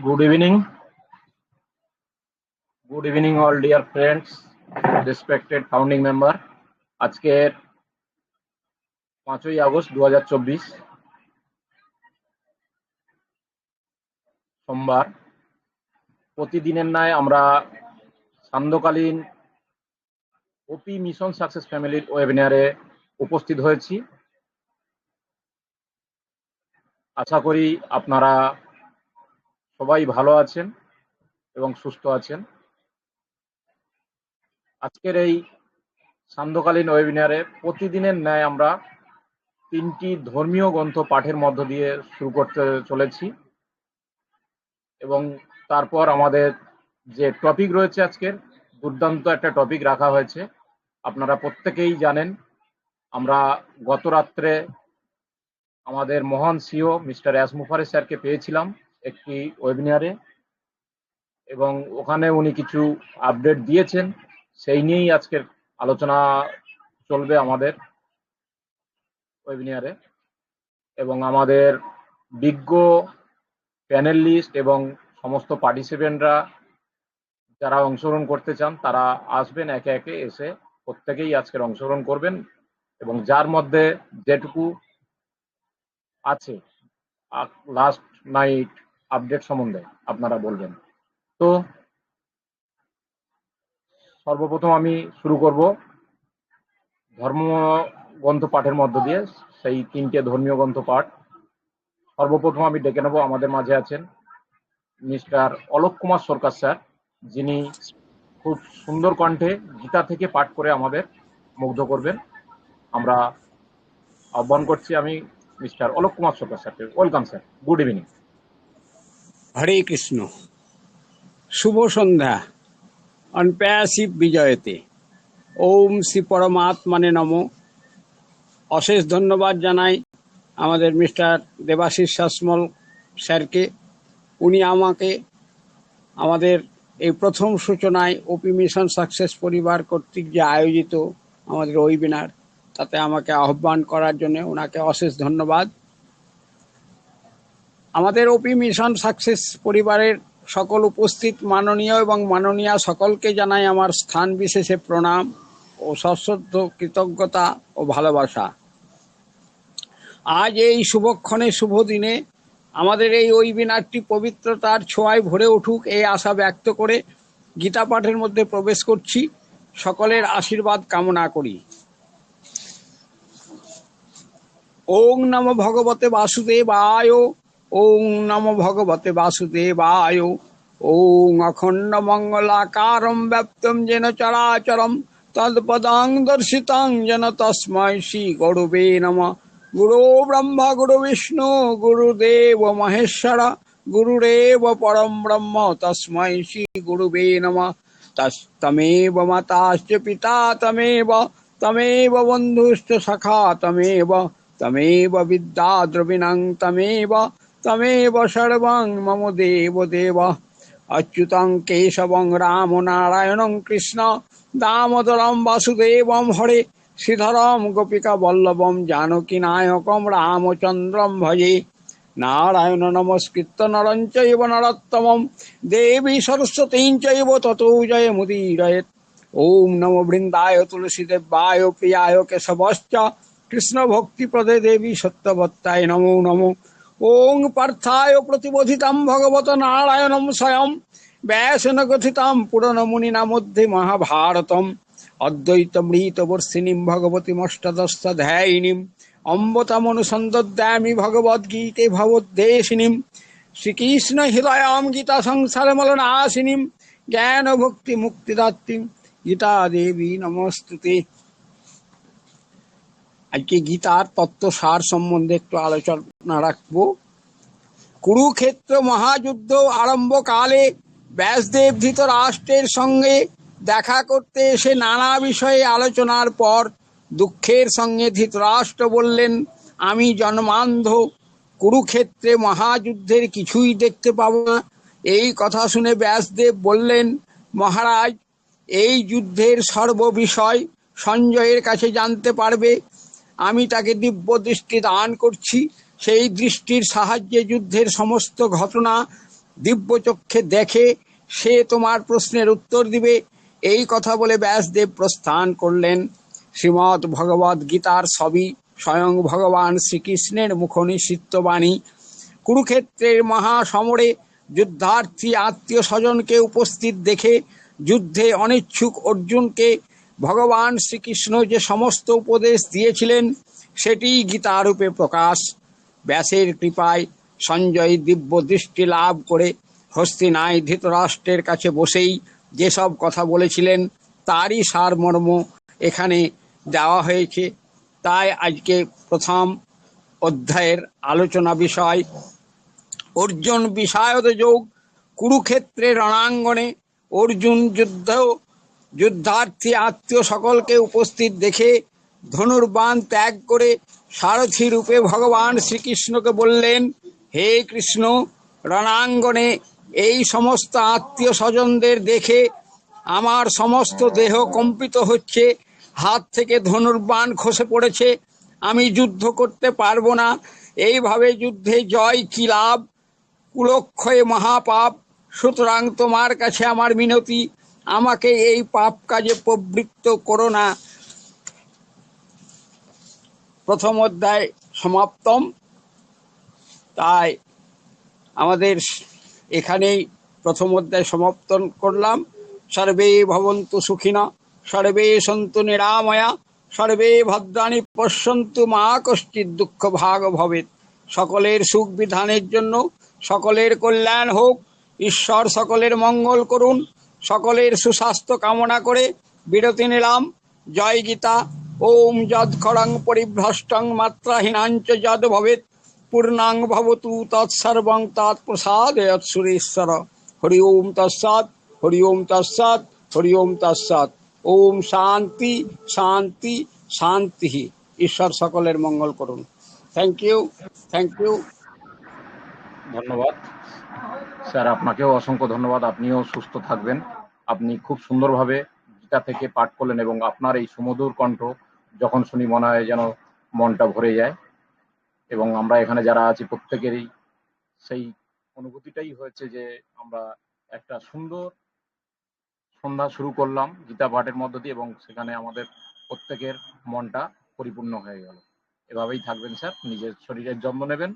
Good evening. Good evening, all dear friends, respected founding member. আজকের 5ই August 2024 সোমবার। প্রতিদিনের ন্যায় আমরা সান্ধ্যকালীন ওপি মিশন সাকসেস ফ্যামিলির ওয়েবিনারে উপস্থিত হয়েছি। আশা করি আপনারা সবাই ভালো আছেন এবং সুস্থ আছেন। আজকের এই সান্ধ্যকালীন ওয়েবিনারে প্রতিদিনের ন্যায় আমরা 3টি ধর্মীয় গ্রন্থ পাঠের মধ্য দিয়ে শুরু করতে চলেছি এবং তারপর আমাদের যে টপিক রয়েছে আজকের দুর্দান্ত একটা টপিক রাখা হয়েছে। আপনারা প্রত্যেকেই জানেন আমরা গত রাত্রে আমাদের মহান সিও মিস্টার এস মুফারে স্যারকে পেয়েছিলাম একটি ওয়েবিনারে এবং ওখানে উনি কিছু আপডেট দিয়েছেন, সেই নিয়েই আজকের আলোচনা চলবে আমাদের ওয়েবিনারে। এবং আমাদের বিজ্ঞ প্যানেলিস্ট এবং সমস্ত পার্টিসিপেন্টরা যারা অংশগ্রহণ করতে চান তারা আসবেন, একে একে এসে প্রত্যেকেই আজকের অংশগ্রহণ করবেন এবং যার মধ্যে যেটুকু আছে লাস্ট নাইট আপডেট সম্বন্ধে আপনারা বলবেন। তো সর্বপ্রথম আমি শুরু করব ধর্ম গ্রন্থ পাঠের মধ্য দিয়ে, সেই 3টে ধর্মীয় গ্রন্থ পাঠ। সর্বপ্রথম আমি ডেকে নেব, আমাদের মাঝে আছেন মিস্টার অলোক কুমার সরকার স্যার, যিনি খুব সুন্দর কণ্ঠে গীতা থেকে পাঠ করে আমাদের মুগ্ধ করবেন। আমরা আহ্বান করছি আমি মিস্টার অলোক কুমার সরকার স্যারকে। Welcome sir, good evening. Hare Krishna, শুভ সন্ধ্যা। অনপ্যাসিভ বিজয়তে। ওম শ্রী পরমাত্মানে নমো। অশেষ ধন্যবাদ জানাই আমাদের মিস্টার দেবাশিস শাসমল স্যারকে। উনি আমাকে আমাদের এই প্রথম সূচনায় ওপি মিশন সাকসেস পরিবার কর্তৃক যে আয়োজিত আমাদের ওয়েবিনার, তাতে আমাকে আহ্বান করার জন্য ওনাকে অশেষ ধন্যবাদ। আমাদের ওপি মিশন সাকসেস পরিবারের সকল উপস্থিত মাননীয় এবং মাননীয়া সকলকে জানাই আমার স্থান বিশেষে প্রণাম ও সশ্রদ্ধ কৃতজ্ঞতা ও ভালোবাসা। আজ এই শুভক্ষণে শুভ দিনে আমাদের এই ওয়েবিনারটি পবিত্রতার ছোঁয়ায় ভরে উঠুক এই আশা ব্যক্ত করে গীতা পাঠের মধ্যে প্রবেশ করছি। সকলের আশীর্বাদ কামনা করি। ওং নমো ভগবতে বাসুদেবায়। ওং নমো ভগবতে বাসুদেবায়। ওং অখণ্ড মঙ্গলাকারম ব্যাপ্তম যেন চরাচরম তৎপদাং দর্শিতাং যেন তস্मै শ্রী গুরুবে নমঃ। গুরু ব্রহ্মা গুরু বিষ্ণু গুরুদেব মহেশ্বর গুরুরেব পরম ব্রহ্ম তস্मै শ্রী গুরুবে নমঃ। তমেব মাতাশ্চ পিতা তমেব তমেব বন্ধুশ্চ সখা তমেব তমেব বিদ্যা দ্রবিণং তমেব তমেব সর্বং মম দেব দেব। অচ্যুতং কেশবং রাম নারায়ণং কৃষ্ণ দামোদরম বাসুদেবম হরে শ্রীধরম গোপিকা বল্লভম জানকী নায়কম রামচন্দ্রম ভজে। নারায়ণ নমস্কৃত্য নরং চৈব নরোত্তমম দেবী সরস্বতীং চৈব ততো জয়মুদীরয়েৎ। ওম নমো বৃন্দায় তুলসীদেবায় প্রিয়ায় কেশবশ্চ কৃষ্ণ ভক্তিপ্রদে দেবী সত্যবত্তায় নমো নমো। ওং পার্থায় প্রতিবোধিতাম ভগবত নারায়ণম স্বয়ং ব্যাসেন কথিতাম পুরাণ মুনিনা মধ্যে মহাভারতম। অদ্বৈতমৃতবর্ষিণীম ভগবতীমষ্টাদশাধ্যায়িনীম অম্বতমনুসন্দদ্যামি ভগবদ্গীতে ভবদ্দেশিনীম। শ্রীকৃষ্ণ হৃদয়াম গীতা সংসার মলনাশিনীম জ্ঞান ভক্তি মুক্তিদাত্রীম গীতা দেবী নমস্তুতে। আজকে গীতার তত্ত্বসার সম্বন্ধে একটু আলোচনা রাখবো। কুরুক্ষেত্র মহাযুদ্ধ আরম্ভকালে ব্যাসদেব ধৃতরাষ্ট্রের সঙ্গে দেখা করতে এসে নানা বিষয়ে আলোচনার পর দুঃখের সঙ্গে ধৃতরাষ্ট্র বললেন, আমি জন্মান্ধ, কুরুক্ষেত্রে মহাযুদ্ধের কিছুই দেখতে পাবো না। এই কথা শুনে ব্যাসদেব বললেন, মহারাজ, এই যুদ্ধের সর্ববিষয় সঞ্জয়ের কাছে জানতে পারবে। আমি তাকে দিব্য দৃষ্টি দান করছি। সেই দৃষ্টির সাহায্যে যুদ্ধের সমস্ত ঘটনা দিব্যচক্ষে দেখে সে তোমার প্রশ্নের উত্তর দিবে। এই কথা বলে ব্যাসদেব প্রস্থান করলেন। শ্রীমদ্ ভগবদ গীতার সবই স্বয়ং ভগবান শ্রীকৃষ্ণের মুখনিসৃত বাণী। কুরুক্ষেত্রের মহাসমরে যুদ্ধার্থী আত্মীয় স্বজনকে উপস্থিত দেখে যুদ্ধে অনিচ্ছুক অর্জুনকে ভগবান শ্রীকৃষ্ণ যে সমস্ত উপদেশ দিয়েছিলেন সেটি গীতারূপে প্রকাশ। ব্যাসের কৃপায় সঞ্জয় দিব্য দৃষ্টি লাভ করে হস্তিনায় ধৃতরাষ্ট্রের কাছে বসেই যেসব কথা বলেছিলেন তারই সারমর্ম এখানে দেওয়া হয়েছে। তাই আজকে প্রথম অধ্যায়ের আলোচনা বিষয় অর্জুন বিষায়দ যোগ। কুরুক্ষেত্রের রণাঙ্গনে অর্জুন যুদ্ধার্থী আত্মীয় সকলকে উপস্থিত দেখে ধনুর্বাণ ত্যাগ করে সারথি রূপে ভগবান শ্রীকৃষ্ণকে বললেন, হে কৃষ্ণ, রণাঙ্গনে এই সমস্ত আত্মীয় স্বজনদের দেখে আমার সমস্ত দেহ কম্পিত হচ্ছে, হাত থেকে ধনুর্বাণ খসে পড়েছে, আমি যুদ্ধ করতে পারবো না। এইভাবে যুদ্ধে জয় কি লাভ? কুলক্ষয়ে মহাপাপ। সুতরাং তোমার কাছে আমার মিনতি, আমাকে এই পাপ কাজে প্রবৃত্ত করো না। প্রথম অধ্যায় সমাপ্তম। তাই আমাদের এখানেই প্রথম অধ্যায় সমাপ্তন করলাম। সর্বে ভবন্তু সুখিনা, সর্বে সন্তু নিরাময়া, সর্বে ভদ্রাণি পশ্যন্তু, মা কশ্চিৎ দুঃখ ভাগ ভবেৎ। সকলের সুখ বিধানের জন্য, সকলের কল্যাণ হোক, ঈশ্বর সকলের মঙ্গল করুন। সকলের সুস্বাস্থ্য কামনা করে বিরতি নিলাম। জয় গীতা। ওম যৎ খড়ং পরিভ্রষ্টং মাত্রাহীনাঞ্চ যদ ভবেৎ পূর্ণাং ভবতু তৎসর্বং তৎপ্রসাদয়াৎ সুরেশ্বর। হরি ওম তৎসৎ, হরি ওম তৎসৎ, হরি ওম তৎসৎ। ওম শান্তি শান্তি শান্তি। ঈশ্বর সকলের মঙ্গল করুন। Thank you, thank you. ধন্যবাদ স্যার, আপনাকেও অসংখ্য ধন্যবাদ। আপনিও সুস্থ থাকবেন। আপনি খুব সুন্দরভাবে গীতা থেকে পাঠ করলেন এবং আপনার এই সুমধুর কণ্ঠ যখন শুনি মনে হয় যেন মনটা ভরে যায়। এবং আমরা এখানে যারা আছি প্রত্যেকেরই সেই অনুভূতিটাই হয়েছে যে আমরা একটা সুন্দর সন্ধ্যা শুরু করলাম গীতা পাঠের মধ্য দিয়ে এবং সেখানে আমাদের প্রত্যেকের মনটা পরিপূর্ণ হয়ে গেল। এভাবেই থাকবেন স্যার, নিজের শরীরের যত্ন নেবেন,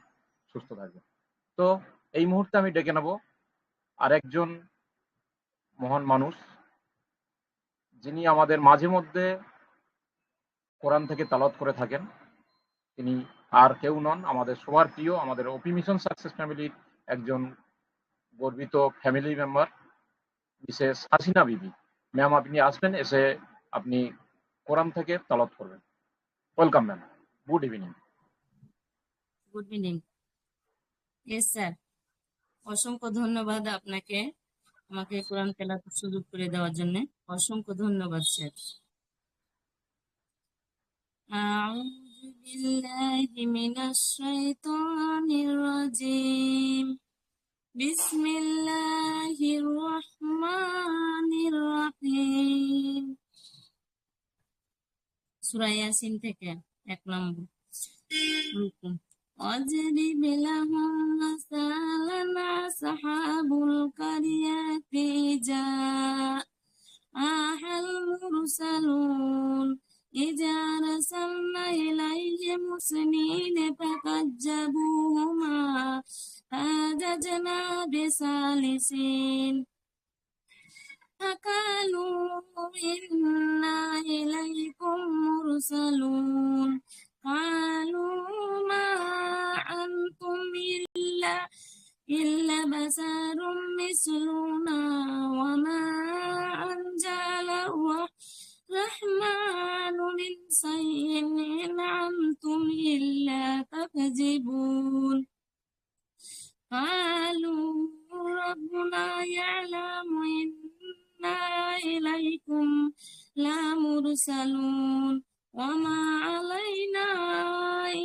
সুস্থ থাকবেন। তো এই মুহূর্তে আমি ডেকে নেব আরেকজন মহান মানুষ, যিনি আমাদের মাঝে মধ্যে কোরআন থেকে তালাওয়াত করে থাকেন। তিনি আর কেউ নন, আমাদের সবার প্রিয়, আমাদের ওপি মিশন সাকসেস ফ্যামিলির একজন গর্বিত ফ্যামিলি মেম্বার, মিসেস হাসিনা বিবি। ম্যাম, আপনি আসবেন, এসে আপনি কোরআন থেকে তালাওয়াত করবেন। Welcome ma'am, good evening. Good evening. Yes sir, অসংখ্য ধন্যবাদ আপনাকে আমাকে কোরআন তেলাওয়াতের সুযোগ করে দেওয়ার জন্য। অসংখ্য ধন্যবাদ স্যার। আউযু বিল্লাহি মিনাশ শাইতানির রাজিম। বিসমিল্লাহির রহমানির রহিম। সূরা ইয়াসিন থেকে 1 নম্বর রুকু। واضرب لهم مثلا أصحاب القرية جاءها المرسلون إذ أرسلنا إليهم اثنين فكذبوهما فزدنا بثالثين فقالوا إنا إليكم مرسلون قالوا ما أنتم إلا بشر مثلنا وما أنزل الرحمن من شيء إن أنتم إلا تكذبون قالوا ربنا يعلم إنا إليكم لمرسلون وما علينا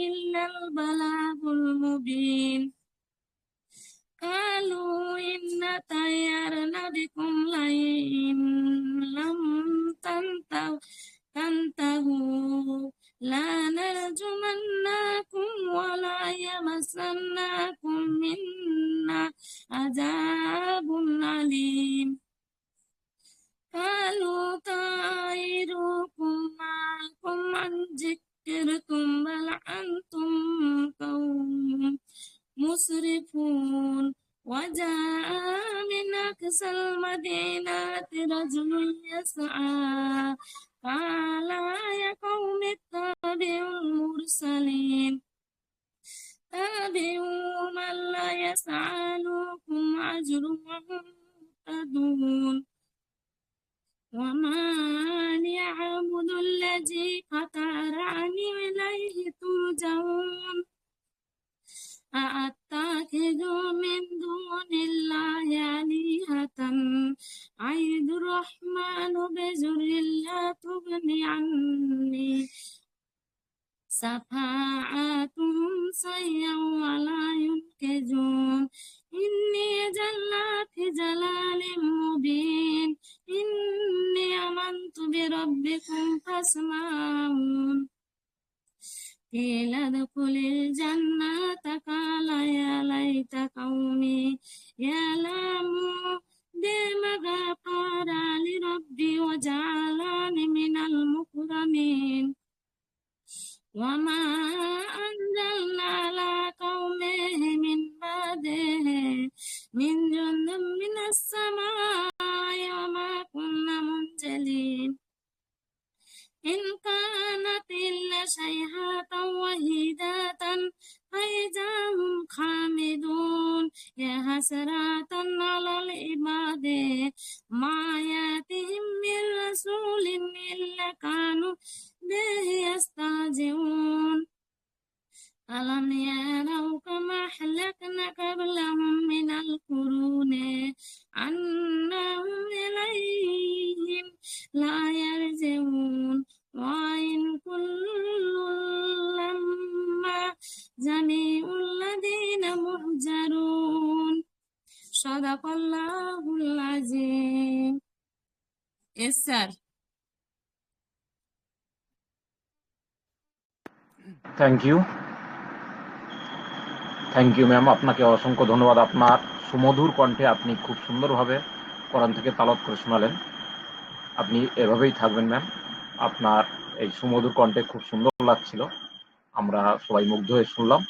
إلا البلاغ المبين قالوا إنا طيرنا بكم لئن لم تنتهوا لنرجمنكم ولا يمسنكم منا عذاب وجاء من أقصى المدينة رجل يسعى قال يا قوم اتبعوا المرسلين تابعوا من لا يسألكم أجر وهم مهتدون وما ليعبد الذي فطرني إليه ترجعون أأتخذ من دون الله آلهة أعد الرحمن بضر لا تغني عني شفاعتهم شيئا ولا ينقذون إني إذا في ضلال مبين إني آمنت بربكم فاسمعون قيل ادخل الجنة قال يا ليت قومي يعلمون بما غفر لربي وجعلني من المكرمين وما أنزلنا على قومه من بعده من جند من السماء وما كنا منزلين إن كانت إلا صيحة واحدة فإذا هم خامدون يا حسرة على العباد ما يأتيهم من رسول إلا كانوا به يستهزئون ألم يروا كما أهلكنا قبلهم من القرون أنهم إليهم لا يرجعون وإن كل لما جميع الذين محجرون صدق الله العظيم. Yes, sir. Thank you ma'am, আপনাকে অসংখ্য ধন্যবাদ। আপনার সুমধুর কণ্ঠে আপনি খুব সুন্দরভাবে কোরআন থেকে তালাওয়াত করে শোনালেন। আপনি এভাবেই থাকবেন ম্যাম। আপনার এই সুমধুর কণ্ঠে খুব সুন্দর লাগছিল, আমরা সবাই মুগ্ধ হয়ে শুনলাম।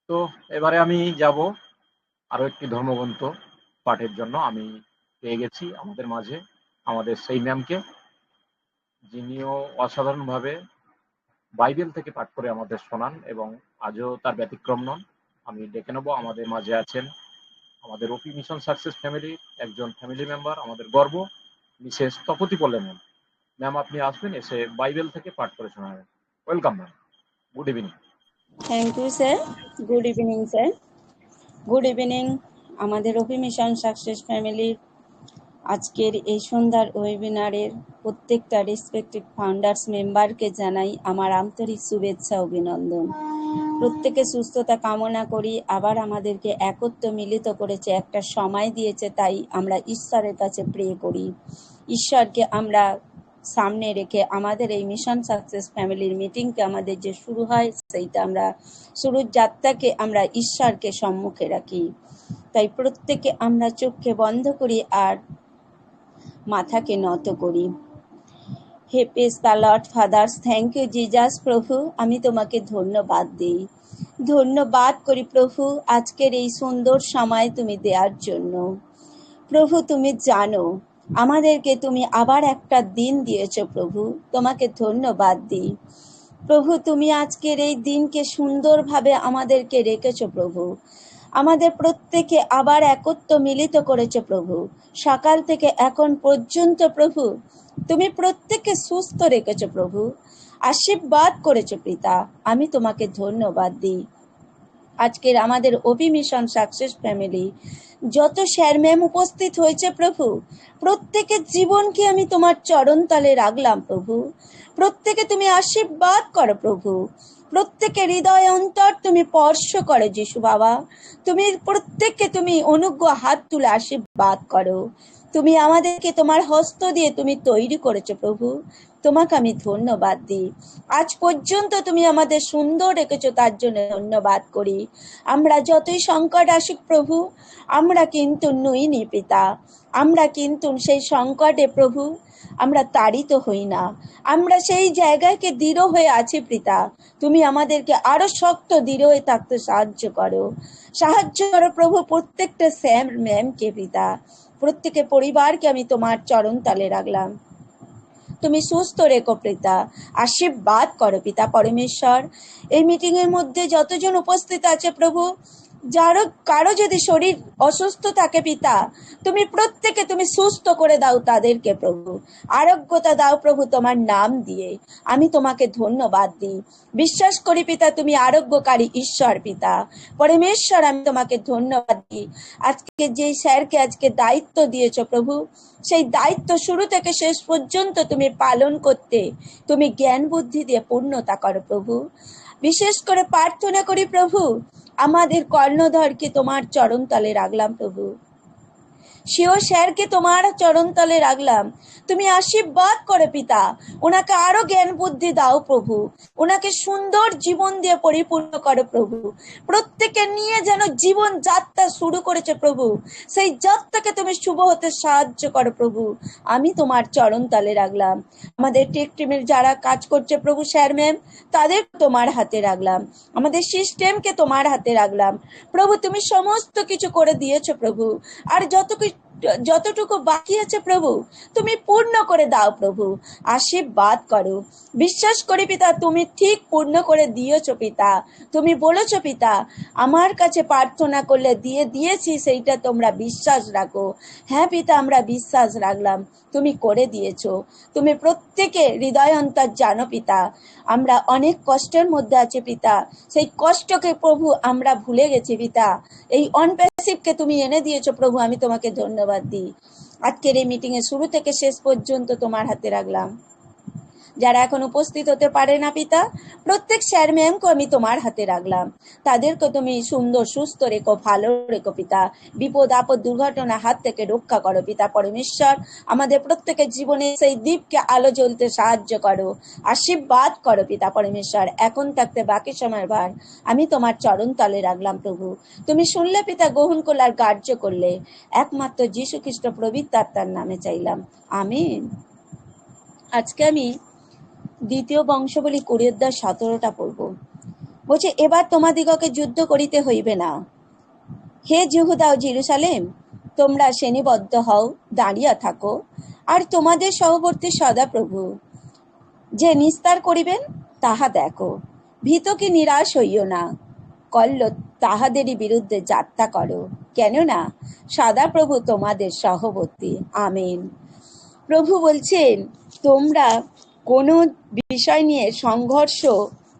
তো এবারে আমি যাব আরো একটি ধর্মগ্রন্থ পাঠের জন্য। আমি পেয়ে গেছি আমাদের মাঝে আমাদের সেই ম্যামকে, যিনিও অসাধারণভাবে বাইবেল থেকে পাঠ করে আমাদের শোনান এবং আজও তার ব্যতিক্রম নন। আমি ডেকে নেব, আমাদের মাঝে আছেন আমাদের ওপি মিশন সাকসেস ফ্যামিলির একজন ফ্যামিলি মেম্বার, আমাদের গর্ব, Mrs Tapati Palle ma'am. Ma'am আপনি আসবেন, এসে বাইবেল থেকে পাঠ করে শোনাবেন। Welcome ma'am, good evening. Thank you sir. Good evening sir. Good evening আমাদের ওপি মিশন সাকসেস ফ্যামিলির আজকের এই সন্ধ্যার ওয়েবিনারের প্রত্যেকটা রেসপেক্টেড ফাউন্ডার্স মেম্বারকে জানাই আমার আন্তরিক শুভেচ্ছা অভিনন্দন। প্রত্যেকে সুস্থতা কামনা করি। আবার আমাদেরকে একত্র মিলিত করেছে, একটা সময় দিয়েছে, তাই আমরা ঈশ্বরের কাছে প্রে করি। ঈশ্বরকে আমরা সামনে রেখে আমাদের এই মিশন সাকসেস ফ্যামিলির মিটিংকে আমাদের যে শুরু হয়, সেইটা আমরা শুরুর যাত্রাকে আমরা ঈশ্বরকে সম্মুখে রাখি। তাই প্রত্যেকে আমরা চোখকে বন্ধ করি আর মাথাকে নত করি। হে praise the Lord fathers, thank you Jesus. প্রভু আমি তোমাকে ধন্যবাদ দিই, ধন্যবাদ করি প্রভু আজকের এই সুন্দর সময় তুমি দেওয়ার জন্য। প্রভু তুমি জানো আমাদেরকে তুমি আবার একটা দিন দিয়েছ প্রভু, তোমাকে ধন্যবাদ দিই। প্রভু তুমি আজকের এই দিনকে সুন্দরভাবে আমাদেরকে রেখেছ প্রভু, আমাদের প্রত্যেকে আবার একত্র মিলিত করেছে প্রভু। সকাল থেকে এখন পর্যন্ত প্রভু তুমি প্রত্যেককে সুস্থ রেখেছো প্রভু, আশীর্বাদ করেছো পিতা, আমি তোমাকে ধন্যবাদ দিই। আজকের আমাদের ওপি মিশন সাকসেস ফ্যামিলি যত স্যার ম্যাম উপস্থিত হয়েছে প্রভু, প্রত্যেকের জীবনকে আমি তোমার চরণ তলে রাখলাম প্রভু। প্রত্যেকে তুমি আশীর্বাদ করো প্রভু, প্রত্যেকের হৃদয় অন্তর তুমি স্পর্শ করো যিশু বাবা। তুমি প্রত্যেককে তুমি অনুগ্রহ হাত তুলে আশীর্বাদ করো। তুমি আমাদেরকে তোমার হস্ত দিয়ে তুমি তৈরি করেছো প্রভু, তোমাকে আমি ধন্যবাদ দিই। আজ পর্যন্ত তুমি আমাদের সুন্দর রেখেছো, তার জন্য ধন্যবাদ করি। আমরা যতই সংকট আসুক প্রভু, আমরা কিন্তু নইনি পিতা, আমরা কিন্তু সেই সংকটে প্রভু আমরা তাড়িত হই না, আমরা সেই জায়গাকে দৃঢ় হয়ে আছি পিতা। তুমি আমাদেরকে আরো শক্ত দৃঢ় হয়ে থাকতে সাহায্য করো প্রভু। প্রত্যেকটা স্যাম ম্যামকে পিতা, প্রত্যেকের পরিবারকে আমি তোমার চরণ তলে রাখলাম। তুমি সুস্থ রেখো পিতা, আশীর্বাদ করো পিতা পরমেশ্বর। এই মিটিং এর মধ্যে যতজন উপস্থিত আছে প্রভু, কারো যদি শরীর অসুস্থ থাকে পিতা, তুমি প্রত্যেকে তুমি সুস্থ করে দাও তাদেরকে প্রভু, আরোগ্যতা দাও প্রভু তোমার নাম দিয়ে। আমি তোমাকে ধন্যবাদ দিই, বিশ্বাস করি পিতা তুমি আরোগ্যকারী ঈশ্বর পিতা পরমেশ্বর। আমি তোমাকে ধন্যবাদ দিই আজকে যে স্যারকে আজকে দায়িত্ব দিয়েছো প্রভু, সেই দায়িত্ব শুরু থেকে শেষ পর্যন্ত তুমি পালন করতে তুমি জ্ঞান বুদ্ধি দিয়ে পূর্ণতা করো প্রভু। বিশেষ করে প্রার্থনা করি প্রভু, আমাদের কর্ণধরকে তোমার চরণ তলে রাখলাম প্রভু, শিও স্যারকে তোমার চরণ তলে রাখলাম। তুমি আশীর্বাদ করে পিতা, ওনাকে আরো জ্ঞান বুদ্ধি দাও প্রভু, ওনাকে সুন্দর জীবন দিয়ে পরিপূর্ণ করো প্রভু। প্রত্যেকে নিয়ে যেন জীবন যাত্রা শুরু করেছে প্রভু, সেই যাত্রাকে তুমি শুভ হতে সাহায্য করো প্রভু। আমি তোমার চরণ তলে রাখলাম। আমাদের টেক টিমের যারা কাজ করছে প্রভু, স্যার ম্যাম, তাদের তোমার হাতে রাখলাম। আমাদের সিস্টেমকে তোমার হাতে রাখলাম প্রভু। তুমি সমস্ত কিছু করে দিয়েছো প্রভু, আর যতটুকু বাকি আছে প্রভু তুমি পূর্ণ করে দাও প্রভু, আশীর্বাদ করো। বিশ্বাস করি পিতা তুমি ঠিক পূর্ণ করে দিয়েছো পিতা। তুমি বলেছো পিতা, আমার কাছে প্রার্থনা করলে দিয়েছি, সেইটা তোমরা বিশ্বাস রাখো। হ্যাঁ পিতা, আমরা বিশ্বাস রাখলাম, তুমি করে দিয়েছো। তুমি প্রত্যেকে হৃদয় অন্তর জানো পিতা, আমরা অনেক কষ্টের মধ্যে আছি পিতা, সেই কষ্টকে প্রভু আমরা ভুলে গেছি পিতা। এই অনপ্যাসিভকে তুমি এনে দিয়েছো প্রভু, আমি তোমাকে ধন্যবাদ দিই। আজকের এই মিটিং এর শুরু থেকে শেষ পর্যন্ত তোমার হাতে রাখলাম। যারা এখন উপস্থিত হতে পারে না পিতা, প্রত্যেক স্যার ম্যামকে আমি তোমার হাতে রাখলাম। তাদেরকে তুমি সুন্দর সুস্থ রেখো, ভালো রেখো পিতা। বিপদ আপদ দুর্ঘটনা হাত থেকে রক্ষা করো পিতা পরমেশ্বর। আমাদের প্রত্যেকের জীবনে সেই দ্বীপকে আলো জ্বলতে সাহায্য করো, আশীর্বাদ করো পিতা পরমেশ্বর। এখন থাকতে বাকি সময়ের ভার আমি তোমার চরণ তলে রাখলাম প্রভু। তুমি শুনলে পিতা, গ্রহণ করলে আর কার্য করলে, একমাত্র যীশু খ্রিস্ট পবিত্র আত্মার নামে চাইলাম, আমিন। আজকে আমি দ্বিতীয় বংশাবলী 20:17 পড়ব। বলছে, এবার তোমাদিগকে যুদ্ধ করিতে হইবে না, হে যহূদা ও জেরুসালেম, তোমরা শ্রেণীবদ্ধ হও, দাঁড়িয়া থাকো, আর তোমাদের সহবর্তী সদাপ্রভু যে নিস্তার করিবেন তাহা দেখো। ভীত কি নিরাশ হইও না, কল্ল তাহাদেরই বিরুদ্ধে যাত্রা করো, কেননা সদাপ্রভু তোমাদের সহবর্তী, আমিন। প্রভু বলছেন, তোমরা কোনো বিষয় নিয়ে সংঘর্ষ,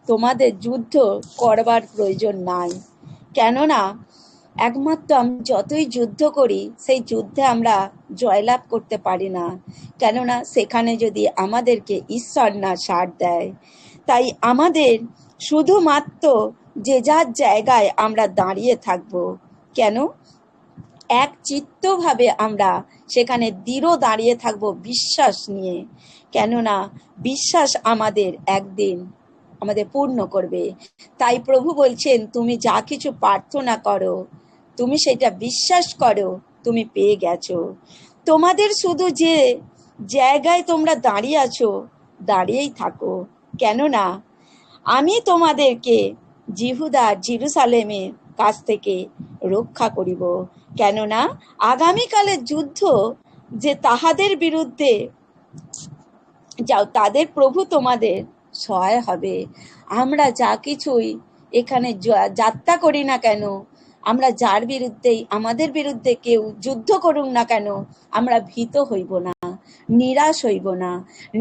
তোমাদের যুদ্ধ করবার প্রয়োজন নাই, কেননা একমাত্র আমি যতই যুদ্ধ করি সেই যুদ্ধে আমরা জয়লাভ করতে পারি না, কেননা সেখানে যদি আমাদেরকে ঈশ্বর না সাথ দেয়। তাই আমাদের শুধুমাত্র যে যার জায়গায় আমরা দাঁড়িয়ে থাকব, কেন এক চিত্তভাবে আমরা সেখানে দৃঢ় দাঁড়িয়ে থাকব বিশ্বাস নিয়ে, কেননা বিশ্বাস আমাদের একদিন আমাদের পূর্ণ করবে। তাই প্রভু বলছেন, তুমি যা কিছু প্রার্থনা করো, তুমি সেটা বিশ্বাস করো, তুমি পেয়ে গেছো। তোমাদের শুধু যে জায়গায় তোমরা দাঁড়িয়ে আছো, দাঁড়িয়েই থাকো, কেননা আমি তোমাদেরকে জিহুদা জেরুসালেমের কাছ থেকে রক্ষা করিব। কেননা আগামীকালের যুদ্ধ যে তাহাদের বিরুদ্ধে যাও, তাদের প্রভু তোমাদের সহায় হবে। আমরা যা কিছুই এখানে যাত্রা করি না কেন, আমরা যার বিরুদ্ধেই আমাদের বিরুদ্ধে কেউ যুদ্ধ করুক না কেন, আমরা ভীত হইব না, নিরাশ হইব না।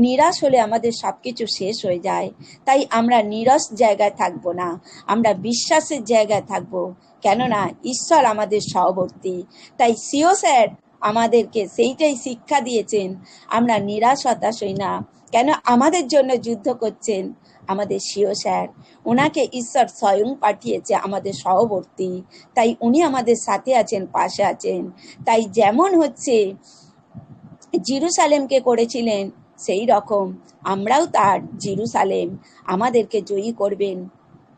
নিরাশ হলে আমাদের সবকিছু শেষ হয়ে যায়। তাই আমরা নিরাশ জায়গায় থাকবো না, আমরা বিশ্বাসের জায়গায় থাকবো, কেননা ঈশ্বর আমাদের সহবর্তী। তাই সিও স্যার আমাদেরকে সেইটাই শিক্ষা দিয়েছেন, আমরা নিরাশ হতাশ হই না, কেন আমাদের জন্য যুদ্ধ করছেন আমাদের সিও স্যার। ওনাকে ঈশ্বর স্বয়ং পাঠিয়েছে আমাদের সহবর্তী, তাই উনি আমাদের সাথে আছেন, পাশে আছেন। তাই যেমন হচ্ছে জেরুসালেমকে করেছিলেন, সেই রকম আমরাও তার জেরুসালেম আমাদেরকে জয়ী করবেন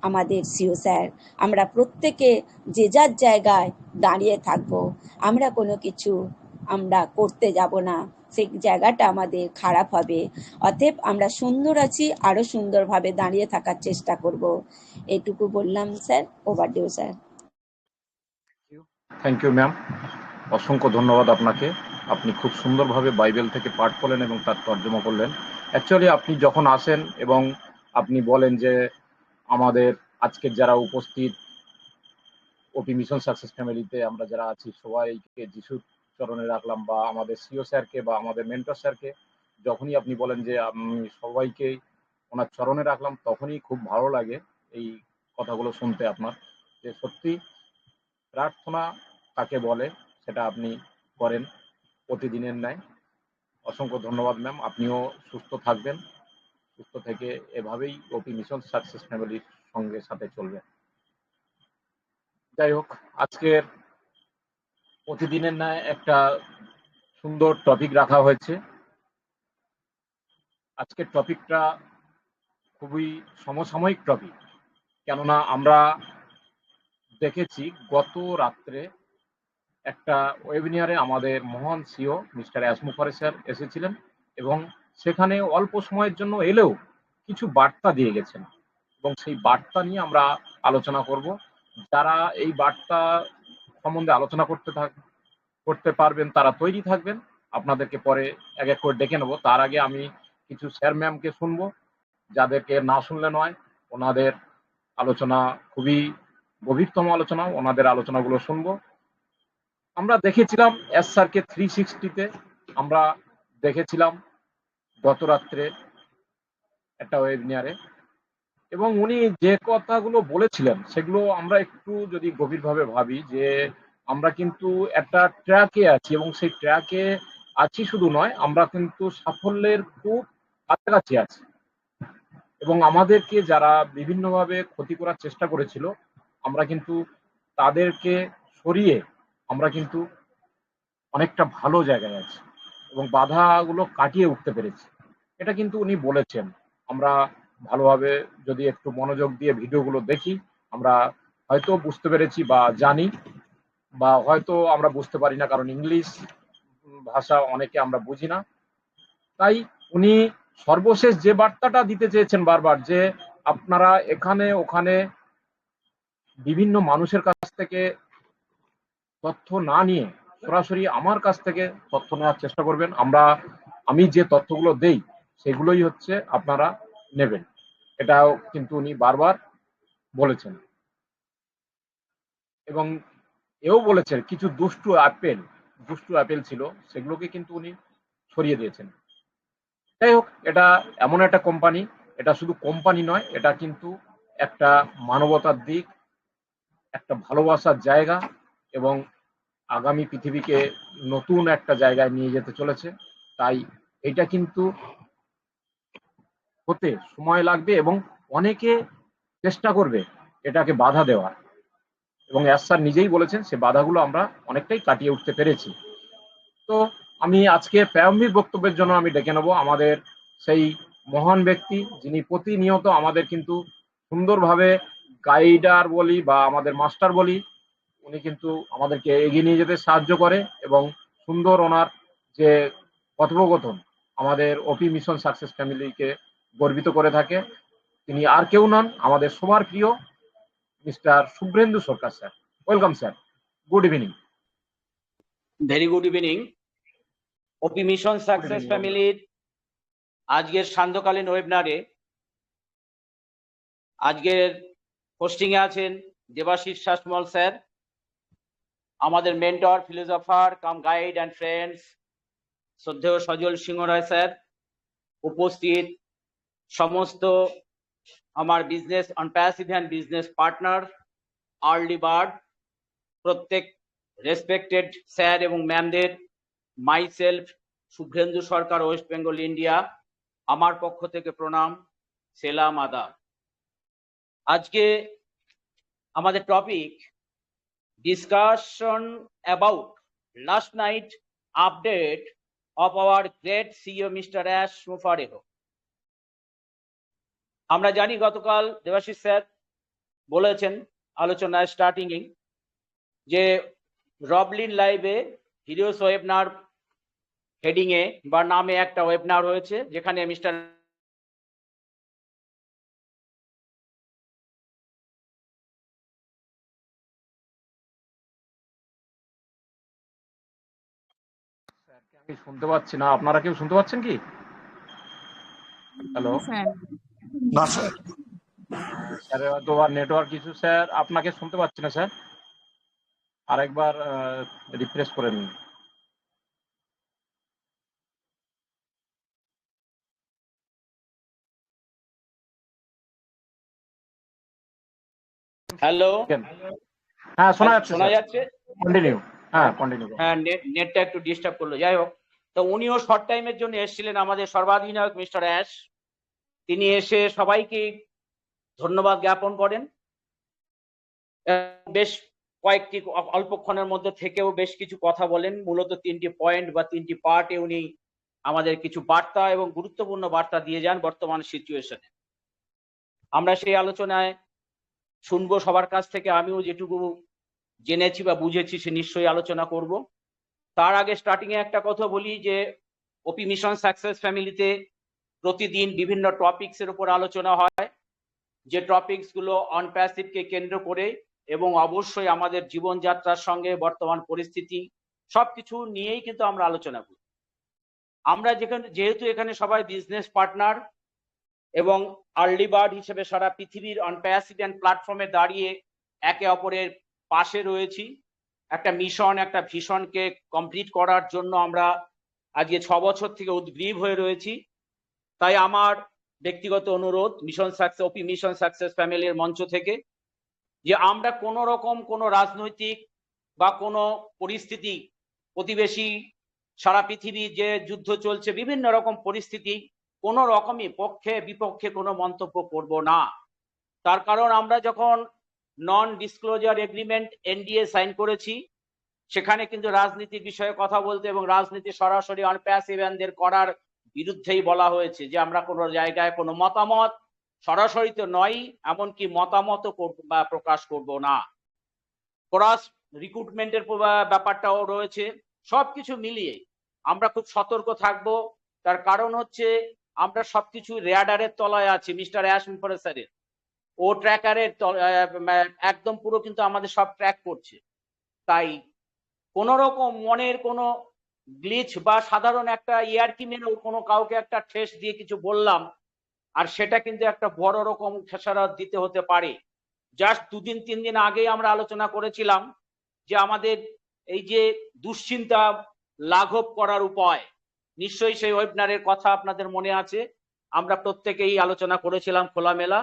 আমাদের সিও স্যার। আমরা প্রত্যেকে যে যার জায়গায় দাঁড়িয়ে থাকবো, আমরা কোনো কিছু আমরা করতে যাব না, সেই জায়গাটা আমাদের খারাপ হবে। অতএব আমরা সুন্দর আছি, আরো সুন্দরভাবে দাঁড়িয়ে থাকার চেষ্টা করব। এটুকু বললাম sir. Over to you sir. Thank you ma'am, অসংখ্য ধন্যবাদ আপনাকে। আপনি খুব সুন্দরভাবে বাইবেল থেকে পাঠ করলেন এবং তার তর্জমা করলেন। অ্যাকচুয়ালি আপনি যখন আসেন এবং আপনি বলেন যে আমাদের আজকের যারা উপস্থিত ওপি মিশন সাকসেস ফ্যামিলিতে আমরা যারা আছি সবাইকে যিশুর চরণে রাখলাম, বা আমাদের সিও স্যারকে বা আমাদের মেন্টর স্যারকে, যখনই আপনি বলেন যে আমি সবাইকে ওনার চরণে রাখলাম, তখনই খুব ভালো লাগে এই কথাগুলো শুনতে আপনার, যে সত্যি প্রার্থনা কাকে বলে সেটা আপনি করেন প্রতিদিনের ন্যায়। অসংখ্য ধন্যবাদ ম্যাম, আপনিও সুস্থ থাকবেন, সুস্থ থেকে এভাবেই ওপি মিশন সাকসেস ফ্যামিলির সঙ্গে সাথে চলবেন। যাই হোক, আজকের প্রতিদিনের ন্যায় একটা সুন্দর টপিক রাখা হয়েছে। আজকের টপিকটা খুবই সমসাময়িক টপিক, কেননা আমরা দেখেছি গত রাত্রে একটা ওয়েবিনারে আমাদের মহান সিও মিস্টার অ্যাসমুখারে স্যার এসেছিলেন এবং সেখানে অল্প সময়ের জন্য এলেও কিছু বার্তা দিয়ে গেছেন এবং সেই বার্তা নিয়ে আমরা আলোচনা করব। যারা এই বার্তা সম্বন্ধে আলোচনা করতে পারবেন তারা তৈরি থাকবেন, আপনাদেরকে পরে এক এক করে ডেকে নেব। তার আগে আমি কিছু স্যার ম্যামকে শুনবো, যাদেরকে না শুনলে নয়। ওনাদের আলোচনা খুবই গভীরতম আলোচনা, ওনাদের আলোচনাগুলো শুনবো। আমরা দেখেছিলাম এস স্যারকে 360-তে আমরা দেখেছিলাম গত রাত্রে একটা ওয়েবিনারে, এবং উনি যে কথাগুলো বলেছিলেন সেগুলো আমরা একটু যদি গভীরভাবে ভাবি, যে আমরা কিন্তু একটা ট্র্যাকে আছি এবং সেই ট্র্যাকে আছি শুধু নয়, আমরা কিন্তু সাফল্যের খুব কাছাকাছি আছি, এবং আমাদেরকে যারা বিভিন্নভাবে ক্ষতি করার চেষ্টা করেছিল আমরা কিন্তু তাদেরকে সরিয়ে আমরা কিন্তু অনেকটা ভালো জায়গায় আছি এবং বাধাগুলো কাটিয়ে উঠতে পেরেছি। এটা কিন্তু উনি বলেছেন। আমরা ভালোভাবে যদি একটু মনোযোগ দিয়ে ভিডিওগুলো দেখি, আমরা হয়তো বুঝতে পেরেছি বা জানি, বা হয়তো আমরা বুঝতে পারি না, কারণ ইংলিশ ভাষা অনেকে আমরা বুঝি না। তাই উনি সর্বশেষ যে বার্তাটা দিতে চেয়েছেন বারবার, যে আপনারা এখানে ওখানে বিভিন্ন মানুষের কাছ থেকে তথ্য না নিয়ে সরাসরি আমার কাছ থেকে তথ্য নেওয়ার চেষ্টা করবেন। আমি যে তথ্যগুলো দেই সেগুলোই হচ্ছে আপনারা নেবেন, এটাও কিন্তু উনি বারবার বলেছেন। এবং এও বলেছেন কিছু দুষ্টু অ্যাপেল ছিল, সেগুলোকে কিন্তু উনি সরিয়ে দিয়েছেন। যাই হোক, এটা এমন একটা কোম্পানি, এটা শুধু কোম্পানি নয়, এটা কিন্তু একটা মানবতার দিক, একটা ভালোবাসার জায়গা, এবং আগামী পৃথিবীকে নতুন একটা জায়গায় নিয়ে যেতে চলেছে। তাই এটা কিন্তু হতে সময় লাগবে এবং অনেকে চেষ্টা করবে এটাকে বাধা দেওয়ার, এবং এস স্যার নিজেই বলেছেন সে বাধাগুলো আমরা অনেকটাই কাটিয়ে উঠতে পেরেছি। তো আমি আজকে প্রারম্ভিক বক্তব্যের জন্য আমি ডেকে নেব আমাদের সেই মহান ব্যক্তি, যিনি প্রতিনিয়ত আমাদের কিন্তু সুন্দরভাবে গাইডার বলি বা আমাদের মাস্টার বলি, উনি কিন্তু আমাদেরকে এগিয়ে নিয়ে যেতে সাহায্য করে এবং সুন্দর ওনার যে কথোপকথন আমাদের ওপি মিশন সাকসেস ফ্যামিলিকে গর্বিত করে থাকে। তিনি আর কেউ নন, আমাদের সবার প্রিয় mister Shubhrendu Sarkar sir. Welcome sir, good evening. Very good evening. OP mission success ফ্যামিলির আজকের সান্ধ্যকালীন ওয়েবিনারে আজকের হোস্টিং এ আছেন দেবাশিস শাসমল স্যার, আমাদের mentor, philosopher cum guide and friends শ্রদ্ধেয় সজল সিংহ রায় স্যার, উপস্থিত সমস্ত আমার business and business partner, early bird, প্রত্যেক রেসপেক্টেড স্যার এবং ম্যামদের, myself Shubhrendu Sarkar, West Bengal India, আমার পক্ষ থেকে প্রণাম, সেলাম, আদাব। আজকে আমাদের topic discussion about last night update of our great CEO mister Ash Mufareh. আমরা জানি গতকাল দেবাশিস স্যার বলেছেন আলোচনায় স্টার্টিং যে রবলিন লাইভে হিরোস ওয়েবিনার হেডিং এ বা নামে একটা ওয়েবিনার হয়েছে, যেখানে মিস্টার আমি শুনতে পাচ্ছি না, আপনারা কেউ শুনতে পাচ্ছেন কি? হ্যালো স্যার না স্যার। স্যার, হয়তো নেটওয়ার্ক ইস্যু স্যার, আপনাকে শুনতে পাচ্ছি না স্যার, আরেকবার রিফ্রেশ করে নিন। হ্যালো, হ্যাঁ, শোনা যাচ্ছে শোনা স্যার, যাচ্ছে? কন্টিনিউ। হ্যাঁ, কন্টিনিউ। হ্যাঁ, নেটটা একটু ডিস্টার্ব করলো, যাই হোক। তো উনিও শর্ট টাইমের জন্য এসেছিলেন, আমাদের সর্বাধিনায়ক মিস্টার অ্যাশ। তিনি এসে সবাইকে ধন্যবাদ জ্ঞাপন করেন। বেশ কয়েকটি অল্পক্ষণের মধ্যে থেকেও বেশ কিছু কথা বলেন। মূলত 3টি পয়েন্ট বা 3টি পার্টে উনি আমাদের কিছু বার্তা এবং গুরুত্বপূর্ণ বার্তা দিয়ে যান বর্তমান সিচুয়েশনে। আমরা সেই আলোচনায় শুনবো সবার কাছ থেকে। আমিও যেটুকু জেনেছি বা বুঝেছি সে নিশ্চয়ই আলোচনা করব। তার আগে স্টার্টিং এ একটা কথা বলি যে ওপি মিশন সাকসেস ফ্যামিলিতে প্রতিদিন বিভিন্ন টপিকস এর উপর আলোচনা হয়, যে টপিকস গুলো অন প্যাসিভকে কেন্দ্র করে এবং অবশ্যই আমাদের জীবনযাত্রার সঙ্গে বর্তমান পরিস্থিতি সবকিছু নিয়েই কিন্তু আমরা আলোচনা করি। আমরা যেহেতু এখানে সবাই বিজনেস পার্টনার এবং আর্লি বার্ড হিসেবে সারা পৃথিবীর অন প্যাসিভ এন্ড প্ল্যাটফর্মে দাঁড়িয়ে একে অপরের পাশে রয়েছি, একটা মিশন, একটা ভিশনকে কমপ্লিট করার জন্য আমরা আজকে 6 বছর থেকে উদ্গ্রীব হয়ে রয়েছি। তাই আমার ব্যক্তিগত অনুরোধ মিশন সাকসেস, ওপি মিশন সাকসেস ফ্যামিলির মঞ্চ থেকে, যে আমরা কোনো রকম কোনো রাজনৈতিক বা কোনো পরিস্থিতি, প্রতিবেশী সারা পৃথিবী যে যুদ্ধ চলছে, বিভিন্ন রকম পরিস্থিতি, কোনো রকমই পক্ষে বিপক্ষে কোনো মন্তব্য করব না। তার কারণ আমরা যখন non disclosure agreement NDA sign করেছি, সেখানে কিন্তু রাজনীতির বিষয়ে কথা বলতে এবং রাজনীতি সরাসরি অনপ্যাসিভদের করার বিরুদ্ধেই বলা হয়েছে, যে আমরা কোনো জায়গায় কোনো মতামত সরাসরি তো নয়, এমনকি মতামতও বা প্রকাশ করব না। ক্রস রিক্রুটমেন্টের ব্যাপারটাও রয়েছে। সবকিছু মিলিয়ে আমরা খুব সতর্ক থাকব। তার কারণ হচ্ছে আমরা সবকিছু রেডারের তলায় আছি, মিস্টার অ্যাশ স্যারের ও ট্র্যাকারের একদম পুরো কিন্তু আমাদের সব ট্র্যাক করছে। তাই কোন রকম মনের কোনো গ্লিচ বা সাধারণ একটা ইয়ারকি মেনে কোনো কাউকে একটা ঠেস দিয়ে কিছু বললাম, আর সেটা কিন্তু একটা বড় রকম খেসারত দিতে হতে পারে। জাস্ট 2-3 দিন আগেই আমরা আলোচনা করেছিলাম যে আমাদের এই যে দুশ্চিন্তা লাঘব করার উপায়, নিশ্চয়ই সেই ওয়েবিনারের কথা আপনাদের মনে আছে, আমরা প্রত্যেকেই আলোচনা করেছিলাম খোলামেলা।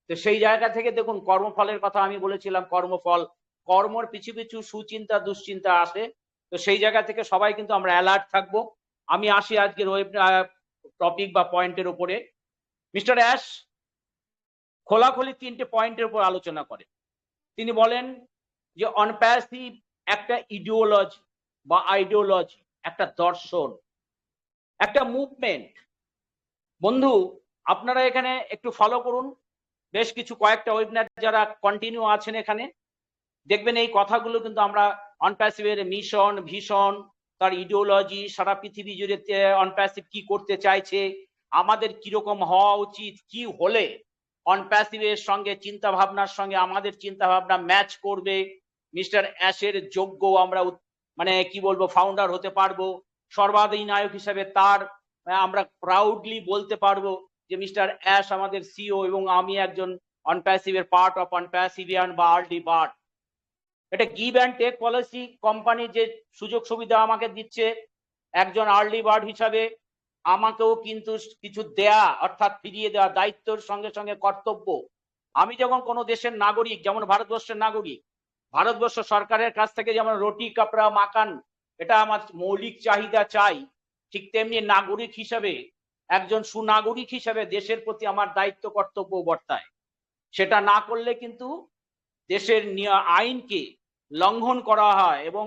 তো সেই জায়গা থেকে দেখুন, কর্মফলের কথা আমি বলেছিলাম, কর্মফল, কর্মর পিছু পিছু সুচিন্তা দুশ্চিন্তা আসে। তো সেই জায়গা থেকে সবাই কিন্তু আমরা অ্যালার্ট থাকবো। আমি আসি আজকের টপিক বা পয়েন্টের উপরে। মিস্টার অ্যাশ খোলাখুলি 3টে পয়েন্টের উপর আলোচনা করে। তিনি বলেন যে অনপ্যাসিভ একটা ইডিওলজি বা আইডিওলজি, একটা দর্শন, একটা মুভমেন্ট। বন্ধু, আপনারা এখানে একটু ফলো করুন, বেশ কিছু কয়েকটা ওয়েবিনার যারা কন্টিনিউ আছেন এখানে, দেখবেন এই কথাগুলো কিন্তু আমরা অনপ্যাসিভের মিশন, ভিশন, তার ইডিওলজি, সারা পৃথিবী জুড়ে অনপ্যাসিভ কি করতে চাইছে, আমাদের কিরকম হওয়া উচিত, কি হলে অনপ্যাসিভের সঙ্গে চিন্তা ভাবনার সঙ্গে আমাদের চিন্তা ভাবনা ম্যাচ করবে, মিস্টার অ্যাশের যোগ্য আমরা মানে কি বলবো ফাউন্ডার হতে পারবো, সর্বাধিনায়ক হিসেবে তার আমরা প্রাউডলি বলতে পারবো যে মিস্টার অ্যাশ আমাদের সিও এবং আমি একজন অনপ্যাসিভের পার্ট অফ অনপ্যাসিভিয়ান বা আর্লি বার্ড। এটা give and take policy. Company যে সুযোগ সুবিধা আমাকে দিচ্ছে একজন আর্লি বার্ড হিসাবে, আমাকেও কিন্তু কিছু দেয়া, অর্থাৎ ফিরিয়ে দেওয়া দায়িত্বের সঙ্গে সঙ্গে কর্তব্য। আমি যখন কোনো দেশের নাগরিক, যেমন ভারতবর্ষের নাগরিক, ভারতবর্ষ সরকারের কাছ থেকে যেমন রুটি কাপড়া মাকান এটা আমার মৌলিক চাহিদা চাই, ঠিক তেমনি নাগরিক হিসাবে, একজন সুনাগরিক হিসাবে দেশের প্রতি আমার দায়িত্ব কর্তব্য বর্তায়। সেটা না করলে কিন্তু দেশের আইনকে লঙ্ঘন করা হয় এবং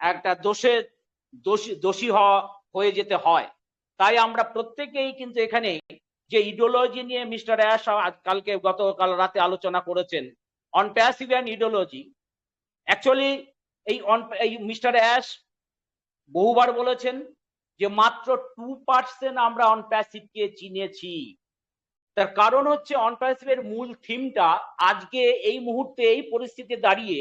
একটা দোষী হয়ে যেতে হয়। তাই আমরা প্রত্যেকেই কিন্তু এখানে যে ইডিওলজি নিয়ে মিস্টার অ্যাশ গতকাল রাতে আলোচনা করেছেন, অনপ্যাসিভিয়ান ইডিওলজি, অ্যাকচুয়ালি এই মিস্টার অ্যাশ বহুবার বলেছেন যে মাত্র 2% আমরা অন প্যাসিভকে চিনেছি। তার কারণ হচ্ছে অন প্যাসিভের মূল থিমটা আজকে এই মুহূর্তে এই পরিস্থিতিতে দাঁড়িয়ে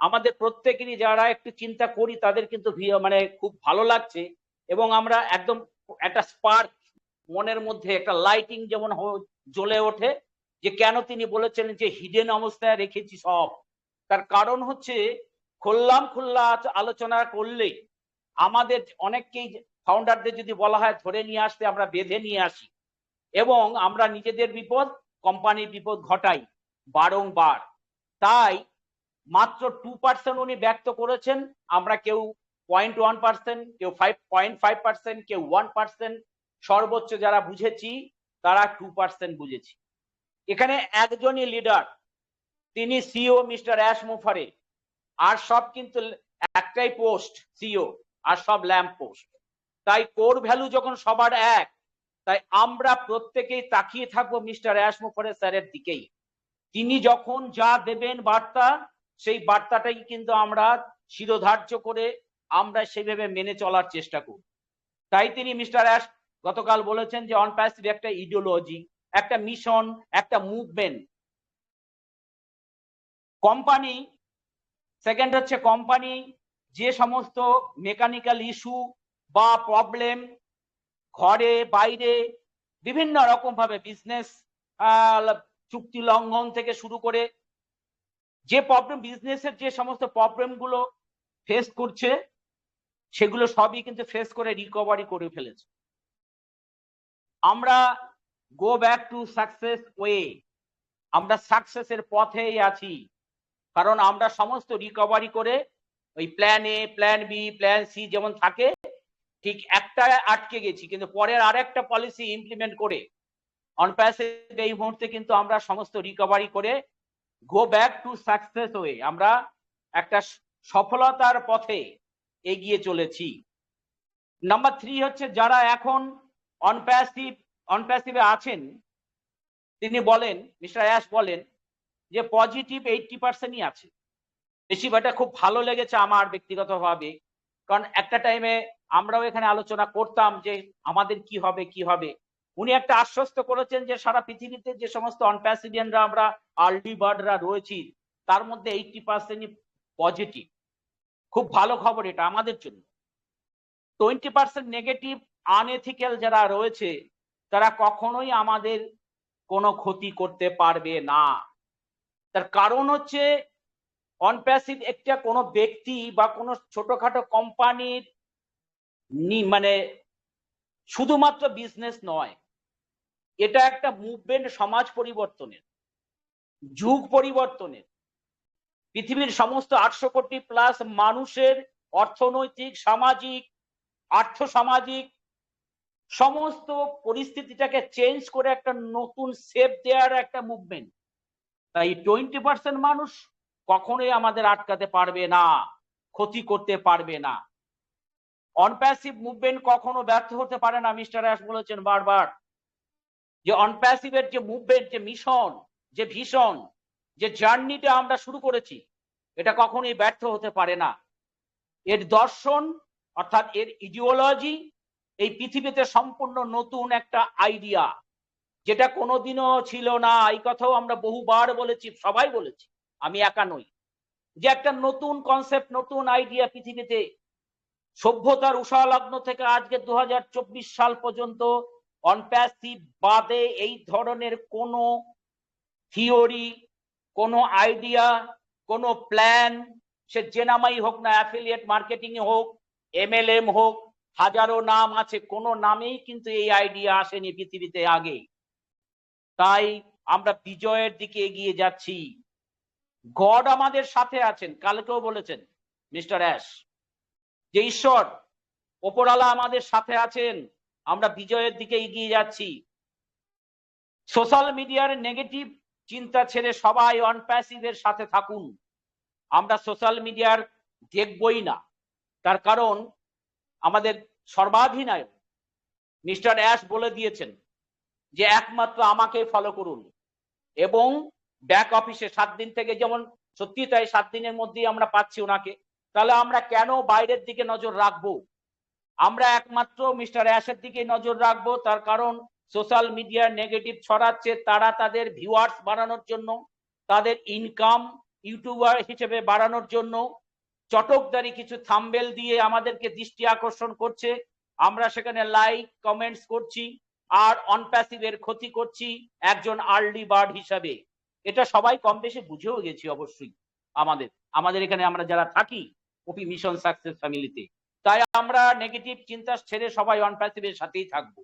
আমাদের প্রত্যেকেরই যারা একটু চিন্তা করি তাদের কিন্তু মানে খুব ভালো লাগছে, এবং আমরা একদম একটা স্পার্ক মনের মধ্যে একটা লাইটিং যেমন জ্বলে ওঠে যে কেন তিনি বলেছেন যে হিডেন অবস্থায় রেখেছি সব। তার কারণ হচ্ছে খোল্লা আলোচনা করলে আমাদের অনেককেই ফাউন্ডারদের যদি বলা হয় ধরে নিয়ে আসতে, আমরা বেঁধে নিয়ে আসি এবং আমরা নিজেদের বিপদ কোম্পানির বিপদ ঘটাই বারংবার। তাই মাত্র 2% উনি ব্যক্ত করেছেন। আমরা কেউ 0.1%, কেউ 5.5%, কেউ 1%, সর্বোচ্চ যারা বুঝেছি তারা 2% বুঝেছি। এখানে একজনই লিডার, তিনি সিও মিস্টার অ্যাশ মুফারে, আর সব কিন্তু একটাই পোস্ট সিও, আর সব ল্যাম্প পোস্ট। তাই কোর ভ্যালু যখন সবার এক, তাই আমরা প্রত্যেকেই তাকিয়ে থাকবো মিস্টার অ্যাশ মুফারে স্যারের দিকেই। তিনি যখন যা দেবেন বার্তা, সেই বার্তাটাই কিন্তু আমরা শিরোধার্য করে আমরা সেইভাবে মেনে চলার চেষ্টা করি। তাই তিনি মিস্টার অ্যাশ গতকাল বলেছেন যে অন প্যাসিভ একটা ইডিওলজি, একটা মিশন, একটা মুভমেন্ট। কোম্পানি, সেকেন্ড হচ্ছে কোম্পানি যে সমস্ত মেকানিক্যাল ইস্যু বা প্রবলেম ঘরে বাইরে বিভিন্ন রকম ভাবে বিজনেস চুক্তি লঙ্ঘন থেকে শুরু করে যে প্রবলেম, বিজনেসের যে সমস্ত প্রবলেম গুলো ফেস করছে সেগুলো সবই কিন্তু ফেস করে রিকভারি করে ফেলেছে। আমরা গো ব্যাক টু সাকসেস ওয়ে, আমরা সাকসেসের পথেই আছি, কারণ আমরা সমস্ত রিকভারি করে ওই plan A, plan B, plan C যেমন থাকে ঠিক একটা আটকে গেছি, কিন্তু পরের আরেকটা পলিসি ইমপ্লিমেন্ট করে অন প্যাসিভ এই মুহূর্তে কিন্তু আমরা সমস্ত রিকভারি করে go back to success way, আমরা একটা সফলতার পথে এগিয়ে চলেছি। নাম্বার 3 হচ্ছে যারা এখন অন প্যাসিভে আছেন, তিনি বলেন, মিস্টার অ্যাশ বলেন যে পজিটিভ 80%ই আছে। বেশিরভাগটা খুব ভালো লেগেছে আমার ব্যক্তিগতভাবে, কারণ একটা টাইমে আমরাও এখানে আলোচনা করতাম যে আমাদের কি হবে কি হবে। উনি একটা আশ্বস্ত করেছেন যে সারা পৃথিবীতে যে সমস্ত অনপ্যাসিভিয়ানরা আমরা আর্লি বার্ডরা রয়েছি তার মধ্যে 80%ই পজিটিভ। খুব ভালো খবর এটা আমাদের জন্য। 20% নেগেটিভ আনএথিক্যাল যারা রয়েছে তারা কখনোই আমাদের কোনো ক্ষতি করতে পারবে না। তার কারণ হচ্ছে অনপ্যাসিভ একটা কোনো ব্যক্তি বা কোনো ছোটখাটো কোম্পানির মানে শুধুমাত্র বিজনেস নয়, এটা একটা মুভমেন্ট, সমাজ পরিবর্তনের, যুগ পরিবর্তনের। পৃথিবীর সমস্ত 800 কোটি প্লাস মানুষের অর্থনৈতিক, সামাজিক, আর্থসামাজিক সমস্ত পরিস্থিতিটাকে চেঞ্জ করে একটা নতুন শেপ দেওয়ার একটা মুভমেন্ট। তাই 20% মানুষ কখনোই আমাদের আটকাতে পারবে না, ক্ষতি করতে পারবে না। অনপ্যাসিভ মুভমেন্ট কখনো ব্যর্থ হতে পারে না। মিস্টার অ্যাশ বলেছেন বারবার যে অনপ্যাসিভের যে মুভমেন্ট, যে মিশন, যে ভিশন, যে জার্নিটা আমরা শুরু করেছি, এটা কখনোই ব্যর্থ হতে পারে না। এর দর্শন অর্থাৎ এর ইডিওলজি এই পৃথিবীতে সম্পূর্ণ নতুন একটা আইডিয়া, যেটা কোনোদিনও ছিল না। এই কথাও আমরা বহুবার বলেছি, সবাই বলেছি, আমি একা নই, যে একটা নতুন কনসেপ্ট, নতুন আইডিয়া পৃথিবীতে সভ্যতার উষালগ্ন থেকে আজকে 2024 সাল পর্যন্ত অনপ্যাসিভ বাদে এই ধরনের কোনো থিওরি, কোনো আইডিয়া, কোনো প্ল্যান, সে যে নামাই হোক না, অ্যাফিলিয়েট মার্কেটিং হোক, MLM হোক, হাজারো নাম আছে, কোনো নামেই কিন্তু এই আইডিয়া আসেনি পৃথিবীতে আগে। তাই আমরা বিজয়ের দিকে এগিয়ে যাচ্ছি। গড আমাদের সাথে আছেন, কালকেও বলেছেন মিস্টার অ্যাশ যে ঈশ্বর ওপরওয়ালা আমাদের সাথে আছেন, আমরা বিজয়ের দিকে এগিয়ে যাচ্ছি। সোশ্যাল মিডিয়ার নেগেটিভ চিন্তা ছেড়ে সবাই অনপ্যাসিভের সাথে থাকুন। আমরা সোশ্যাল মিডিয়ার দেখবই না, তার কারণ আমাদের সর্বাধিনায়ক মিস্টার অ্যাশ বলে দিয়েছেন যে একমাত্র আমাকে ফলো করুন, এবং ব্যাক অফিসে 7 দিন থেকে, যেমন সত্যি তাই 7 দিনের মধ্যেই আমরা পাচ্ছি ওনাকে, তাহলে আমরা কেন বাইরের দিকে নজর রাখবো? আমরা একমাত্র মিস্টার অ্যাশের দিকে নজর রাখবো, তার কারণ সোশ্যাল মিডিয়ার নেগেটিভ ছড়াচ্ছে, তারা তাদের ভিউয়ার্স বাড়ানোর জন্য, তাদের ইনকাম ইউটিউবার হিসেবে বাড়ানোর জন্য চটকদারি কিছু থাম্বেল দিয়ে আমাদেরকে দৃষ্টি আকর্ষণ করছে। আমরা সেখানে লাইক কমেন্টস করছি আর অনপ্যাসিভের ক্ষতি করছি একজন আর্লি বার্ড হিসাবে। এটা সবাই কম বেশি বুঝেও গেছি অবশ্যই। আমাদের এখানে আমরা যারা থাকি ওপি মিশন সাকসেস ফ্যামিলিতে, তাই আমরা নেগেটিভ চিন্তা ছেড়ে সবাই অনপ্যাসিভের সাথেই থাকবো।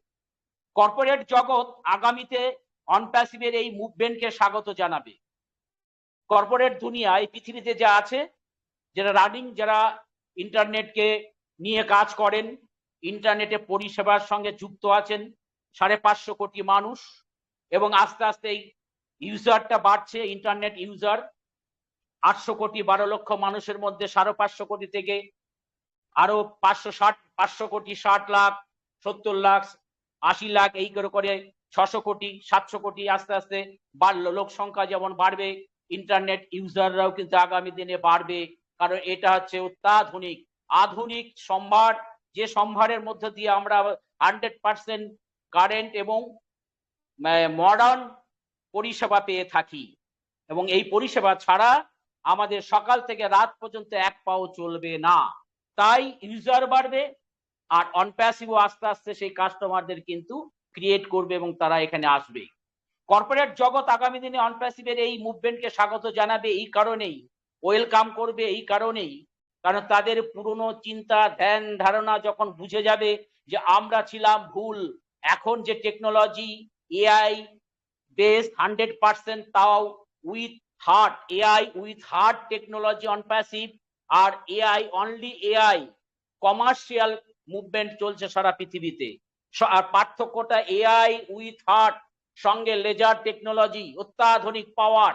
কর্পোরেট জগৎ আগামীতে অনপ্যাসিভের এই মুভমেন্টকে স্বাগত জানাবে। কর্পোরেট দুনিয়া এই পৃথিবীতে যা আছে, যারা রানিং, যারা ইন্টারনেটকে নিয়ে কাজ করেন, ইন্টারনেটে পরিষেবার সঙ্গে যুক্ত আছেন 550 কোটি মানুষ, এবং আস্তে আস্তে এই ইউজারটা বাড়ছে। ইন্টারনেট ইউজার 800 কোটি, 12 লক্ষ মানুষের মধ্যে 550 কোটি থেকে আরো 500 কোটি, 60 লাখ, 70 লাখ, 80 লাখ, এই করে 600 কোটি, 700 কোটি আস্তে আস্তে বাড়লো। লোক সংখ্যা যেমন বাড়বে, ইন্টারনেট ইউজাররাও কিন্তু আগামী দিনে বাড়বে, কারণ এটা হচ্ছে অত্যাধুনিক আধুনিক সম্ভার, যে সম্ভারের মধ্যে দিয়ে আমরা 100% কারেন্ট এবং মডার্ন পরিষেবা পেয়ে থাকি। এবং এই পরিষেবা ছাড়া আমাদের সকাল থেকে রাত পর্যন্ত এক পাও চলবে না। তাই ইউজার বাড়বে আর অনপ্যাসিভ আস্তে আস্তে সেই কাস্টমারদের কিন্তু ক্রিয়েট করবে এবং তারা এখানে আসবে। কর্পোরেট জগৎ আগামী দিনে অনপ্যাসিভের এই মুভমেন্টকে স্বাগত জানাবে এই কারণেই, ওয়েলকাম করবে এই কারণেই, কারণ তাদের পুরনো চিন্তা ধ্যান ধারণা যখন বুঝে যাবে যে আমরা ছিলাম ভুল, এখন যে টেকনোলজি এআই বেস 100%, তাও with heart, AI with heart technology OnPassive, আর AI only AI commercial movement চলছে সারা পৃথিবীতে। আর পার্থক্যটা এআই উইথ হার্ট সঙ্গে লেজার টেকনোলজি, অত্যাধুনিক পাওয়ার।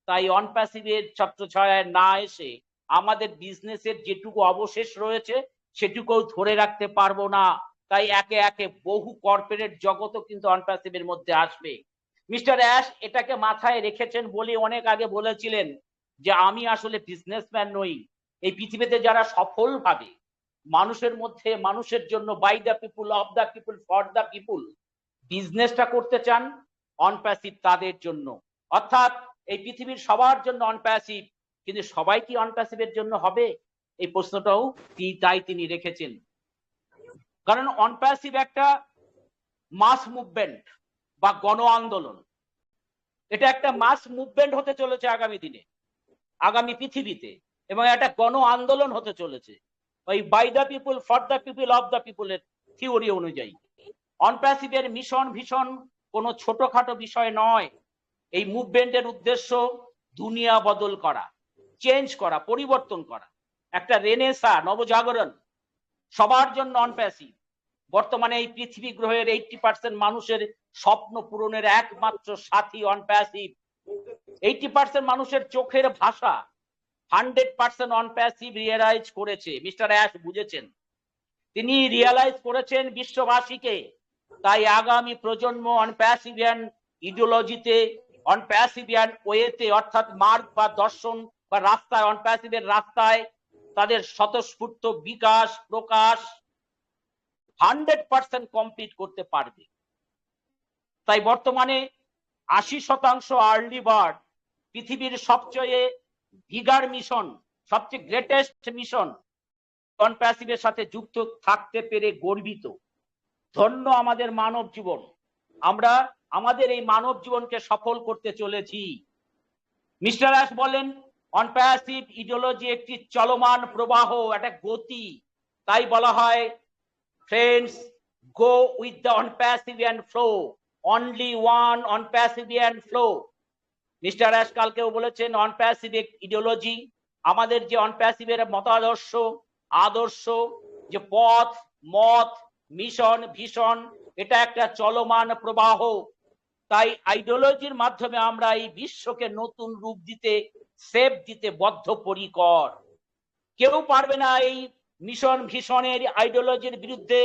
তাই অনপ্যাসিভের ছত্রছায়ায় না এসে আমাদের বিজনেসের যেটুকু অবশেষ রয়েছে সেটুকুও ধরে রাখতে পারবো না। তাই একে একে বহু কর্পোরেট জগতও কিন্তু অনপ্যাসিভের মধ্যে আসবে। মিস্টার অ্যাশ এটাকে মাথায় রেখেছেন বলে অনেক আগে বলেছিলেন যে আমি আসলে বিজনেসম্যান নই। এই পৃথিবীতে যারা সফলভাবে মানুষের মধ্যে, মানুষের জন্য, by the people, of the people, for the people বিজনেসটা করতে চান, অনপ্যাসিভ তাদের জন্য। অর্থাৎ এই পৃথিবীর সবার জন্য অনপ্যাসিভ, কিন্তু সবাই কি অনপ্যাসিভের জন্য হবে, এই প্রশ্নটাও তাই তিনি রেখেছেন। কারণ অনপ্যাসিভ একটা মাস মুভমেন্ট বা গণ আন্দোলন, এটা একটা মাস মুভমেন্ট হতে চলেছে আগামী দিনে, আগামী পৃথিবীতে, এবং একটা গণ আন্দোলন হতে চলেছে ওই by the people, for the people, of the পিপুলের থিওরি অনুযায়ী। অনপ্যাসিভের মিশন ভীষণ কোনো ছোটখাটো বিষয় নয়। এই মুভমেন্টের উদ্দেশ্য দুনিয়া বদল করা, চেঞ্জ করা, পরিবর্তন করা, একটা রেনেসা, নবজাগরণ সবার জন্য অনপ্যাসিভ। বর্তমানে এই পৃথিবী গ্রহের 80% মানুষের স্বপ্ন পূরণের একমাত্র সাথী অনপ্যাসিভ। 80% মানুষের চোখের ভাষা 100% অনপ্যাসিভ রিয়েলাইজ করেছে। মিস্টার অ্যাশ বুঝেছেন, তিনি রিয়েলাইজ করেছেন বিশ্ববাসীকে। তাই আগামী প্রজন্ম অনপ্যাসিভিয়ান ইডিওলজিতে, অনপ্যাসিভিয়ান ওয়েতে, অর্থাৎ মার্গ বা দর্শন বা রাস্তায়, অনপ্যাসিভের রাস্তায় তাদের স্বতঃস্ফূর্ত বিকাশ প্রকাশ 100% কমপ্লিট করতে পারবে। তাই বর্তমানে 80% আর্লি বার্ড পৃথিবীর সবচেয়ে বিগার মিশন, সবচেয়ে গ্রেটেস্ট মিশন অনপ্যাসিভের সাথে যুক্ত থাকতে পেরে গর্বিত। ধন্য আমাদের মানব জীবন, আমরা আমাদের এই মানব জীবনকে সফল করতে চলেছি। মিস্টার অ্যাশ বলেন অনপ্যাসিভ ইডিওলজি একটি চলমান প্রবাহ, একটা গতি। তাই বলা হয় friends, go with the OnPassivian flow, only one OnPassivian flow. Mister Ash কালকেও বলেছেন অনপ্যাসিভ ইডিওলজি, আমাদের যে অনপ্যাসিভের মতাদর্শ, আদর্শ, যে পথ, মত, মিশন, ভীষণ, এটা একটা চলমান প্রবাহ। তাই আইডিওলজির মাধ্যমে আমরা এই বিশ্বকে নতুন রূপ দিতে, শেপ দিতে বদ্ধপরিকর। কেউ পারবে না এই মিশন ভীষণের আইডিওলজির বিরুদ্ধে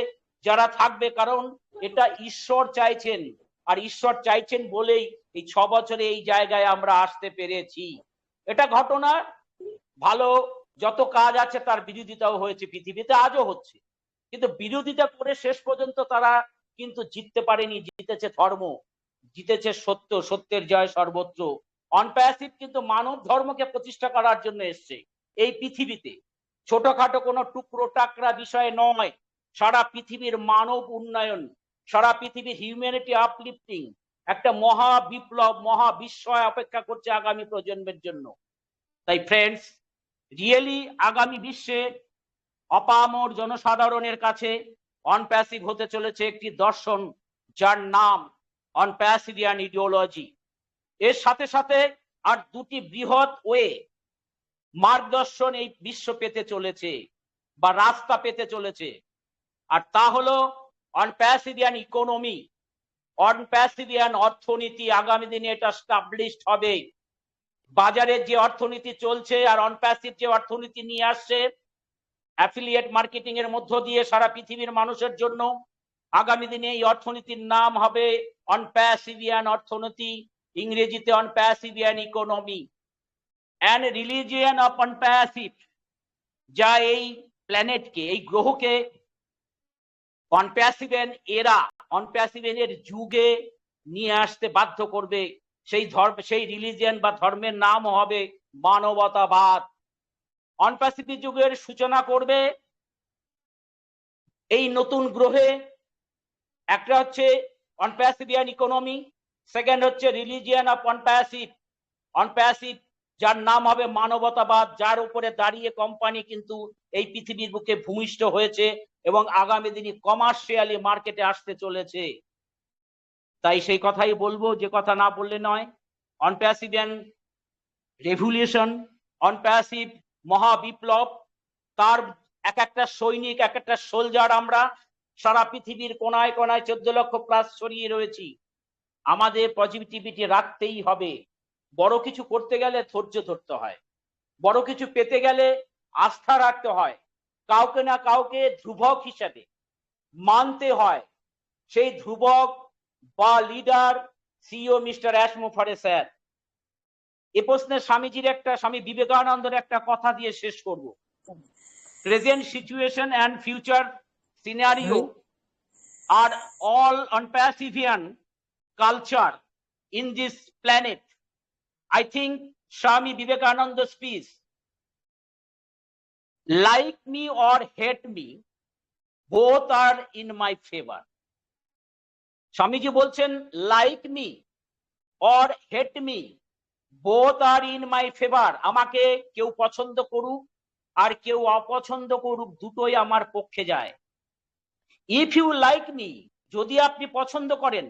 যারা থাকবে, কারণ এটা ঈশ্বর চাইছেন, আর ঈশ্বর চাইছেন বলেই এই 6 বছরে এই জায়গায় আমরা আসতে পেরেছি। এটা ঘটনা, ভালো যত কাজ আছে তার বিরোধিতাও হয়েছে পৃথিবীতে, আজও হচ্ছে। কিন্তু বিরোধিতা করে শেষ পর্যন্ত তারা কিন্তু জিততে পারেনি। জিতেছে ধর্ম, জিতেছে সত্য, সত্যের জয় সর্বত্র। অনপ্যাসিভ কিন্তু মানব ধর্মকে প্রতিষ্ঠা করার জন্য এসছে এই পৃথিবীতে। ছোটখাটো কোনো টুকরো টাকরা বিষয় নয়, সারা পৃথিবীর মানব উন্নয়ন, সারা পৃথিবীর হিউম্যানিটি আপলিফটিং, একটা মহা বিপ্লব, মহা বিস্ময় অপেক্ষা করছে আগামী প্রজন্মের জন্য। তাই ফ্রেন্ডস, রিয়েলি আগামী বিশ্বে অপামর জনসাধারণের কাছে অনপ্যাসিভ হতে চলেছে একটি দর্শন, যার নাম অনপ্যাসিভিয়ান ইডিওলজি। এর সাথে সাথে আর দুটি বৃহৎ ওয়ে মার্গদর্শন এই বিশ্ব পেতে চলেছে বা রাস্তা পেতে চলেছে। আর তা হলো অনপ্যাসিভিয়ান ইকোনমি, অনপ্যাসিভিয়ান অর্থনীতি। আগামী দিনে এটা স্টাবলিশড হবে। বাজারের যে অর্থনীতি চলছে আর অনপ্যাসিভ যে অর্থনীতি নিয়ে আসছে অ্যাফিলিয়েট মার্কেটিং এর মধ্য দিয়ে সারা পৃথিবীর মানুষের জন্য, আগামী দিনে এই অর্থনীতির নাম হবে অনপ্যাসিভিয়ান অর্থনীতি, ইংরেজিতে অনপ্যাসিভিয়ান ইকোনমি। অ্যান্ড রিলিজিয়ন অফ অনপ্যাসিভ, যা এই প্ল্যানেটকে, এই গ্রহকে অনপ্যাসিভিয়ান এরা, অনপ্যাসিভিয়ানের যুগে নিয়ে আসতে বাধ্য করবে। সেই রিলিজিয়ন বা ধর্মের নাম হবে মানবতাবাদ। অনপ্যাসিভিক যুগের সূচনা করবে এই নতুন গ্রহে। একটা হচ্ছে অনপ্যাসিভিয়ান ইকোনমি, সেকেন্ড হচ্ছে রিলিজিয়ন অফ অনপ্যাসিভ, অনপ্যাসিভ যার নাম হবে মানবতাবাদ, যার উপরে দাঁড়িয়ে কোম্পানি কিন্তু এই পৃথিবীর বুকে ভূমিষ্ঠ হয়েছে এবং আগামী দিনে কমার্শিয়ালি মার্কেটে আসতে চলেছে। তাই সেই কথাই বলবো, যে কথা না বললে নয়। অনপ্যাসিভিয়ান রেভলিউশন, অনপ্যাসিভ মহাবিপ্লব, তার এক একটা সৈনিক, এক একটা সোলজার আমরা সারা পৃথিবীর কোনায় কোনায় 14 লক্ষ প্লাস ছড়িয়ে রয়েছি। আমাদের পজিটিভিটি রাখতেই হবে। বড় কিছু করতে গেলে ধৈর্য ধরতে হয়, বড় কিছু পেতে গেলে আস্থা রাখতে হয়, কাউকে না কাউকে ধ্রুবক হিসেবে মানতে হয়। সেই ধ্রুবক বা লিডার সিইও মিস্টার অ্যাশমোফারে স্যার। এ প্রশ্নে স্বামী বিবেকানন্দের একটা কথা দিয়ে শেষ করব। Present situation and future scenario are all unpacifian culture in this planet. I think Swami Vivekananda's speech, like me or hate me, both are in my favor. স্বামীজি বলছেন like me or hate me both are in my favour. আমাকে কেউ পছন্দ করুক আর কেউ অপছন্দ করুক, দুটোই আমার পক্ষে যায়। ইফ ইউ লাইক মি, যদি আপনি পছন্দ করেন,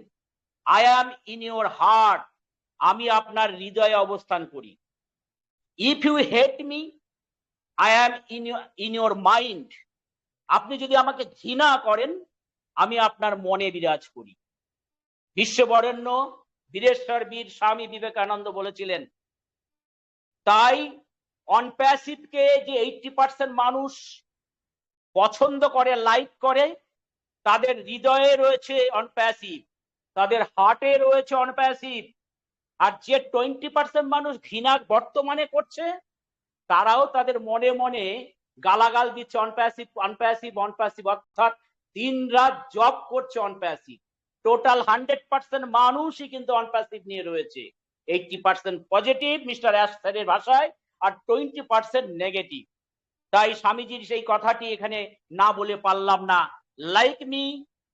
I am in your heart, আমি আপনার হৃদয়ে অবস্থান করি। If you hate me, I am in your mind, আপনি যদি আমাকে ঘৃণা করেন, আমি আপনার মনে বিরাজ করি। বিশ্ববরেণ্য বীরেশ্বর বীর স্বামী বিবেকানন্দ বলেছিলেন। তাই অনপ্যাসিভকে যে 80% মানুষ পছন্দ করে, লাইক করে, তাদের হৃদয়ে রয়েছে অনপ্যাসিভ, তাদের হার্টে রয়েছে অনপ্যাসিভ। আর যে 20% মানুষ ঘৃণা বর্তমানে করছে, তারাও তাদের মনে মনে গালাগাল দিচ্ছে অনপ্যাসিভ, অনপ্যাসিভ, অনপ্যাসিভ, অর্থাৎ দিনরাত জব করছে অনপ্যাসিভ। টোটাল 100% মানুষই কিন্তু অনপ্যাসিভ নিয়ে রয়েছে। 80% পজিটিভ মিস্টার অ্যাশ স্যারের ভাষায়, আর 20% নেগেটিভ। তাই স্বামীজির সেই কথাটি এখানে না বলে পারলাম না। Like me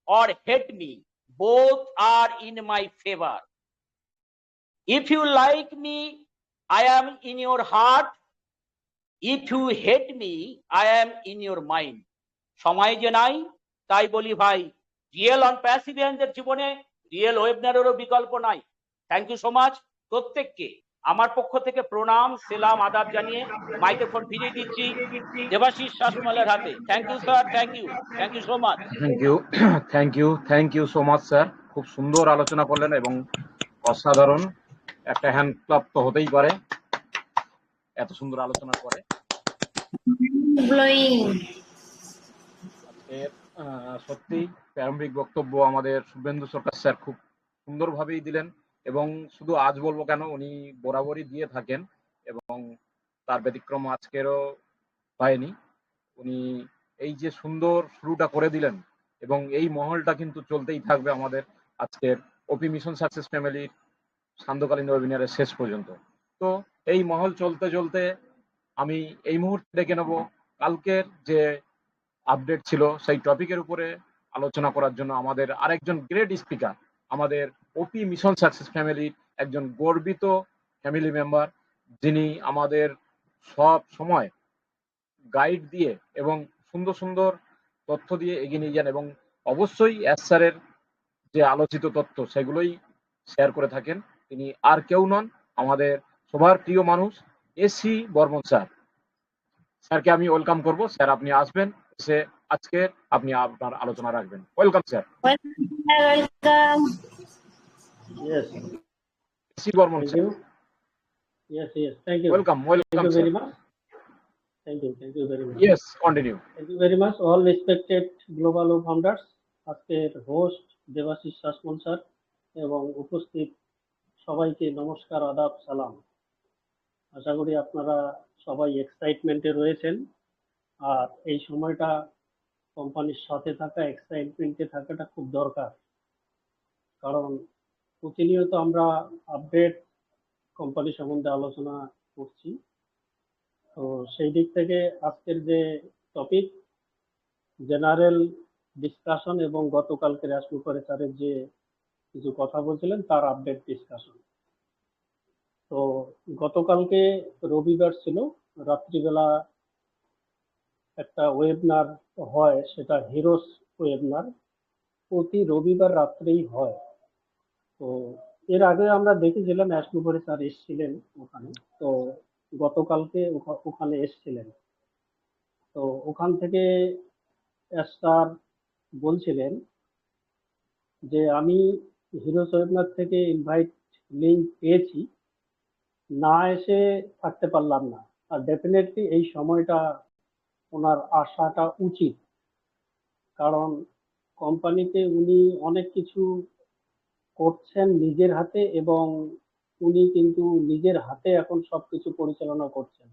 or hate me, both are in my favour. If you like me, I am in your heart, if you hate me, I am in your mind. সময় যে নাই, তাই বলি ভাই, রিয়েল অনপ্যাসিভিয়ানদের জীবনে রিয়েল ওয়েবিনারেরও বিকল্প নাই। Thank you so much. প্রত্যেককে আমার পক্ষ থেকে প্রণাম, সেলাম, আদাব জানিয়ে মাইক্রোফোন ফিরিয়ে দিচ্ছি দেবাশিস শাসমলের হাতে। Thank you sir, thank you so much. Thank you so much sir. খুব সুন্দর আলোচনা করলেন এবং অসাধারণ। একটা হ্যান্ড ক্লাব তো হতেই পারে এত সুন্দর আলোচনার পরে। সত্যি প্রারম্ভিক বক্তব্য আমাদের শুভেন্দু সরকার স্যার খুব সুন্দরভাবেই দিলেন, এবং শুধু আজ বলবো কেন, উনি বরাবরই দিয়ে থাকেন এবং তার ব্যতিক্রম আজকেরও হয়নি। উনি এই যে সুন্দর শুরুটা করে দিলেন, এবং এই মহলটা কিন্তু চলতেই থাকবে আমাদের আজকের ওপি মিশন সাকসেস ফ্যামিলির সান্ধ্যকালীন ওয়েবিনারের শেষ পর্যন্ত। তো এই মহল চলতে চলতে আমি এই মুহূর্তে ডেকে নেব কালকের যে আপডেট ছিল সেই টপিকের উপরে আলোচনা করার জন্য আমাদের আরেকজন গ্রেট স্পিকার, আমাদের ওপি মিশন সাকসেস ফ্যামিলির একজন গর্বিত ফ্যামিলি মেম্বার, যিনি আমাদের সব সময় গাইড দিয়ে এবং সুন্দর সুন্দর তথ্য দিয়ে এগিয়ে নিয়ে যান, এবং অবশ্যই এস স্যারের যে আলোচিত তথ্য সেগুলোই শেয়ার করে থাকেন। তিনি আর কেউ নন, আমাদের সবার প্রিয় মানুষ এসি বর্মন স্যার। স্যারকে আমি ওয়েলকাম করব। স্যার আপনি আসবেন, এসে আজকে আপনি আপনার আলোচনা রাখবেন। Welcome sir. Welcome. Yes, AC Barman thank sir, you. Yes, thank you. Welcome Thank welcome you sir. very much. Thank you very much. Yes, continue. Thank you very much, all respected global founders. আজকের host Debashis Sasmal sir এবং উপস্থিত সবাইকে নমস্কার, আদাব, সালাম। আশা করি আপনারা সবাই এক্সাইটমেন্টে রয়েছেন, আর এই সময়টা কোম্পানির সাথে থাকা, এক্সাইটমেন্টে থাকাটা খুব দরকার, কারণ প্রতিনিয়ত আমরা আপডেট কোম্পানি সম্বন্ধে আলোচনা করছি। তো সেই দিক থেকে আজকের যে টপিক জেনারেল ডিসকাশন এবং গতকালকে রাজকুমার স্যারের যে কিছু কথা বলছিলেন তার আপডেট ডিসকাশন। তো গতকালকে রবিবার ছিল, রাত্রিবেলা একটা ওয়েবিনার হয়, সেটা হিরোস ওয়েবিনার, প্রতি রবিবার রাত্রেই হয়। তো এর আগে আমরা দেখেছিলাম অ্যাশনুপুরে স্যার এসেছিলেন ওখানে, তো গতকালকে ওখানে এসেছিলেন। তো ওখান থেকে স্যার বলছিলেন যে আমি হিরো ওয়েবিনার থেকে ইনভাইট লিঙ্ক পেয়েছি, না এসে থাকতে পারলাম না, আর ডেফিনেটলি এই সময়টা ওনার আসাটা উচিত, কারণ কোম্পানিতে উনি অনেক কিছু করছেন নিজের হাতে, এবং উনি কিন্তু নিজের হাতে এখন সবকিছু পরিচালনা করছেন,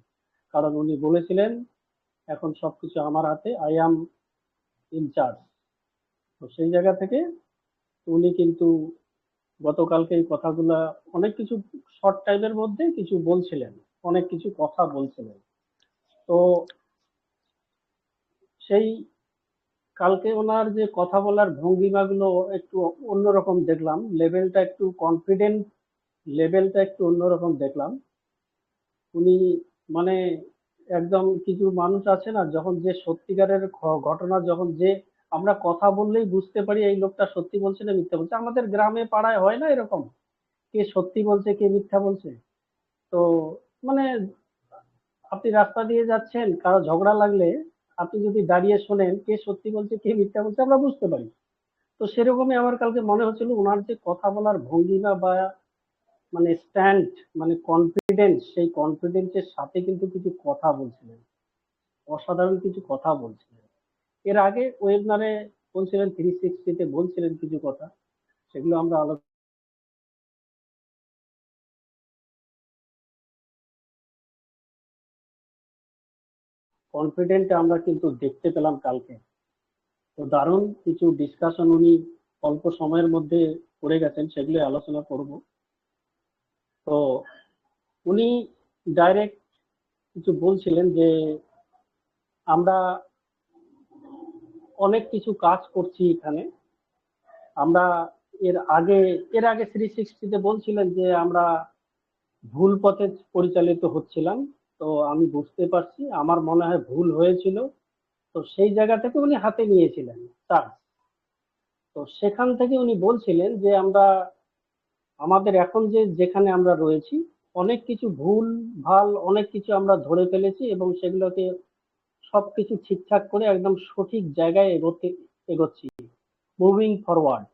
কারণ উনি বলেছিলেন এখন সবকিছু আমার হাতে, আই অ্যাম ইনচার্জ। তো সেই জায়গা থেকে উনি কিন্তু গতকালকে এই কথাগুলা অনেক কিছু শর্ট টাইমের মধ্যে কিছু বলছিলেন, অনেক কিছু কথা বলছিলেন। তো সেই কালকে ওনার যে কথা বলার ভঙ্গিমাগুলো একটু অন্যরকম দেখলাম, লেভেলটা একটু কনফিডেন্ট, লেভেলটা একটু অন্যরকম দেখলাম। উনি মানে একদম, কিছু মানুষ আছে না, যখন যে সত্যিকারের ঘটনা, যখন যে আমরা কথা বললেই বুঝতে পারি এই লোকটা সত্যি বলছে না মিথ্যা বলছে। আমাদের গ্রামে পাড়ায় হয় না এরকম, কে সত্যি বলছে কে মিথ্যা বলছে। তো মানে আপনি রাস্তা দিয়ে যাচ্ছেন, কারো ঝগড়া লাগলে আপনি যদি দাঁড়িয়ে শোনেন কে সত্যি বলছে কে মিথ্যা বলছে, আমরা বুঝতে পারি। তো সেরকমই আমার কালকে মনে হচ্ছিল ওনার যে কথা বলার ভঙ্গিমা বা মানে স্ট্যান্ড, মানে কনফিডেন্স, সেই কনফিডেন্সের সাথে কিন্তু কিছু কথা বলছিলেন, অসাধারণ কিছু কথা বলছিলেন। এর আগে ওয়েবিনারে বলছিলেন, 360-তে বলছিলেন কিছু কথা, সেগুলো আমরা আলোচনা কনফিডেন্ট আমরা কিন্তু দেখতে পেলাম কালকে। তো দারুণ কিছু ডিসকাশন উনি অল্প সময়ের মধ্যে করে গেছেন, সেগুলো আলোচনা করব। তো উনি ডাইরেক্ট কিছু বলছিলেন যে আমরা অনেক কিছু কাজ করছি এখানে, আমরা এর আগে 360-তে বলছিলেন যে আমরা ভুল পথে পরিচালিত হচ্ছিলাম। তো আমি বুঝতে পারছি, আমার মনে হয় ভুল হয়েছিল। তো সেই জায়গা থেকে উনি হাতে নিয়েছিলেন তার। তো সেখান থেকে উনি বলছিলেন যে আমরা আমাদের এখন যেখানে আমরা রয়েছি, অনেক কিছু ভুল ভাল অনেক কিছু আমরা ধরে ফেলেছি, এবং সেগুলোকে সবকিছু ঠিকঠাক করে একদম সঠিক জায়গায় এগোচ্ছি, মুভিং ফরওয়ার্ড,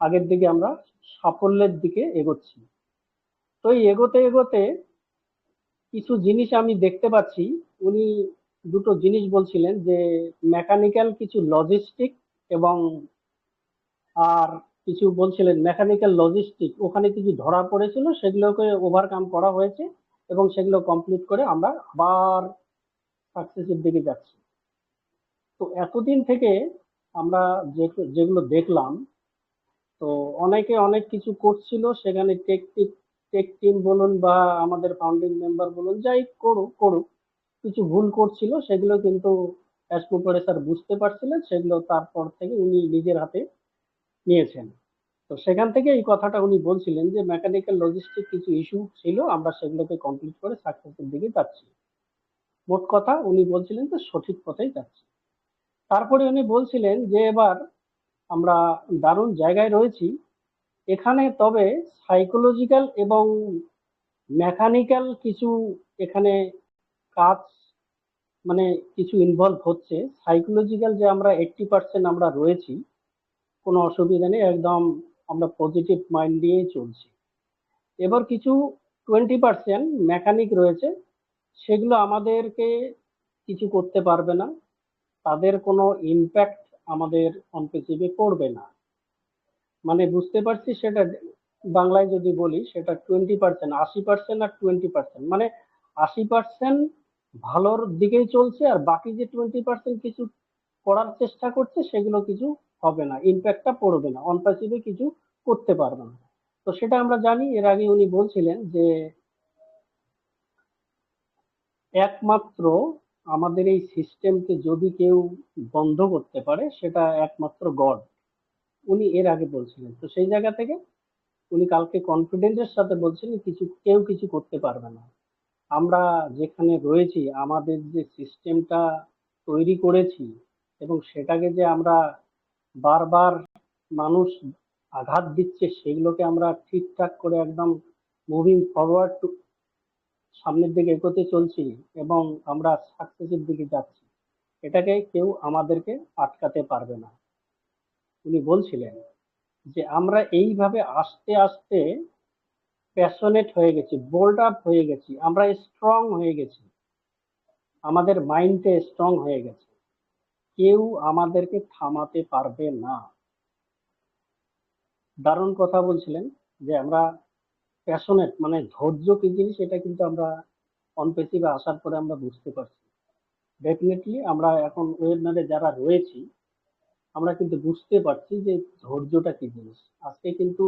আগের দিকে আমরা সাফল্যের দিকে এগোচ্ছি। তো এই এগোতে এগোতে কিছু জিনিস আমি দেখতে পাচ্ছি, উনি দুটো জিনিস বলছিলেন, যে মেকানিক্যাল কিছু লজিস্টিক, এবং আর কিছু বলছিলেন মেকানিক্যাল লজিস্টিক ওখানে কিছু ধরা পড়েছিল, সেগুলোকে ওভারকাম করা হয়েছে, এবং সেগুলো কমপ্লিট করে আমরা আবার সাকসেসের দিকে যাচ্ছি। তো এতদিন থেকে আমরা যেগুলো দেখলাম, তো অনেকে অনেক কিছু করছিল সেখানে, টেক টিম বলুন বা আমাদের ফাউন্ডিং মেম্বার বলুন, যাই করুক করুক, কিছু ভুল করছিল, সেগুলো কিন্তু অ্যাসমুপরে স্যার বুঝতে পারছিলেন, সেগুলো তারপর থেকে উনি নিজের হাতে নিয়েছেন। তো সেখান থেকে এই কথাটা উনি বলছিলেন যে মেকানিক্যাল লজিস্টিক কিছু ইস্যু ছিল, আমরা সেগুলোকে কমপ্লিট করে সাকসেসের দিকে যাচ্ছি। মোট কথা উনি বলছিলেন যে সঠিক পথেই যাচ্ছি। তারপরে উনি বলছিলেন যে এবার আমরা দারুণ জায়গায় রয়েছি এখানে, তবে সাইকোলজিক্যাল এবং মেকানিক্যাল কিছু এখানে কাজ মানে কিছু ইনভলভ হচ্ছে। সাইকোলজিক্যাল যে আমরা 80% আমরা রয়েছি, কোনো অসুবিধা নেই, একদম আমরা পজিটিভ মাইন্ড দিয়েই চলছি। এবার কিছু 20% মেকানিক রয়েছে, সেগুলো আমাদেরকে কিছু করতে পারবে না, তাদের কোনো ইম্প্যাক্ট আমাদের অনপেসিভে পড়বে না। মানে বুঝতে পারছি সেটা বাংলায় যদি বলি, সেটা 20%, 80% আর 20%, মানে 80% ভালোর দিকেই চলছে, আর বাকি যে 20% কিছু করার চেষ্টা করছে সেগুলো কিছু হবে না, ইম্প্যাক্টটা পড়বে না, অনপেসিভে কিছু করতে পারবে না। তো সেটা আমরা জানি। এর আগে উনি বলছিলেন যে একমাত্র আমাদের এই সিস্টেমকে যদি কেউ বন্ধ করতে পারে সেটা একমাত্র গড, উনি এর আগে বলছিলেন। তো সেই জায়গা থেকে উনি কালকে কনফিডেন্সের সাথে বলছেন কেউ কিছু করতে পারবে না। আমরা যেখানে রয়েছি, আমাদের যে সিস্টেমটা তৈরি করেছি এবং সেটাকে যে আমরা বারবার মানুষ আঘাত দিচ্ছে, সেগুলোকে আমরা ঠিকঠাক করে একদম মুভিং ফরওয়ার্ড সামনের দিকে এগোতে চলছি এবং আমরা সাকসেসের দিকে যাচ্ছি, এটাকে কেউ আমাদেরকে আটকাতে পারবে না। উনি বলছিলেন যে আমরা এইভাবে আস্তে আস্তে প্যাশনেট হয়ে গেছি, বোল্ড আপ হয়ে গেছি, আমরা স্ট্রং হয়ে গেছি, আমাদের মাইন্ডে স্ট্রং হয়ে গেছে, কেউ আমাদেরকে থামাতে পারবে না। দারুণ কথা বলছিলেন যে আমরা প্যাশনেট, মানে ধৈর্য কি জিনিস এটা কিন্তু আমরা অনপেসিভে আসার পরে আমরা বুঝতে পারছি। ডেফিনেটলি আমরা এখন ওয়েবিনারে যারা রয়েছি, আমরা কিন্তু বুঝতে পারছি যে ধৈর্যটা কি জিনিস। আজকে কিন্তু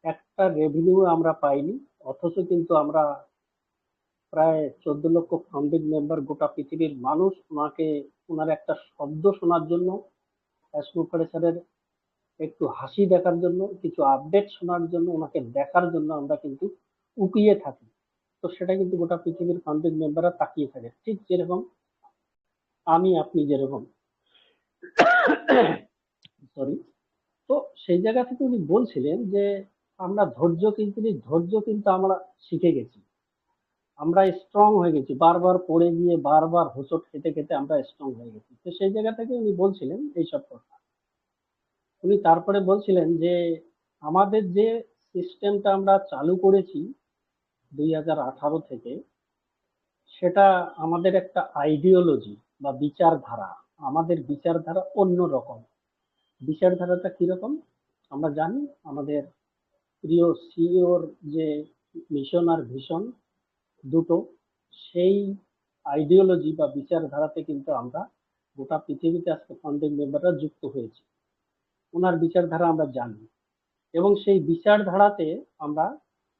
একটা রেভিনিউ আমরা পাইনি, অথচ কিন্তু আমরা প্রায় 14 লক্ষ ফাউন্ডিং মেম্বার, গোটা পৃথিবীর মানুষ ওনার একটা শব্দ শোনার জন্য, অ্যাসমুপরে স্যারের একটু হাসি দেখার জন্য, কিছু আপডেট শোনার জন্য, ওনাকে দেখার জন্য আমরা কিন্তু উকিয়ে থাকি। তো সেটা কিন্তু গোটা পৃথিবীর ফাউন্ডিং মেম্বাররা তাকিয়ে থাকে, ঠিক যেরকম আমি আপনি যেরকম। সরি। তো সেই জায়গা থেকে উনি বলছিলেন যে আমরা ধৈর্য কিন্তু আমরা শিখে গেছি, আমরা স্ট্রং হয়ে গেছি, বারবার পড়ে গিয়ে বারবার হোঁচট খেতে খেতে আমরা স্ট্রং হয়ে গেছি। তো সেই জায়গা থেকে উনি বলছিলেন এইসব কথা। উনি তারপরে বলছিলেন যে আমাদের যে সিস্টেমটা আমরা চালু করেছি 2018 থেকে, সেটা আমাদের একটা আইডিওলজি বা বিচারধারা, আমাদের বিচারধারা অন্য রকম। বিচারধারাটা কিরকম আমরা জানি, আমাদের প্রিয় সিইওর যে মিশন আর ভিশন দুটো, সেই আইডিওলজি বা বিচারধারাতে কিন্তু আমরা গোটা পৃথিবীতে আজকে ফাউন্ডিং মেম্বাররা যুক্ত হয়েছি। ওনার বিচারধারা আমরা জানি এবং সেই বিচারধারাতে আমরা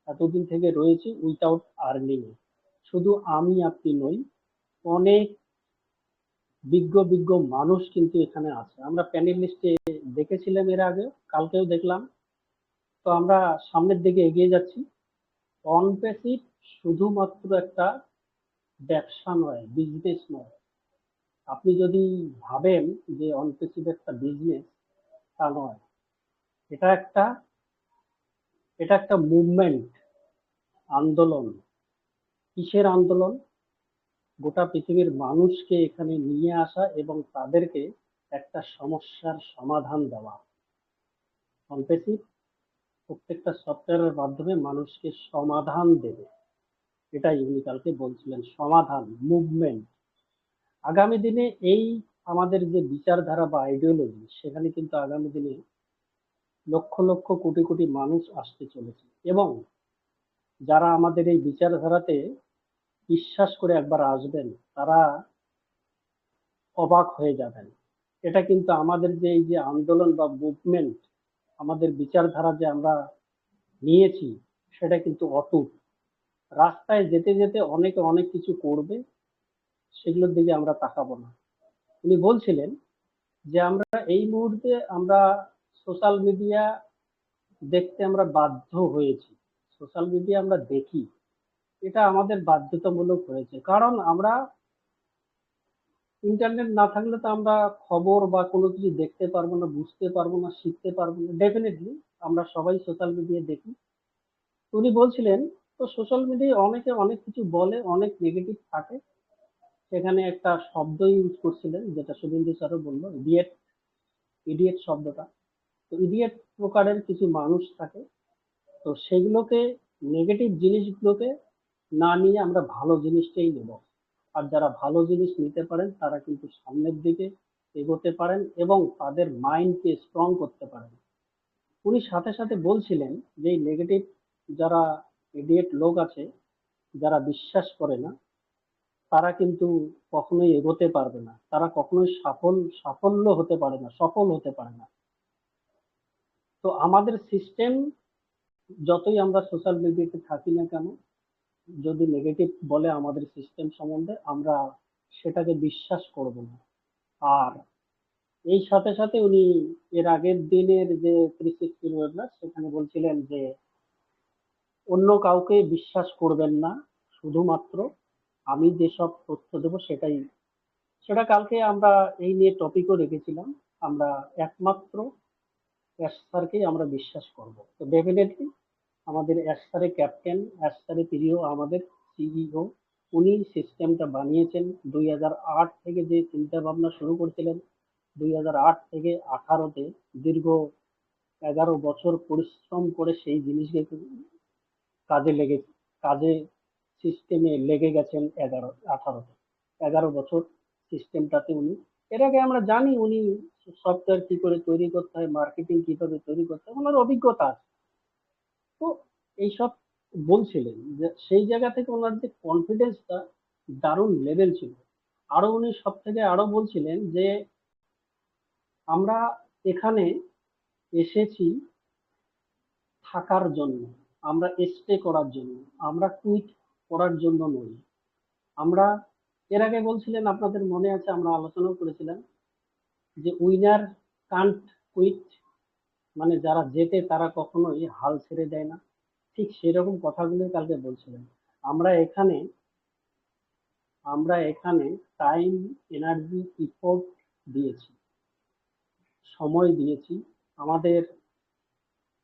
এতদিন থেকে রয়েছি উইথাউট আর্নিং। শুধু আমি আপনি নই, অনেক বিজ্ঞ মানুষ কিন্তু এখানে আছে। আমরা প্যানেল লিস্টে দেখেছিলাম এর আগে, কালকেও দেখলাম। তো আমরা সামনের দিকে এগিয়ে যাচ্ছি। অনপ্যাসিভ শুধুমাত্র একটা ব্যবসা নয়, বিজনেস নয়। আপনি যদি ভাবেন যে অনপ্যাসিভ একটা বিজনেস, তা নয়। এটা একটা মুভমেন্ট, আন্দোলন। কিসের আন্দোলন? গোটা পৃথিবীর মানুষকে এখানে নিয়ে আসা এবং তাদেরকে একটা সমস্যার সমাধান দেওয়া। অনপ্যাসিভ প্রত্যেকটা সফটওয়্যারের মাধ্যমে মানুষকে সমাধান দেবে, এটাই উনি কালকে বলছিলেন, সমাধান, মুভমেন্ট। আগামী দিনে এই আমাদের যে বিচারধারা বা আইডিওলজি, সেখানে কিন্তু আগামী দিনে লক্ষ লক্ষ কোটি কোটি মানুষ আসতে চলেছে এবং যারা আমাদের এই বিচারধারাতে বিশ্বাস করে একবার আসবেন, তারা অবাক হয়ে যাবেন। এটা কিন্তু আমাদের যে এই যে আন্দোলন বা মুভমেন্ট, আমাদের বিচারধারা যে আমরা নিয়েছি, সেটা কিন্তু অটুট। রাস্তায় যেতে যেতে অনেকে অনেক কিছু করবে, সেগুলোর দিকে আমরা তাকাবো না। উনি বলছিলেন যে আমরা এই মুহূর্তে আমরা সোশ্যাল মিডিয়া দেখতে আমরা বাধ্য হয়েছি, সোশ্যাল মিডিয়া আমরা দেখি, এটা আমাদের বাধ্যতামূলক হয়েছে। কারণ আমরা ইন্টারনেট না থাকলে তো আমরা খবর বা কোনো কিছু দেখতে পারবো না, বুঝতে পারবো না, শিখতে পারবো না। ডেফিনেটলি আমরা সবাই সোশ্যাল মিডিয়া দেখি। উনি বলছিলেন, তো সোশ্যাল মিডিয়ায় অনেকে অনেক কিছু বলে, অনেক নেগেটিভ থাকে। সেখানে একটা শব্দ ইউজ করছিলেন, যেটা শুভেন্দু স্যারও বললো, ইডিয়েট। ইডিয়েট শব্দটা, তো ইডিয়েট প্রকারের কিছু মানুষ থাকে। তো সেগুলোকে, নেগেটিভ জিনিসগুলোকে না নিয়ে আমরা ভালো জিনিসটাই নেব। আর যারা ভালো জিনিস নিতে পারেন তারা কিন্তু সামনের দিকে এগোতে পারেন এবং তাদের মাইন্ডকে স্ট্রং করতে পারেন। উনি সাথে সাথে বলছিলেন যে এই নেগেটিভ যারা ইডিয়েট লোক আছে, যারা বিশ্বাস করে না, তারা কিন্তু কখনোই এগোতে পারবে না, তারা কখনোই সাফল্য হতে পারে না, সফল হতে পারে না। তো আমাদের সিস্টেম, যতই আমরা সোশ্যাল মিডিয়াতে থাকি না কেন, যদি নেগেটিভ বলে আমাদের সিস্টেম সম্বন্ধে, আমরা সেটাকে বিশ্বাস করব না। আর এই সাথে সাথে উনি এর আগের দিনের যে 360 ওয়েবিনার, সেখানে বলছিলেন যে অন্য কাউকে বিশ্বাস করবেন না, শুধুমাত্র আমি যেসব তথ্য দেবো সেটাই। সেটা কালকে আমরা এই নিয়ে টপিকও রেখেছিলাম, আমরা একমাত্র অ্যাশ স্যারকেই আমরা বিশ্বাস করব। তো ডেফিনেটলি আমাদের অ্যাশ স্যারের ক্যাপ্টেন, অ্যাশ স্যারের প্রিয় আমাদের সিইও, উনি সিস্টেমটা বানিয়েছেন। 2008 থেকে যে চিন্তা ভাবনা শুরু করেছিলেন, 2008 থেকে 18-তে দীর্ঘ 11 বছর পরিশ্রম করে সেই জিনিসকে কাজে লেগে, কাজে সিস্টেমে লেগে গেছেন 18-তে 11 বছর সিস্টেমটাতে উনি। এর আগে আমরা জানি উনি সফটওয়্যার কি করে তৈরি করতে হয়, মার্কেটিং কিভাবে তৈরি করতে হয়, ওনার অভিজ্ঞতা আছে। তো এইসব বলছিলেন যে সেই জায়গা থেকে ওনার যে কনফিডেন্সটা দারুণ লেভেল ছিল। আরো উনি সব থেকে আরো বলছিলেন যে আমরা এখানে এসেছি থাকার জন্য, আমরা স্টে করার জন্য, আমরা কুইট করার জন্য নই। আমরা, এর আগে বলছিলেন, আপনাদের মনে আছে আমরা আলোচনা করেছিলাম যে উইনার কান্ট কুইট, মানে যারা জেতে তারা কখনোই হাল ছেড়ে দেয় না। ঠিক সেরকম কথাগুলো কালকে বলছিলেন। আমরা এখানে আমরা এখানে টাইম, এনার্জি, ইফোর্ট দিয়েছি, সময় দিয়েছি, আমাদের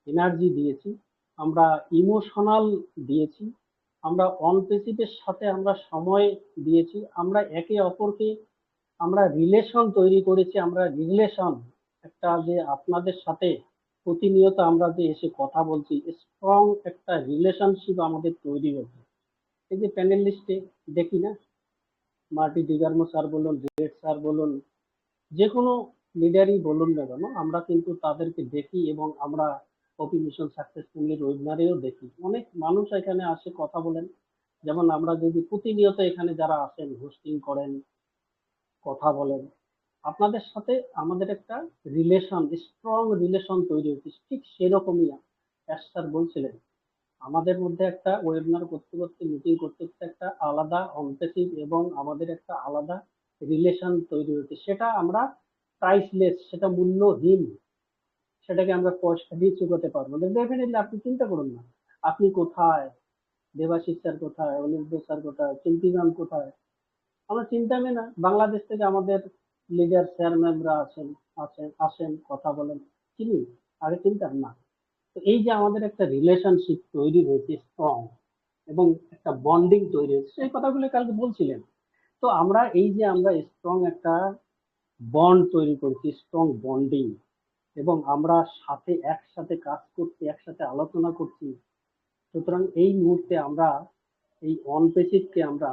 এনার্জি দিয়েছি, আমরা ইমোশনাল দিয়েছি, আমরা অনপেসিভের সাথে আমরা সময় দিয়েছি, আমরা একে অপরকে আমরা রিলেশন তৈরি করেছি। আমরা রিলেশন একটা যে আপনাদের সাথে প্রতিনিয়ত আমরা যে এসে কথা বলছি, স্ট্রং একটা রিলেশনশিপ আমাদের তৈরি হয়েছে। এই যে প্যানেল লিস্টে দেখি না, মার্টি ডিগার্মো স্যার বলুন, রেড স্যার বলুন, যে কোনো লিডারই বলুন না কেন, আমরা কিন্তু তাদেরকে দেখি এবং আমরা কপি মিশন সাকসেস ফ্যামিলির ওয়েবিনারেও দেখি অনেক মানুষ এখানে আসে কথা বলেন। যেমন আমরা যদি প্রতিনিয়ত এখানে যারা আসেন, হোস্টিং করেন, কথা বলেন, আপনাদের সাথে আমাদের একটা রিলেশন, স্ট্রং রিলেশন তৈরি হচ্ছে। ঠিক সেরকমই অ্যাশ স্যার বলছিলেন, আমাদের মধ্যে একটা ওয়েবিনার করতে করতে, মিটিং করতে করতে একটা আলাদা অনপেসিভ এবং আমাদের একটা আলাদা রিলেশন তৈরি হচ্ছে। সেটা আমরা প্রাইসলেস, সেটা মূল্যহীন, সেটাকে আমরা পয়সা দিয়ে চুকাতে পারবো না। ডেফিনেটলি আপনি চিন্তা করুন না, আপনি কোথায়, দেবাশিস স্যার কোথায়, অনির্ব স্যার কোথায়, চিন্তিমান কোথায়, আমরা চিন্তামে না। বাংলাদেশ থেকে আমাদের লিডার স্যার ম্যামরা আসেন কথা বলেন, চিনি, আগে চিন্তাম না। তো এই যে আমাদের একটা রিলেশনশিপ তৈরি হয়েছে স্ট্রং, এবং একটা বন্ডিং তৈরি হয়েছে, সেই কথাগুলো কালকে বলছিলেন। তো আমরা এই যে আমরা স্ট্রং একটা বন্ড তৈরি করছি, স্ট্রং বন্ডিং, এবং আমরা সাথে একসাথে কাজ করছি, একসাথে আলোচনা করছি। সুতরাং এই মুহূর্তে আমরা এই অনপেসিভকে আমরা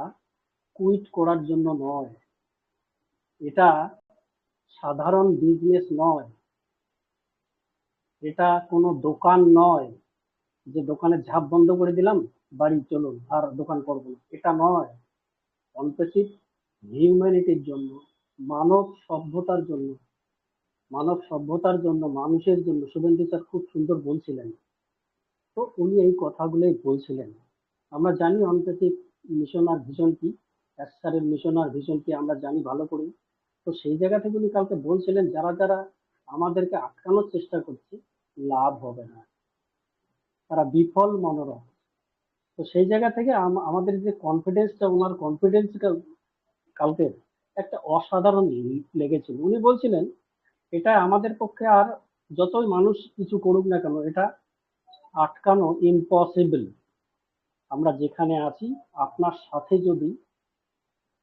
কুইট করার জন্য নয়, এটা সাধারণ বিজনেস নয়, এটা কোনো দোকান নয় যে দোকানের ঝাঁপ বন্ধ করে দিলাম, বাড়ি চলুন আর দোকান করবো না, এটা নয়। অনপেসিভ হিউম্যানিটির জন্য, মানব সভ্যতার জন্য মানুষের জন্য শুভেন্দু স্যার খুব সুন্দর বলছিলেন। তো উনি এই কথাগুলোই বলছিলেন। আমরা জানি অন্তর্জাতিক মিশন আর ভিশন কি, স্যারের মিশন আর ভিশন কি আমরা জানি ভালো করে। তো সেই জায়গা থেকে উনি কালকে বলছিলেন যারা যারা আমাদেরকে আটকানোর চেষ্টা করছে লাভ হবে না, তারা বিফল মনোরথ। তো সেই জায়গা থেকে আমাদের যে কনফিডেন্সটা, ওনার কনফিডেন্সটা কালকে একটা অসাধারণ লেগেছিল। উনি বলছিলেন এটা আমাদের পক্ষে আর যতই মানুষ কিছু করুক না কেন এটা আটকানো ইম্পসিবল। আমরা যেখানে আছি আপনার সাথে যদি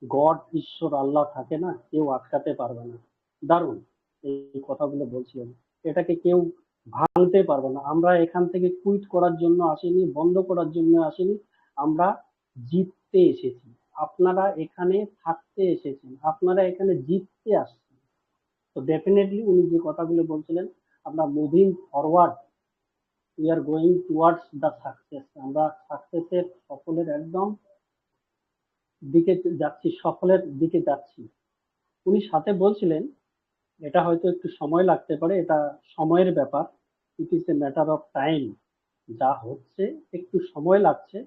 গড, ঈশ্বর, আল্লাহ থাকে না, কেউ আটকাতে পারবে না। দারুণ এই কথাগুলো বলছিলেন, এটাকে কেউ ভাঙতে পারবে না। আমরা এখান থেকে কুইট করার জন্য আসিনি, বন্ধ করার জন্য আসিনি, আমরা জিততে এসেছি। আপনারা এখানে থাকতে এসেছেন, আপনারা এখানে জিততে আসছেন। তো ডেফিনেটলি উনি যে কথাগুলো বলছিলেন, আমরা moving forward, we are going towards the success. আমরা সাকসেসের সফলের একদম দিকে যাচ্ছি, সফলের দিকে যাচ্ছি। উনি সাথে বলছিলেন এটা হয়তো একটু সময় লাগতে পারে, এটা সময়ের ব্যাপার, it is a matter of time. যা হচ্ছে একটু সময় লাগছে,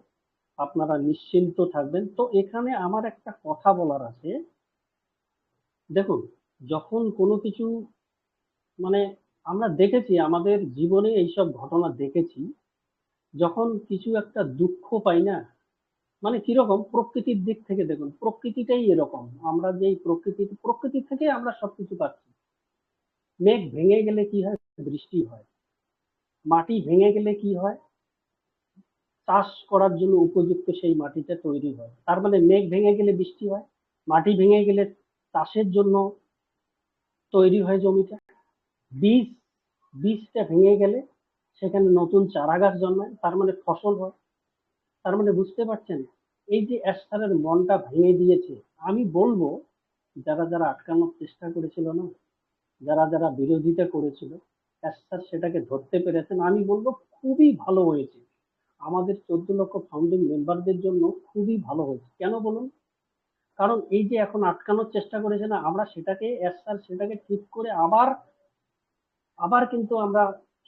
আপনারা নিশ্চিন্ত থাকবেন। তো এখানে আমার একটা কথা বলার আছে। দেখুন, যখন কোনো কিছু মানে আমরা দেখেছি আমাদের জীবনে এইসব ঘটনা দেখেছি, যখন কিছু একটা দুঃখ পাই না, মানে কিরকম প্রকৃতির দিক থেকে দেখুন, প্রকৃতিটাই এরকম। আমরা যেই প্রকৃতি থেকে আমরা সবকিছু পাচ্ছি। মেঘ ভেঙে গেলে কি হয়? বৃষ্টি হয়। মাটি ভেঙে গেলে কি হয়? চাষ করার জন্য উপযুক্ত সেই মাটিটা তৈরি হয়। তার মানে মেঘ ভেঙে গেলে বৃষ্টি হয়, মাটি ভেঙে গেলে চাষের জন্য তৈরি হয় জমিটা। বীজটা ভেঙে গেলে সেখানে নতুন চারা গাছ জন্মায়, তার মানে ফসল হয়। তার মানে বুঝতে পারছেন, এই যে এস্থারের মনটা ভেঙে দিয়েছে। আমি বলবো যারা যারা আটকানোর চেষ্টা করেছিল না, যারা যারা বিরোধিতা করেছিল, এস্থার সেটাকে ধরতে পেরেছেন। আমি বলবো খুবই ভালো হয়েছে, আমাদের 14 লক্ষ ফাউন্ডিং মেম্বারদের জন্য খুবই ভালো হয়েছে। কেন বলুন? কারণ এই যে এখন আটকানোর চেষ্টা করেছে না, আমরা সেটাকে এস্থার সেটাকে ঠিক করে আবার কিন্তু আমরা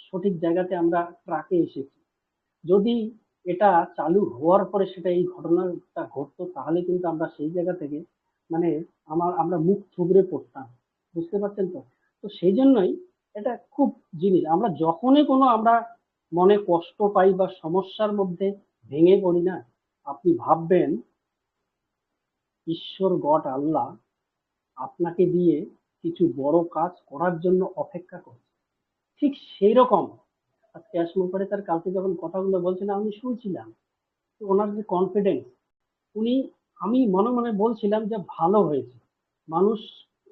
সঠিক জায়গাতে আমরা ট্রাকে এসেছি। যদি এটা চালু হওয়ার পরে সেটা এই ঘটনাটা ঘটতো, তাহলে কিন্তু আমরা সেই জায়গা থেকে মানে আমরা মুখ থুবড়ে পড়তাম। বুঝতে পারছেন তো? তো সেই জন্যই এটা খুব জিনিস, আমরা যখনই কোনো আমরা মনে কষ্ট পাই বা সমস্যার মধ্যে ভেঙে পড়ি না, আপনি ভাববেন ঈশ্বর, গড, আল্লাহ আপনাকে দিয়ে কিছু বড় কাজ করার জন্য অপেক্ষা করছে। ঠিক সেই রকম আজকে আসমু করে তার কালকে যখন কথাগুলো বলছেন আমি শুনছিলাম, ওনার যে কনফিডেন্স, আমি মনে মনে বলছিলাম যে ভালো হয়েছে, মানুষ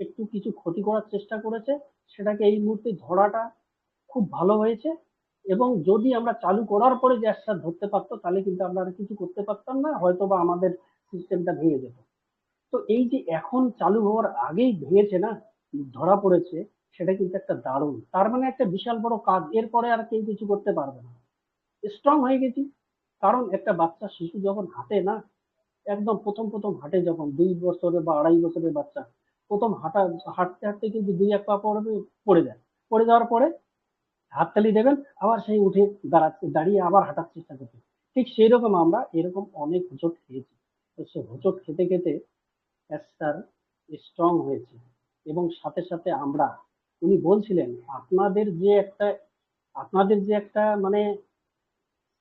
একটু কিছু ক্ষতি করার চেষ্টা করেছে, সেটাকে এই মুহূর্তে ধরাটা খুব ভালো হয়েছে। এবং যদি আমরা চালু করার পরে যে একসাথে ধরতে পারতো, তাহলে কিন্তু আমরা আর কিছু করতে পারতাম না, হয়তো বা আমাদের সিস্টেমটা ভেঙে যেত। তো এই যে এখন চালু হওয়ার আগেই ভেঙেছে না, ধরা পড়েছে, সেটা কিন্তু একটা দারুণ, তার মানে একটা বিশাল বড় কাজ। এরপরে আর কেউ কিছু করতে পারবে না, স্ট্রং হয়ে গেছি। কারণ একটা বাচ্চা শিশু যখন হাঁটে না, একদম প্রথম হাঁটে, যখন 2 বছরের বা 2.5 বছরের বাচ্চা প্রথম হাঁটতে হাঁটতে কিন্তু 2-1 পা পড়ে যায়। পড়ে যাওয়ার পরে হাততালি দেবেন, আবার সেই উঠে দাঁড়িয়ে আবার হাঁটার চেষ্টা করছে। ঠিক সেই রকম আমরা এরকম অনেক হোঁচট খেয়েছি। তো সে হোঁচট খেতে খেতে এস্থার স্ট্রং হয়েছে। এবং সাথে সাথে আমরা, উনি বলছিলেন আপনাদের যে একটা মানে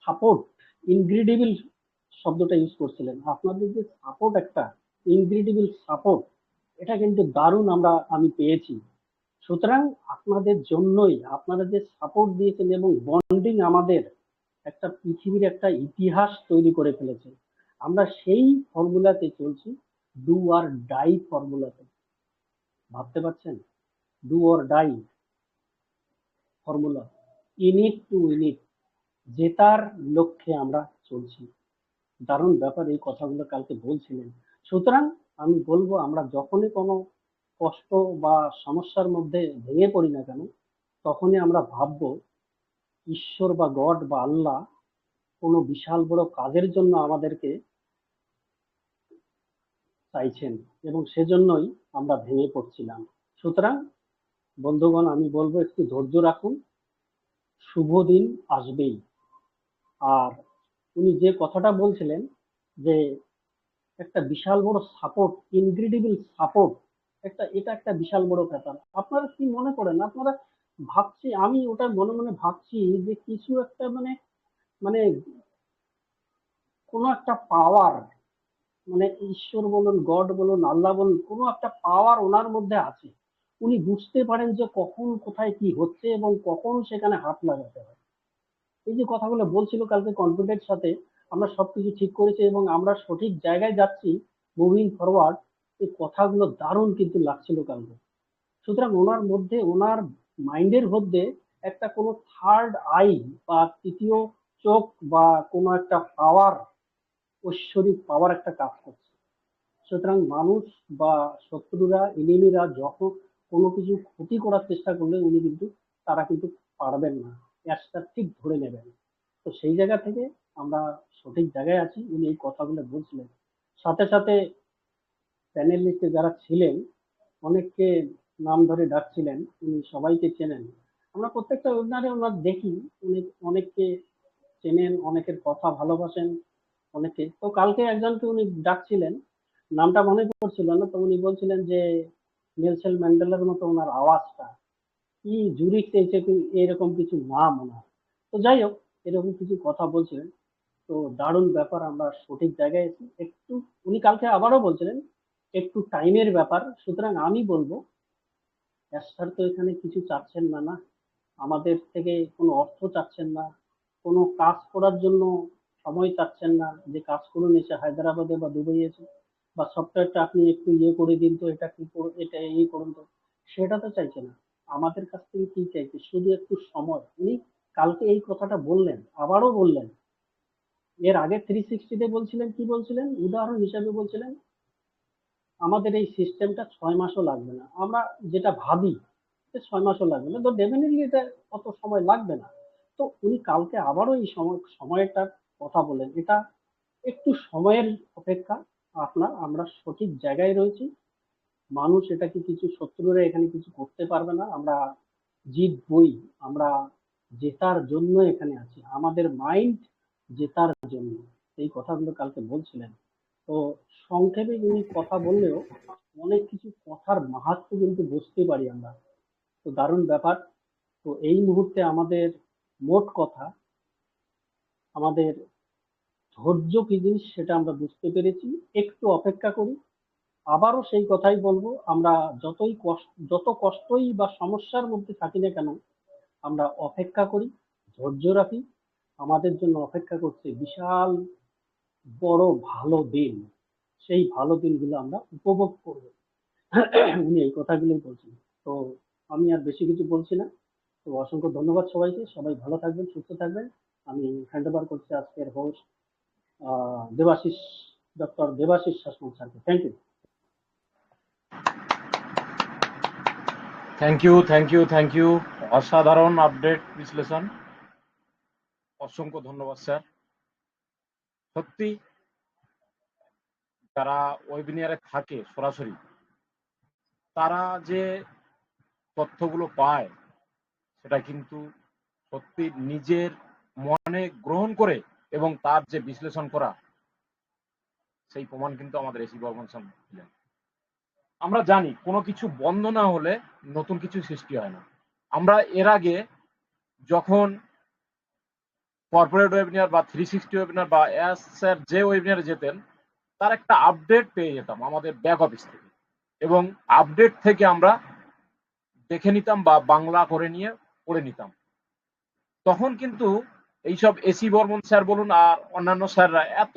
সাপোর্ট, ইনক্রেডিবল শব্দটা ইউজ করছিলেন, আপনাদের যে সাপোর্ট, একটা ইনক্রেডিবল সাপোর্ট, এটা কিন্তু দারুণ আমি পেয়েছি। সুতরাং আপনাদের জন্যই, আপনারা যে সাপোর্ট দিয়েছেন এবং বন্ডিং আমাদের একটা পৃথিবীর একটা ইতিহাস তৈরি করে ফেলেছে। আমরা সেই ফর্মুলাতে চলছি, ডু আর ডাই ফর্মুলাতে। ভাবতে পারছেন? Do or die formula, in it to win it, জেতার লক্ষ্যে আমরা চলছি। দারুণ ব্যাপার, এই কথাগুলো কালকে বলছিলেন। সুতরাং আমি বলবো আমরা যখনই কোনো কষ্ট বা সমস্যার মধ্যে ভেঙে পড়ি না কেন, তখনই আমরা ভাববো ঈশ্বর বা গড বা আল্লাহ কোনো বিশাল বড় কাজের জন্য আমাদেরকে চাইছেন এবং সেজন্যই আমরা ভেঙে পড়ছিলাম। সুতরাং বন্ধুগণ, আমি বলবো একটু ধৈর্য রাখুন, শুভ দিন আসবেই। আর উনি যে কথাটা বলছিলেন যে একটা বিশাল বড় সাপোর্ট, ইনক্রেডিবল সাপোর্ট, এটা একটা বিশাল বড় ব্যাপার। আপনারা কি মনে করেন? আপনারা ভাবছি, আমি ওটা মনে মনে ভাবছি যে কিছু একটা মানে মানে কোনো একটা পাওয়ার, মানে ঈশ্বর বলুন, গড বলুন, আল্লাহ বলুন, কোনো একটা পাওয়ার ওনার মধ্যে আছে। উনি বুঝতে পারেন যে কখন কোথায় কি হচ্ছে এবং কখন সেখানে হাত লাগাতে হয়। এই যে কথাগুলো বলছিল কালকে কনফিডেন্ট সাথে, আমরা সবকিছু ঠিক করেছি এবং আমরা সঠিক জায়গায় যাচ্ছি, মুভিং ফরওয়ার্ড, এই কথাগুলো দারুণ কিন্তু লাগছিল কালকে। সুতরাং ওনার মধ্যে, ওনার মাইন্ডের মধ্যে একটা কোনো থার্ড আই বা তৃতীয় চোখ বা কোনো একটা পাওয়ার, ঐশ্বরিক পাওয়ার একটা কাজ করছে। সুতরাং মানুষ বা শত্রুরা, এনিমিরা যখন কোনো কিছু ক্ষতি করার চেষ্টা করলে উনি কিন্তু, তারা কিন্তু পারবেন না, ক্যাচটা ঠিক ধরে নেবেন। তো সেই জায়গা থেকে আমরা সঠিক জায়গায় আছি। উনি এই কথাগুলো বলছিলেন, সাথে সাথে প্যানেলিস্টে যারা ছিলেন অনেককে নাম ধরে ডাকছিলেন, উনি সবাইকে চেনেন। আমরা প্রত্যেকটা ওয়েবিনারে ওনার দেখি, উনি অনেককে চেনেন, অনেকের কথা ভালোবাসেন, অনেকে। তো কালকে একজনকে উনি ডাকছিলেন, নামটা মনে পড়ছিল না, তো উনি বলছিলেন যে নেলসন ম্যান্ডেলার মতো ওনার আওয়াজটা, কি জুরিক এরকম কিছু নাম ওনার। তো যাই হোক, এরকম কিছু কথা বলছিলেন। তো দারুণ ব্যাপার, আমরা সঠিক জায়গায় এসেছি। একটু উনি কালকে আবারও বলছিলেন একটু টাইমের ব্যাপার। সুতরাং আমি বলবো, স্যার তো এখানে কিছু চাচ্ছেন না, না আমাদের থেকে কোনো অর্থ চাচ্ছেন না, কোনো কাজ করার জন্য সময় চাচ্ছেন না যে কাজ করুন, এসে হায়দ্রাবাদে বা দুবাই এসে, বা সফটওয়্যারটা আপনি একটু ইয়ে করে দিন তো, এটা কি এটা ইয়ে করুন তো, সেটা তো চাইছে না। আমাদের কাছ থেকে কি চাইছে? শুধু একটু সময়। উনি কালকে এই কথাটা বললেন, আবারও বললেন। এর আগে 360 বলছিলেন, কি বলছিলেন, উদাহরণ হিসাবে বলছিলেন আমাদের এই সিস্টেমটা 6 মাসও লাগবে না। আমরা যেটা ভাবি যে 6 মাসও লাগবে না, তো ডেফিনেটলি এটা অত সময় লাগবে না। তো উনি কালকে আবারও এই সময়টার কথা বলেন, এটা একটু সময়ের অপেক্ষা। আমরা সঠিক জায়গায় রয়েছি। মানুষ এটাকে কিছু, শত্রুরা এখানে কিছু করতে পারবে না। আমরা জিতবই। আমরা জেতার জন্য এখানে আছি, আমাদের মাইন্ড জেতার জন্য। এই কথাগুলো কালকে বলছিলেন। তো সংক্ষেপে উনি কথা বললেও অনেক কিছু কথার মাহাত্ম্য কিন্তু বুঝতে পারি আমরা। তো দারুণ ব্যাপার। তো এই মুহূর্তে আমাদের মোট কথা, আমাদের ধৈর্য কি জিনিস সেটা আমরা বুঝতে পেরেছি। একটু অপেক্ষা করি। আবারও সেই কথাই বলবো, আমরা যত কষ্টই বা সমস্যার মধ্যে থাকি না কেন, আমরা অপেক্ষা করি, ধৈর্য রাখি। আমাদের জন্য অপেক্ষা করছে বিশাল বড় ভালো দিন। সেই ভালো দিনগুলো আমরা উপভোগ করব। উনি এই কথাগুলোই বলছেন। তো আমি আর বেশি কিছু বলছি না। তো অসংখ্য ধন্যবাদ সবাইকে। সবাই ভালো থাকবেন, সুস্থ থাকবেন। আমি হ্যান্ড ওভার করছি আজকের হোস্ট দেবাশিস, ডক্টর দেবাশিস শাসমল স্যারকে। Thank you. Thank you. অসাধারণ আপডেট বিশ্লেষণ। অসংখ্য ধন্যবাদ স্যার। সত্যি যারা ওয়েবিনারে থাকে সরাসরি, তারা যে তথ্যগুলো পায় সেটা কিন্তু সত্যি নিজের মনে গ্রহণ করে এবং তার যে বিশ্লেষণ করা, সেই প্রমাণ কিন্তু আমাদের এসি বর্মন স্যার দিলেন। আমরা জানি কোনো কিছু বন্ধ না হলে নতুন কিছু সৃষ্টি হয় না। আমরা এর আগে যখন কর্পোরেট ওয়েবিনার বা 360 ওয়েবিনার বা এস স্যার যে ওয়েবিনারে যেতেন, তার একটা আপডেট পেয়ে যেতাম আমাদের ব্যাক অফিস থেকে, এবং আপডেট থেকে আমরা দেখে নিতাম বা বাংলা করে নিয়ে পড়ে নিতাম। তখন কিন্তু এইসব এসি বর্মন স্যার বলুন আর অন্যান্য স্যাররা এত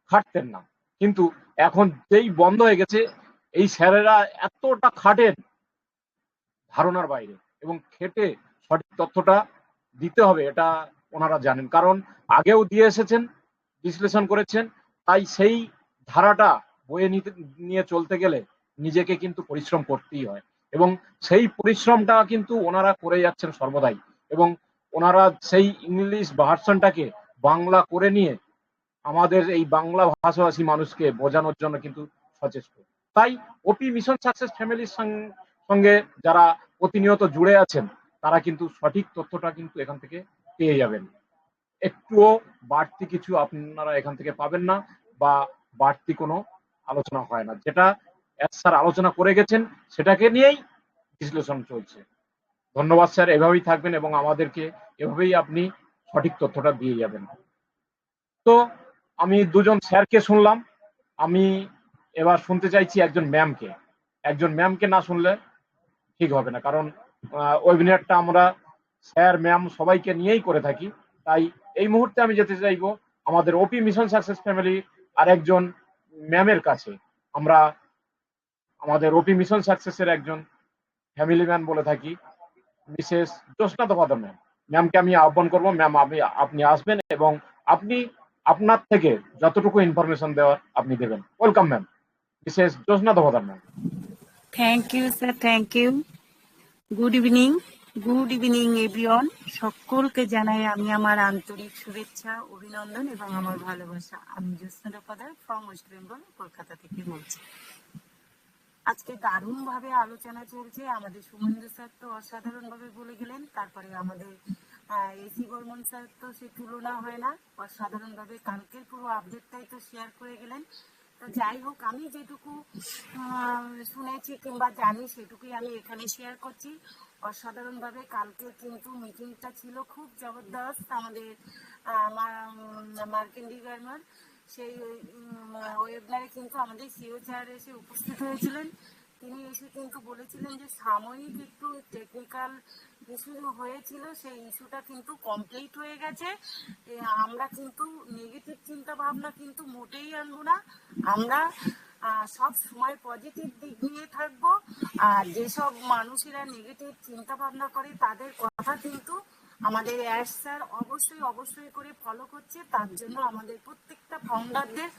খাটতেন না। কিন্তু এখন যেই বন্ধ হয়ে গেছে, এই স্যারেরা এতটা খাটেন ধারণার বাইরে, এবং খেটে সঠিক তথ্যটা দিতে হবে এটা ওনারা জানেন, কারণ আগেও দিয়ে এসেছেন, বিশ্লেষণ করেছেন। তাই সেই ধারাটা বয়ে নিয়ে চলতে গেলে নিজেকে কিন্তু পরিশ্রম করতেই হয়, এবং সেই পরিশ্রমটা কিন্তু ওনারা করে যাচ্ছেন সর্বদাই। এবং ওনারা সেই ইংলিশ ভার্সনটাকে বাংলা করে নিয়ে আমাদের এই বাংলা ভাষাভাষী মানুষকে বোঝানোর জন্য কিন্তু সচেষ্ট। তাই ওপি মিশন সাকসেস ফ্যামিলির সঙ্গে যারা প্রতিনিয়ত জুড়ে আছেন তারা কিন্তু সঠিক তথ্যটা কিন্তু এখান থেকে পেয়ে যাবেন। একটুও বাড়তি কিছু আপনারা এখান থেকে পাবেন না বা বাড়তি কোনো আলোচনা হয় না। যেটা স্যার আলোচনা করে গেছেন সেটাকে নিয়েই বিশ্লেষণ চলছে। ধন্যবাদ স্যার, এভাবেই থাকবেন এবং আমাদেরকে এভাবেই আপনি সঠিক তথ্যটা দিয়ে যাবেন। তো আমি দুজন স্যারকে শুনলাম, আমি এবার শুনতে চাইছি একজন ম্যামকে। একজন ম্যামকে না শুনলে ঠিক হবে না, কারণ ওয়েবিনারটা আমরা স্যার ম্যাম সবাইকে নিয়েই করে থাকি। তাই এই মুহূর্তে আমি যেতে চাইবো আমাদের ওপি মিশন সাকসেস ফ্যামিলি আর একজন ম্যামের কাছে। আমরা আমাদের ওপি মিশন সাকসেসের একজন ফ্যামিলি ম্যান বলে থাকি, মিসেস জ্যোৎস্না দফাদার ম্যাম। ম্যামকে আমি আহ্বান করবো, ম্যাম আপনি আসবেন এবং আপনি আপনার থেকে যতটুকু ইনফরমেশন দেওয়ার আপনি দেবেন। Welcome ma'am, Mrs Jyotsna Dafadar ma'am. Thank you sir, thank you. Good evening everyone. সকলকে জানাই আমি আমার আন্তরিক শুভেচ্ছা, অভিনন্দন এবং আমার ভালোবাসা। আমি জ্যোৎস্না দফাদার ফ্রম ওয়েস্ট বেঙ্গল, কলকাতা থেকে বলছি। আজকে দারুণ ভাবে আলোচনা চলছে। আমাদের সুমেন্দ্র স্যার তো অসাধারণ ভাবে বলে গেলেন, তারপরে আমাদের এসি বর্মন স্যার তো সে তুলনা হয় না, অসাধারণ ভাবে কালকের পুরো আপডেটটাই তো শেয়ার করে গেলেন। তো যাই হোক, আমি যেটুকু শুনেছি কিংবা জানি সেটুকুই আমি এখানে শেয়ার করছি। অসাধারণ ভাবে কালকে কিন্তু মিটিংটা ছিল খুব জবরদস্ত। আমাদের মার্কেন্ডি গার্মার সেই ওয়েবিনারে কিন্তু আমাদের সিও স্যার এসে উপস্থিত হয়েছিলেন। তিনি এসে কিন্তু বলেছিলেন যে সাময়িক একটু টেকনিক্যাল ইস্যু হয়েছিল, সেই ইস্যুটা কিন্তু কমপ্লিট হয়ে গেছে। আমরা কিন্তু নেগেটিভ চিন্তা ভাবনা কিন্তু মোটেই আনবো না, আমরা সব সময় পজিটিভ দিক নিয়ে থাকবো। আর যেসব মানুষেরা নেগেটিভ চিন্তা ভাবনা করে তাদের কথা কিন্তু আমাদের অ্যাশ স্যার অবশ্যই করে ফলো করছে। তার জন্য আমাদের প্রত্যেকটা ফাউন্ডারদের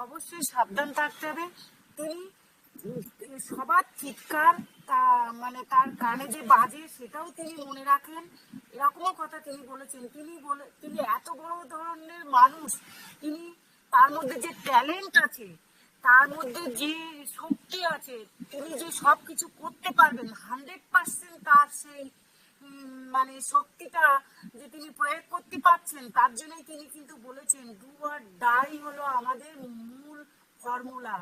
অবশ্যই সাবধান থাকতে হবে। তিনি সবার চিৎকার মানে তার কানে যে বাজে সেটাও তিনি মনে রাখেন, এরকমও কথা তিনি বলেছেন। তিনি এত বড় ধরনের মানুষ, তিনি তার মধ্যে যে ট্যালেন্ট আছে, তার মধ্যে যে শক্তি আছে, তিনি যে সবকিছু করতে পারবেন 100% তার সেই মানে শক্তিটা যে তিনি প্রয়োগ করতে পারছেন, তার জন্যই তিনি কিন্তু বলেছেন ডু অর ডাই হলো আমাদের মূল ফর্মুলা,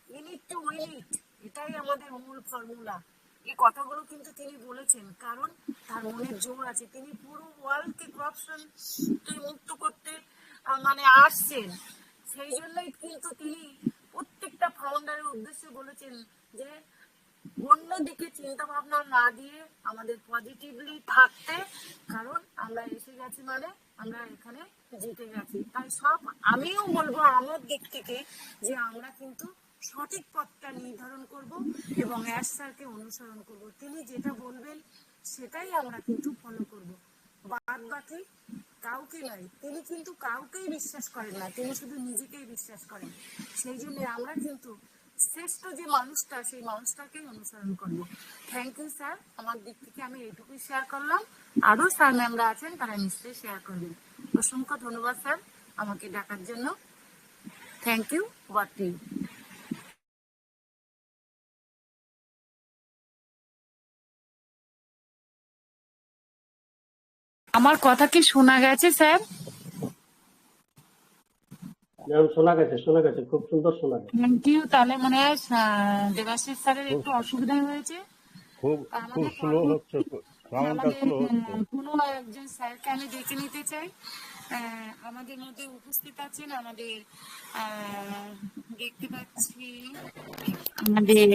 ইট টু উইন ইট, এটাই আমাদের মূল ফর্মুলা। এই কথাগুলো কিন্তু তিনি বলেছেন, কারণ তার মনের জোর আছে। তিনি পুরো ওয়ার্ল্ডকে করাপশন মুক্ত করতে মানে আসছেন, সেই জন্যই কিন্তু তিনি প্রত্যেকটা ফাউন্ডারের উদ্দেশ্যে বলেছেন যে অন্যদিকে চিন্তা ভাবনা না দিয়ে আমাদের পজিটিভলি থাকতে, কারণ আমরা এসে গেছি মানে আমরা এখানে জিতে গেছি। তাই সব আমিও বলবো আমার দিক থেকে যে আমরা কিন্তু সঠিক পথটা নির্ধারণ করব এবং অ্যাশ স্যারকে অনুসরণ করব। তিনি যেটা বলবেন সেটাই আমরা কিন্তু ফলো করব, বাদ বাকি কাউকে নয়। তিনি কিন্তু কাউকেই বিশ্বাস করেন না, তিনি শুধু নিজেকেই বিশ্বাস করেন। সেই জন্য আমরা কিন্তু শ্রেষ্ঠ যে মানুষটা, সেই মানুষটাকেই অনুসরণ করবো। থ্যাংক ইউ স্যার, আমার দিক থেকে আমি এইটুকুই শেয়ার করলাম। আরো স্যার ম্যামরা আছেন, তারা নিশ্চয়ই শেয়ার করবেন। অসংখ্য ধন্যবাদ স্যার আমাকে ডাকার জন্য। Thank you. Over to you. আমার কথা কি শোনা গেছে স্যার? ম্যাম শোনা গেছে, খুব সুন্দর শোনা গেছে। Thank you. তাহলে মনে হয় দেবাশিস স্যারের একটু অসুবিধা হয়েছে, খুব স্লো হচ্ছে, সাউন্ডটা স্লো হচ্ছে। কোনো একজন স্যারকে আমি ডেকে নিতে চাই। আমাদের মধ্যে উপস্থিত আছেন আমাদের দেখতে পাচ্ছি আমাদের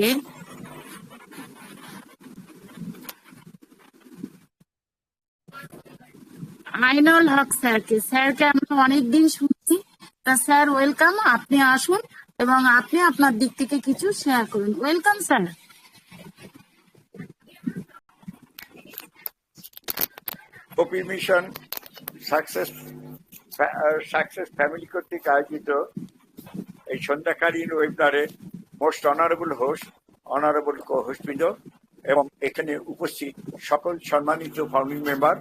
আইনুল হক স্যারকে। স্যারকে আমি অনেকদিন শুনছি, তা স্যার ওয়েলকাম, আপনি আসুন এবং আপনি আপনার দিক থেকে কিছু শেয়ার করুন। Welcome sir. OP mission success family কর্তৃক আয়োজিত এই সন্ধ্যাকালীন ওয়েবিনারে most honourable host, honourable co হোস্টবৃন্দ এবং এখানে উপস্থিত সকল সম্মানিত ফাউন্ডিং মেম্বার,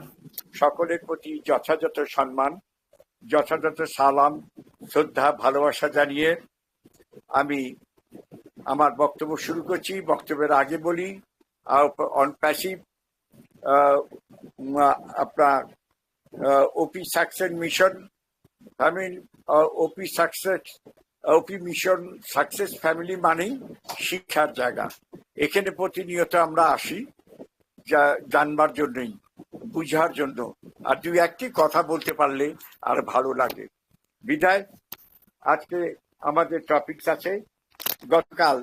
সকলের প্রতি যথাযথ সম্মান, যথাযথ সালাম, শ্রদ্ধা, ভালোবাসা জানিয়ে আমি আমার বক্তব্য শুরু করছি। বক্তব্যের আগে বলি, অন প্যাসিভ আপনার ওপি সাকসেস মিশন ওপি মিশন সাকসেস ফ্যামিলি মানেই শিক্ষার জায়গা। এখানে প্রতিনিয়ত আমরা আসি জানবার জন্যই, বুঝার জন্য, আর দুই একটি কথা বলতে পারলে আর ভালো লাগে। বিদায়, আজকে আমাদের টপিকস আছে। গতকাল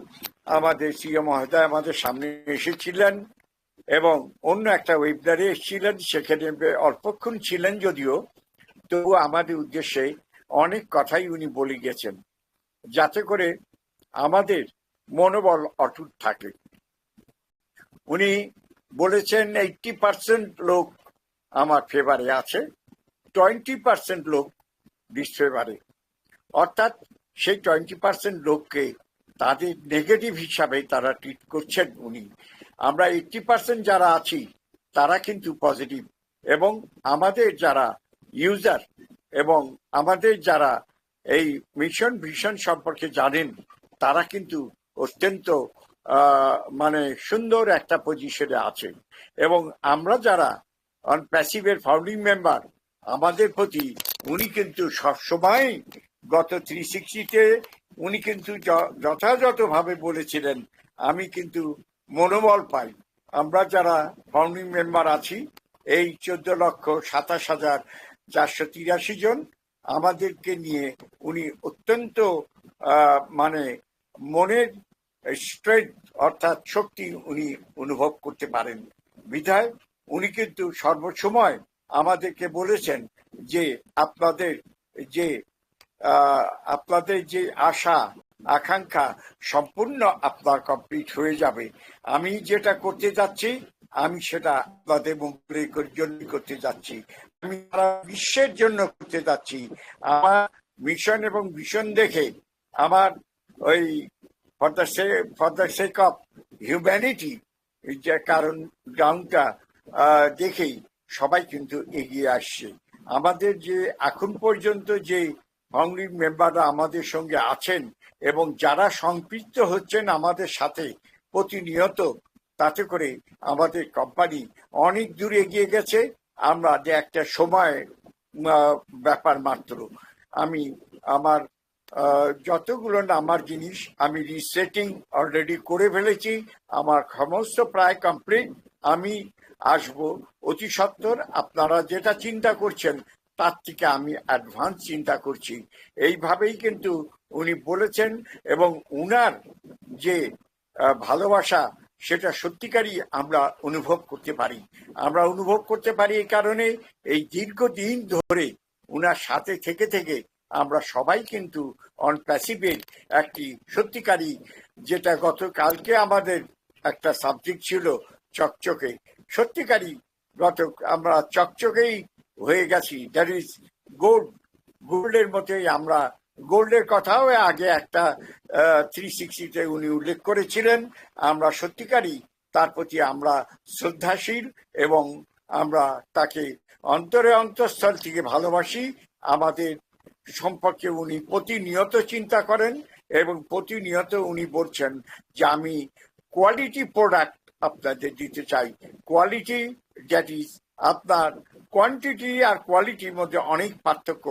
আমাদের সিএম মহোদয় আমাদের সামনে এসেছিলেন এবং অন্য একটা ওয়েবিনারে এসেছিলেন, সেখানে অল্পক্ষণ ছিলেন যদিও, তবু আমাদের উদ্দেশ্যে অনেক কথাই উনি বলে গেছেন, যাতে করে আমাদের মনোবল অটুট থাকে। উনি বলেছেন 80% লোক আমার ফেভারে আছে, 20% লোক ডিসফেভারে। অর্থাৎ সেই 20% লোককে তাদের নেগেটিভ হিসাবে তারা ট্রিট করছেন উনি। আমরা 80% যারা আছি তারা কিন্তু পজিটিভ, এবং আমাদের যারা ইউজার এবং আমাদের যারা এই মিশন ভিশন সম্পর্কে জানেন তারা কিন্তু অত্যন্ত মানে সুন্দর একটা পজিশনে আছে। এবং আমরা যারা অন প্যাসিভের ফাউন্ডিং মেম্বার, আমাদের প্রতি উনি কিন্তু সবসময় গত 360-তে উনি কিন্তু যথাযথভাবে বলেছিলেন। আমি কিন্তু মনোবল পাই, আমরা যারা ফাউন্ডিং মেম্বার আছি এই 14,27,483 জন, আমাদেরকে নিয়ে উনি অত্যন্ত মানে মনের স্ট্রেংথ অর্থাৎ শক্তি উনি অনুভব করতে পারেন। বিধায় উনি কিন্তু সর্বসময় আমাদেরকে বলেছেন যে আপনাদের যে আশা আকাঙ্ক্ষা সম্পূর্ণ আপনার কমপ্লিট হয়ে যাবে। আমি যেটা করতে যাচ্ছি আমি সেটা আপনাদের মঙ্গলের জন্য করতে যাচ্ছি, আমি সারা বিশ্বের জন্য করতে যাচ্ছি। আমার মিশন এবং ভিশন দেখে আমার ওই for the sake of humanity যে কারণ গ্রাউন্ডটা দেখেই সবাই কিন্তু এগিয়ে আসছে। আমাদের যে এখন পর্যন্ত যে ফাউন্ডিং মেম্বাররা আমাদের সঙ্গে আছেন এবং যারা সম্পৃক্ত হচ্ছেন আমাদের সাথে প্রতিনিয়ত, তাতে করে আমাদের কোম্পানি অনেক দূর এগিয়ে গেছে। আমরা যে একটা সময় ব্যাপার মাত্র। আমি আমার যতগুলো নাম্বার জিনিস আমি রিসেটিং অলরেডি করে ফেলেছি, আমার সমস্ত প্রায় কমপ্লিট। আমি আসবো অতি সত্বর। আপনারা যেটা চিন্তা করছেন তার থেকে আমি অ্যাডভান্স চিন্তা করছি, এইভাবেই কিন্তু উনি বলেছেন। এবং উনার যে ভালোবাসা সেটা সত্যিকারই আমরা অনুভব করতে পারি। আমরা অনুভব করতে পারি এই কারণে এই দীর্ঘদিন ধরে উনার সাথে থেকে থেকে আমরা সবাই কিন্তু অন প্যাসিভের একটি সত্যিকারী, যেটা গতকালকে আমাদের একটা সাবজেক্ট ছিল চকচকে, সত্যিকারী আমরা চকচকেই হয়ে গেছি। দ্যাট ইজ গোল্ডের মতোই আমরা গোল্ডের কথাও আগে একটা 360-তে উনি উল্লেখ করেছিলেন। আমরা সত্যিকারই তার প্রতি আমরা শ্রদ্ধাশীল এবং আমরা তাকে অন্তরে অন্তঃস্থল থেকে ভালোবাসি। আমাদের সম্পর্কে উনি প্রতিনিয়ত চিন্তা করেন এবং প্রতিনিয়ত উনি বলছেন যে আমি কোয়ালিটি প্রোডাক্ট আপনাদের দিতে চাই। কোয়ালিটি দ্যাট ইজ আপনার কোয়ান্টিটি আর কোয়ালিটির মধ্যে অনেক পার্থক্য।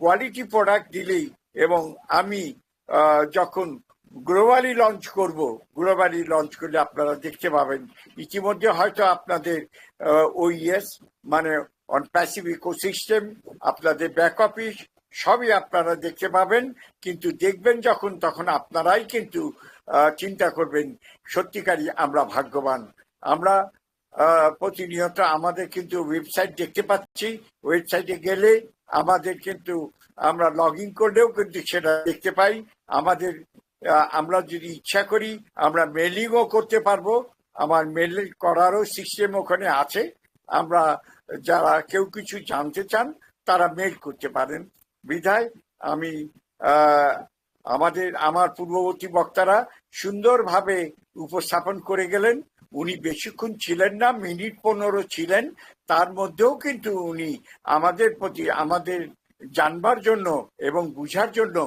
কোয়ালিটি প্রোডাক্ট দিলেই, এবং আমি যখন গ্লোবালি লঞ্চ করলে আপনারা দেখতে পাবেন, ইতিমধ্যে হয়তো আপনাদের ওইএস মানে অন প্যাসিভ ইকোসিস্টেম, আপনাদের ব্যাক অফিস সবই আপনারা দেখতে পাবেন। কিন্তু দেখবেন যখন, তখন আপনারাই কিন্তু চিন্তা করবেন সত্যিকারই আমরা ভাগ্যবান। আমরা প্রতিনিয়ত আমাদের কিন্তু ওয়েবসাইট দেখতে পাচ্ছি, ওয়েবসাইটে গেলে আমাদের কিন্তু আমরা লগ ইন করলেও কিন্তু সেটা দেখতে পাই। আমরা যদি ইচ্ছা করি আমরা মেলিংও করতে পারবো, আমার মেল করারও সিস্টেম ওখানে আছে। আমরা যারা কেউ কিছু জানতে চান তারা মেল করতে পারেন। বিধায় আমি আমার পূর্ববর্তী বক্তারা সুন্দরভাবে উপস্থাপন করে গেলেন। উনি বেশিক্ষণ ছিলেন না, মিনিট 15 ছিলেন। তার মধ্যেও কিন্তু উনি আমাদের প্রতি, আমাদের জানবার জন্য এবং বুঝার জন্য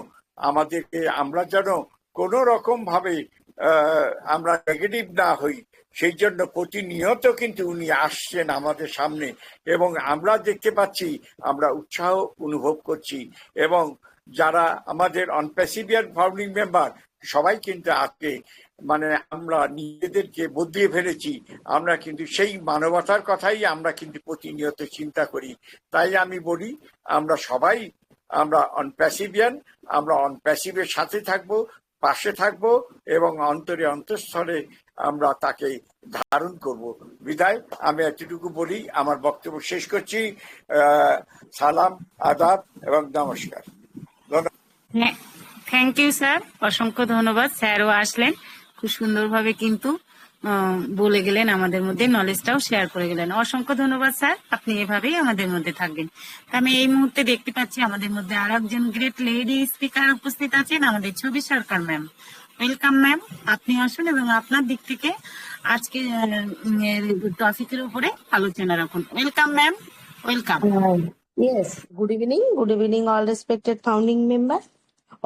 আমাদেরকে, আমরা যেন কোনো রকম ভাবে আমরা নেগেটিভ না হই, সেই জন্য প্রতিনিয়ত কিন্তু উনি আসছেন আমাদের সামনে এবং আমরা দেখতে পাচ্ছি, আমরা উৎসাহ অনুভব করছি। এবং যারা আমাদের অনপ্যাসিভিয়ার ফাউন্ডিং মেম্বার সবাই কিন্তু আজকে মানে আমরা নিজেদেরকে বদলিয়ে ফেলেছি। আমরা কিন্তু সেই মানবতার কথাই আমরা কিন্তু প্রতিনিয়ত চিন্তা করি। তাই আমি বলি, আমরা সবাই আমরা অনপ্যাসিভিয়ান, আমরা অনপ্যাসিভের সাথে থাকবো, পাশে থাকবো এবং অন্তরে অন্তঃস্থলে আমরা তাকে ধারণ করব। বিদায়, আমি এতটুকু বলি, আমার বক্তব্য শেষ করছি। সালাম, আদাব এবং নমস্কার। থ্যাংক ইউ স্যার, অসংখ্য ধন্যবাদ। স্যারও আসলেন, খুব সুন্দরভাবে কিন্তু বলে গেলেন, আমাদের মধ্যে নলেজটাও শেয়ার করে গেলেন। অসংখ্য ধন্যবাদ স্যার, আপনি এভাবেই আমাদের মধ্যে থাকবেন। আমি এই মুহূর্তে দেখতে পাচ্ছি আমাদের মধ্যে আর একজন গ্রেট লেডি স্পিকার উপস্থিত আছেন, আমাদের ছবি সরকার ম্যাম। ওয়েলকাম ম্যাম, আপনি আসুন এবং আপনার দিক থেকে আজকে টপিকের উপরে আলোচনা রাখুন। Welcome ma'am, welcome. Yes, good evening all respected founding member.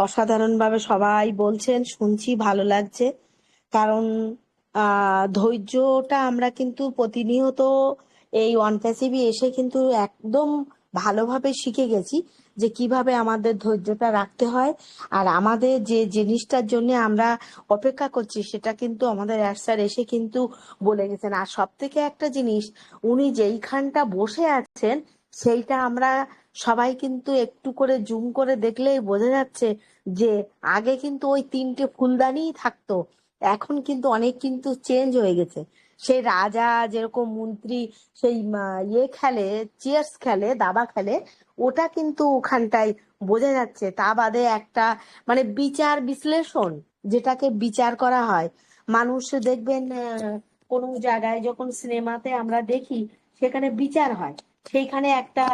অসাধারণভাবে সবাই বলছেন, শুনছি, ভালো লাগছে। কারণ ধৈর্যটা আমরা কিন্তু প্রতিনিয়ত এই অনপ্যাসিভে এসে কিন্তু একদম ভালোভাবে শিখে গেছি যে কিভাবে আমাদের ধৈর্যটা রাখতে হয়। আর আমাদের যে জিনিসটার জন্য আমরা অপেক্ষা করছি সেটা কিন্তু আমাদের স্যার এসে কিন্তু বলে গেছেন। আর সব থেকে একটা জিনিস, উনি যেইখানটা বসে আছেন সেইটা আমরা সবাই কিন্তু একটু করে জুম করে দেখলেই বোঝা যাচ্ছে যে আগে কিন্তু ওই 3টে ফুলদানিই থাকতো, এখন কিন্তু অনেক কিন্তু চেঞ্জ হয়ে গেছে। সেই রাজা যেরকম মন্ত্রী সেই খেলে, চেয়ার্স খেলে, দাবা খেলে, ওটা কিন্তু ওখানটায় বোঝা যাচ্ছে। তা বাদে একটা মানে বিচার বিশ্লেষণ, যেটাকে বিচার করা হয়। মানুষ দেখবেন কোনো জায়গায় যখন সিনেমাতে আমরা দেখি সেখানে বিচার হয়, সেইখানে একটা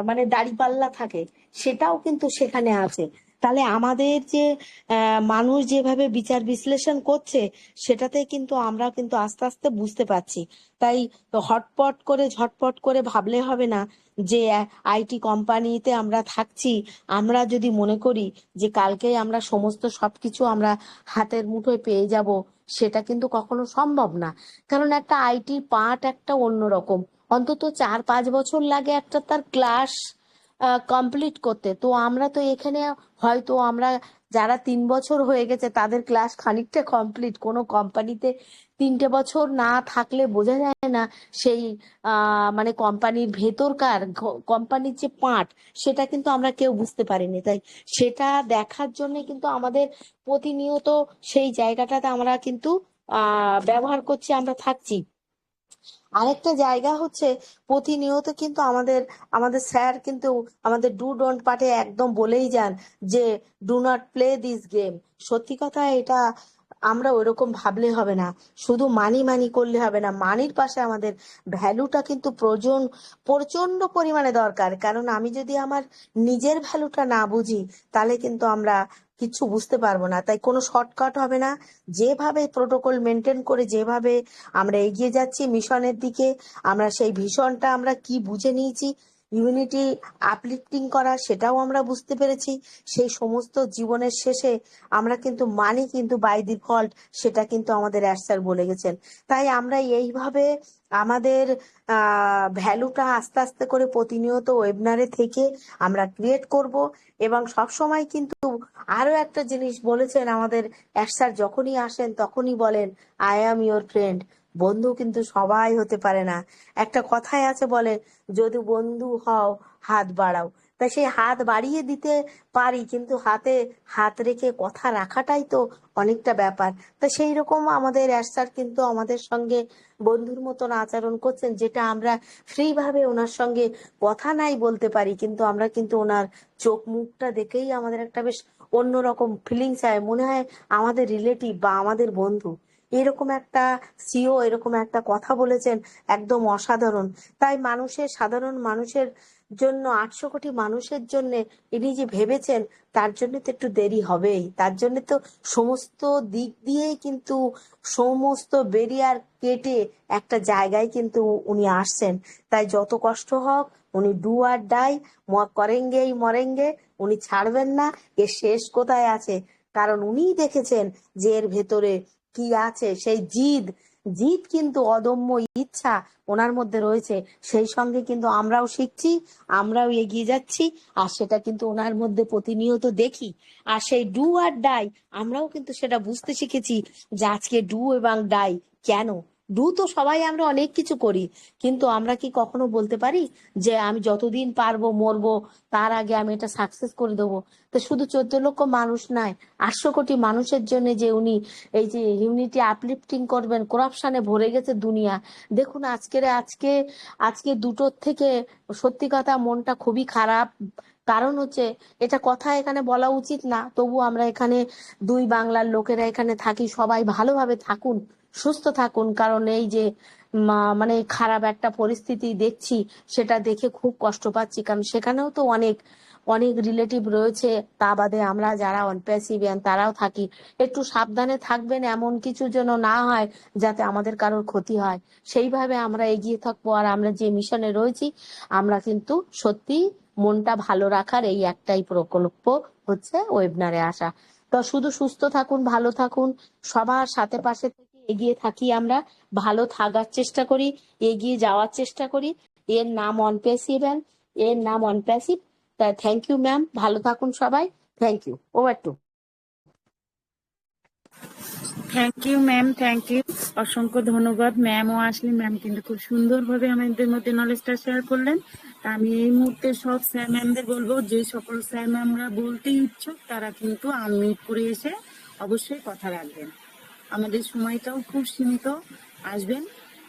মানে দাঁড়িপাল্লা থাকে, সেটাও কিন্তু সেখানে আছে। তাহলে আমাদের যে মানুষ যেভাবে বিচার বিশ্লেষণ করছে সেটাতে কিন্তু আমরা কিন্তু আস্তে আস্তে বুঝতে পারছি। তাই ঝটপট করে ভাবলে হবে না যে আইটি কোম্পানিতে আমরা থাকছি, আমরা যদি মনে করি যে কালকেই আমরা সমস্ত সবকিছু আমরা হাতের মুঠোয় পেয়ে যাব, সেটা কিন্তু কখনো সম্ভব না। কারণ একটা আইটি পার্ট একটা অন্যরকম, অন্তত 4-5 বছর লাগে একটা তার ক্লাস কমপ্লিট করতে। তো আমরা তো এখানে হয়তো আমরা যারা 3 বছর হয়ে গেছে তাদের ক্লাস খানিকটা কমপ্লিট। কোনো কোম্পানিতে 3টে বছর না থাকলে বোঝা যায় না সেই মানে কোম্পানির ভেতরকার কোম্পানির যে পার্ট, সেটা কিন্তু আমরা কেউ বুঝতে পারিনি। তাই সেটা দেখার জন্য কিন্তু আমাদের প্রতিনিয়ত সেই জায়গাটাতে আমরা কিন্তু ব্যবহার করছি, আমরা থাকছি। আরেকটা জায়গা হচ্ছে প্রতিনিয়ত কিন্তু আমাদের স্যার কিন্তু আমাদের ডু ডোন্ট পার্টে একদম বলেই যান যে do not play this game. সত্যি কথা, এটা আমরা ওইরকম ভাবলে হবে না, শুধু মানি করলে হবে না। মানির পাশে আমাদের ভ্যালুটা কিন্তু প্রচন্ড পরিমাণে দরকার। কারণ আমি যদি আমার নিজের ভ্যালুটা না বুঝি তাহলে কিন্তু আমরা কিছু বুঝতে পারবো না। তাই কোনো শর্টকাট হবে না। যেভাবে প্রোটোকল মেনটেন করে যেভাবে আমরা এগিয়ে যাচ্ছি মিশনের দিকে, আমরা সেই ভীষণটা আমরা কি বুঝে নিয়েছি, ইউনিটি আপলিফটিং করা, সেটাও আমরা বুঝতে পেরেছি। সেই সমস্ত জীবনের শেষে আমরা কিন্তু মানি কিন্তু বাই ডিফল্ট, সেটা কিন্তু আমাদের স্যার বলে গেছেন। তাই আমরা এইভাবে আমাদের ভ্যালুটা আস্তে আস্তে করে প্রতিনিয়ত ওয়েবিনারে থেকে আমরা ক্রিয়েট করব। এবং সব সময় কিন্তু আরো একটা জিনিস বলেছেন আমাদের স্যার, যখনই আসেন তখনই বলেন আই অ্যাম ইয়োর ফ্রেন্ড। বন্ধু কিন্তু সবাই হতে পারে না। একটা কথাই আছে, বলে যদি বন্ধু হও হাত বাড়াও। তাই সেই হাত বাড়িয়ে দিতে পারি, কিন্তু হাতে হাত রেখে কথা রাখাটাই তো অনেকটা ব্যাপার। তা সেই রকম আমাদের স্যার কিন্তু আমাদের সঙ্গে বন্ধুর মতন আচরণ করছেন, যেটা আমরা ফ্রি ভাবে ওনার সঙ্গে কথা নাই বলতে পারি, কিন্তু আমরা কিন্তু ওনার চোখ মুখটা দেখেই আমাদের একটা বেশ অন্যরকম ফিলিংস হয়, মনে হয় আমাদের রিলেটিভ বা আমাদের বন্ধু। এরকম একটা সিও এরকম একটা কথা বলেছেন, একদম অসাধারণ। তাই সাধারণ মানুষের জন্য, 800 কোটি মানুষের জন্য ইনি যে ভেবেছেন, তার জন্য তো একটু দেরি হবেই। তার জন্য তো সমস্ত দিক দিয়েই কিন্তু সমস্ত ব্যারিয়ার কেটে একটা জায়গায় কিন্তু উনি আসছেন। তাই যত কষ্ট হোক, উনি ডু আর ডাই, করেঙ্গেই মরেঙ্গে, উনি ছাড়বেন না। এর শেষ কোথায় আছে কারণ উনিই দেখেছেন যে এর ভেতরে কি আছে। সেই জিদ কিন্তু অদম্য ইচ্ছা ওনার মধ্যে রয়েছে। সেই সঙ্গে কিন্তু আমরাও শিখছি, আমরাও এগিয়ে যাচ্ছি, আর সেটা কিন্তু ওনার মধ্যে প্রতিনিয়ত দেখি। আর সেই ডু আর ডাই আমরাও কিন্তু সেটা বুঝতে শিখেছি যে আজকে ডু এবং ডাই কেন। ডু তো সবাই আমরা অনেক কিছু করি, কিন্তু আমরা কি কখনো বলতে পারি যে আমি যতদিন পারবো মরবো, তার আগে আমি এটা সাকসেস করে দেবো? তো শুধু 14 লক্ষ মানুষ নয়, 800 কোটি মানুষের জন্য যে উনি এই যে ইউনিটি আপলিফটিং করবেন, করাপশনে ভরে গেছে দুনিয়া। দেখুন আজকে দুটোর থেকে সত্যি কথা মনটা খুবই খারাপ। কারণ হচ্ছে এটা কথা এখানে বলা উচিত না, তবু আমরা এখানে দুই বাংলার লোকেরা এখানে থাকি, সবাই ভালোভাবে থাকুন, সুস্থ থাকুন। কারণ এই যে মানে খারাপ একটা পরিস্থিতি দেখছি, সেটা দেখে খুব কষ্ট পাচ্ছি। কারণ সেখানেও তো অনেক অনেক রিলেটিভ রয়েছে, তা বাদে আমরা যারা অনপ্যাসিভিয়ান তারাও থাকি। একটু সাবধানে থাকবেন, এমন কিছু যেন না হয় যাতে আমাদের কারোর ক্ষতি হয়। সেইভাবে আমরা এগিয়ে থাকবো। আর আমরা যে মিশনে রয়েছি, আমরা কিন্তু সত্যি মনটা ভালো রাখার এই একটাই প্রকল্প হচ্ছে ওয়েবিনারে আসা। তো শুধু সুস্থ থাকুন, ভালো থাকুন, সবার সাথে পাশে থেকে এগিয়ে থাকি। আমরা ভালো থাকার চেষ্টা করি, এগিয়ে যাওয়ার চেষ্টা করি। এর নাম অনপ্যাসিভ, এর নাম অনপ্যাসিভ। তা থ্যাংক ইউ ম্যাম, ভালো থাকুন সবাই। Thank you. Over to. Thank you ma'am, thank you, অসংখ্য ধন্যবাদ। ম্যামও আসলেন, ম্যাম কিন্তু খুব সুন্দরভাবে আমাদের মধ্যে নলেজটা শেয়ার করলেন। তা আমি এই মুহূর্তে সব স্যার ম্যামদের বলবো, যে সকল স্যার ম্যামরা বলতে ইচ্ছুক তারা কিন্তু আনমিউট করে এসে অবশ্যই কথা রাখবেন। আমাদের সময়টাও খুব সীমিত, আসবেন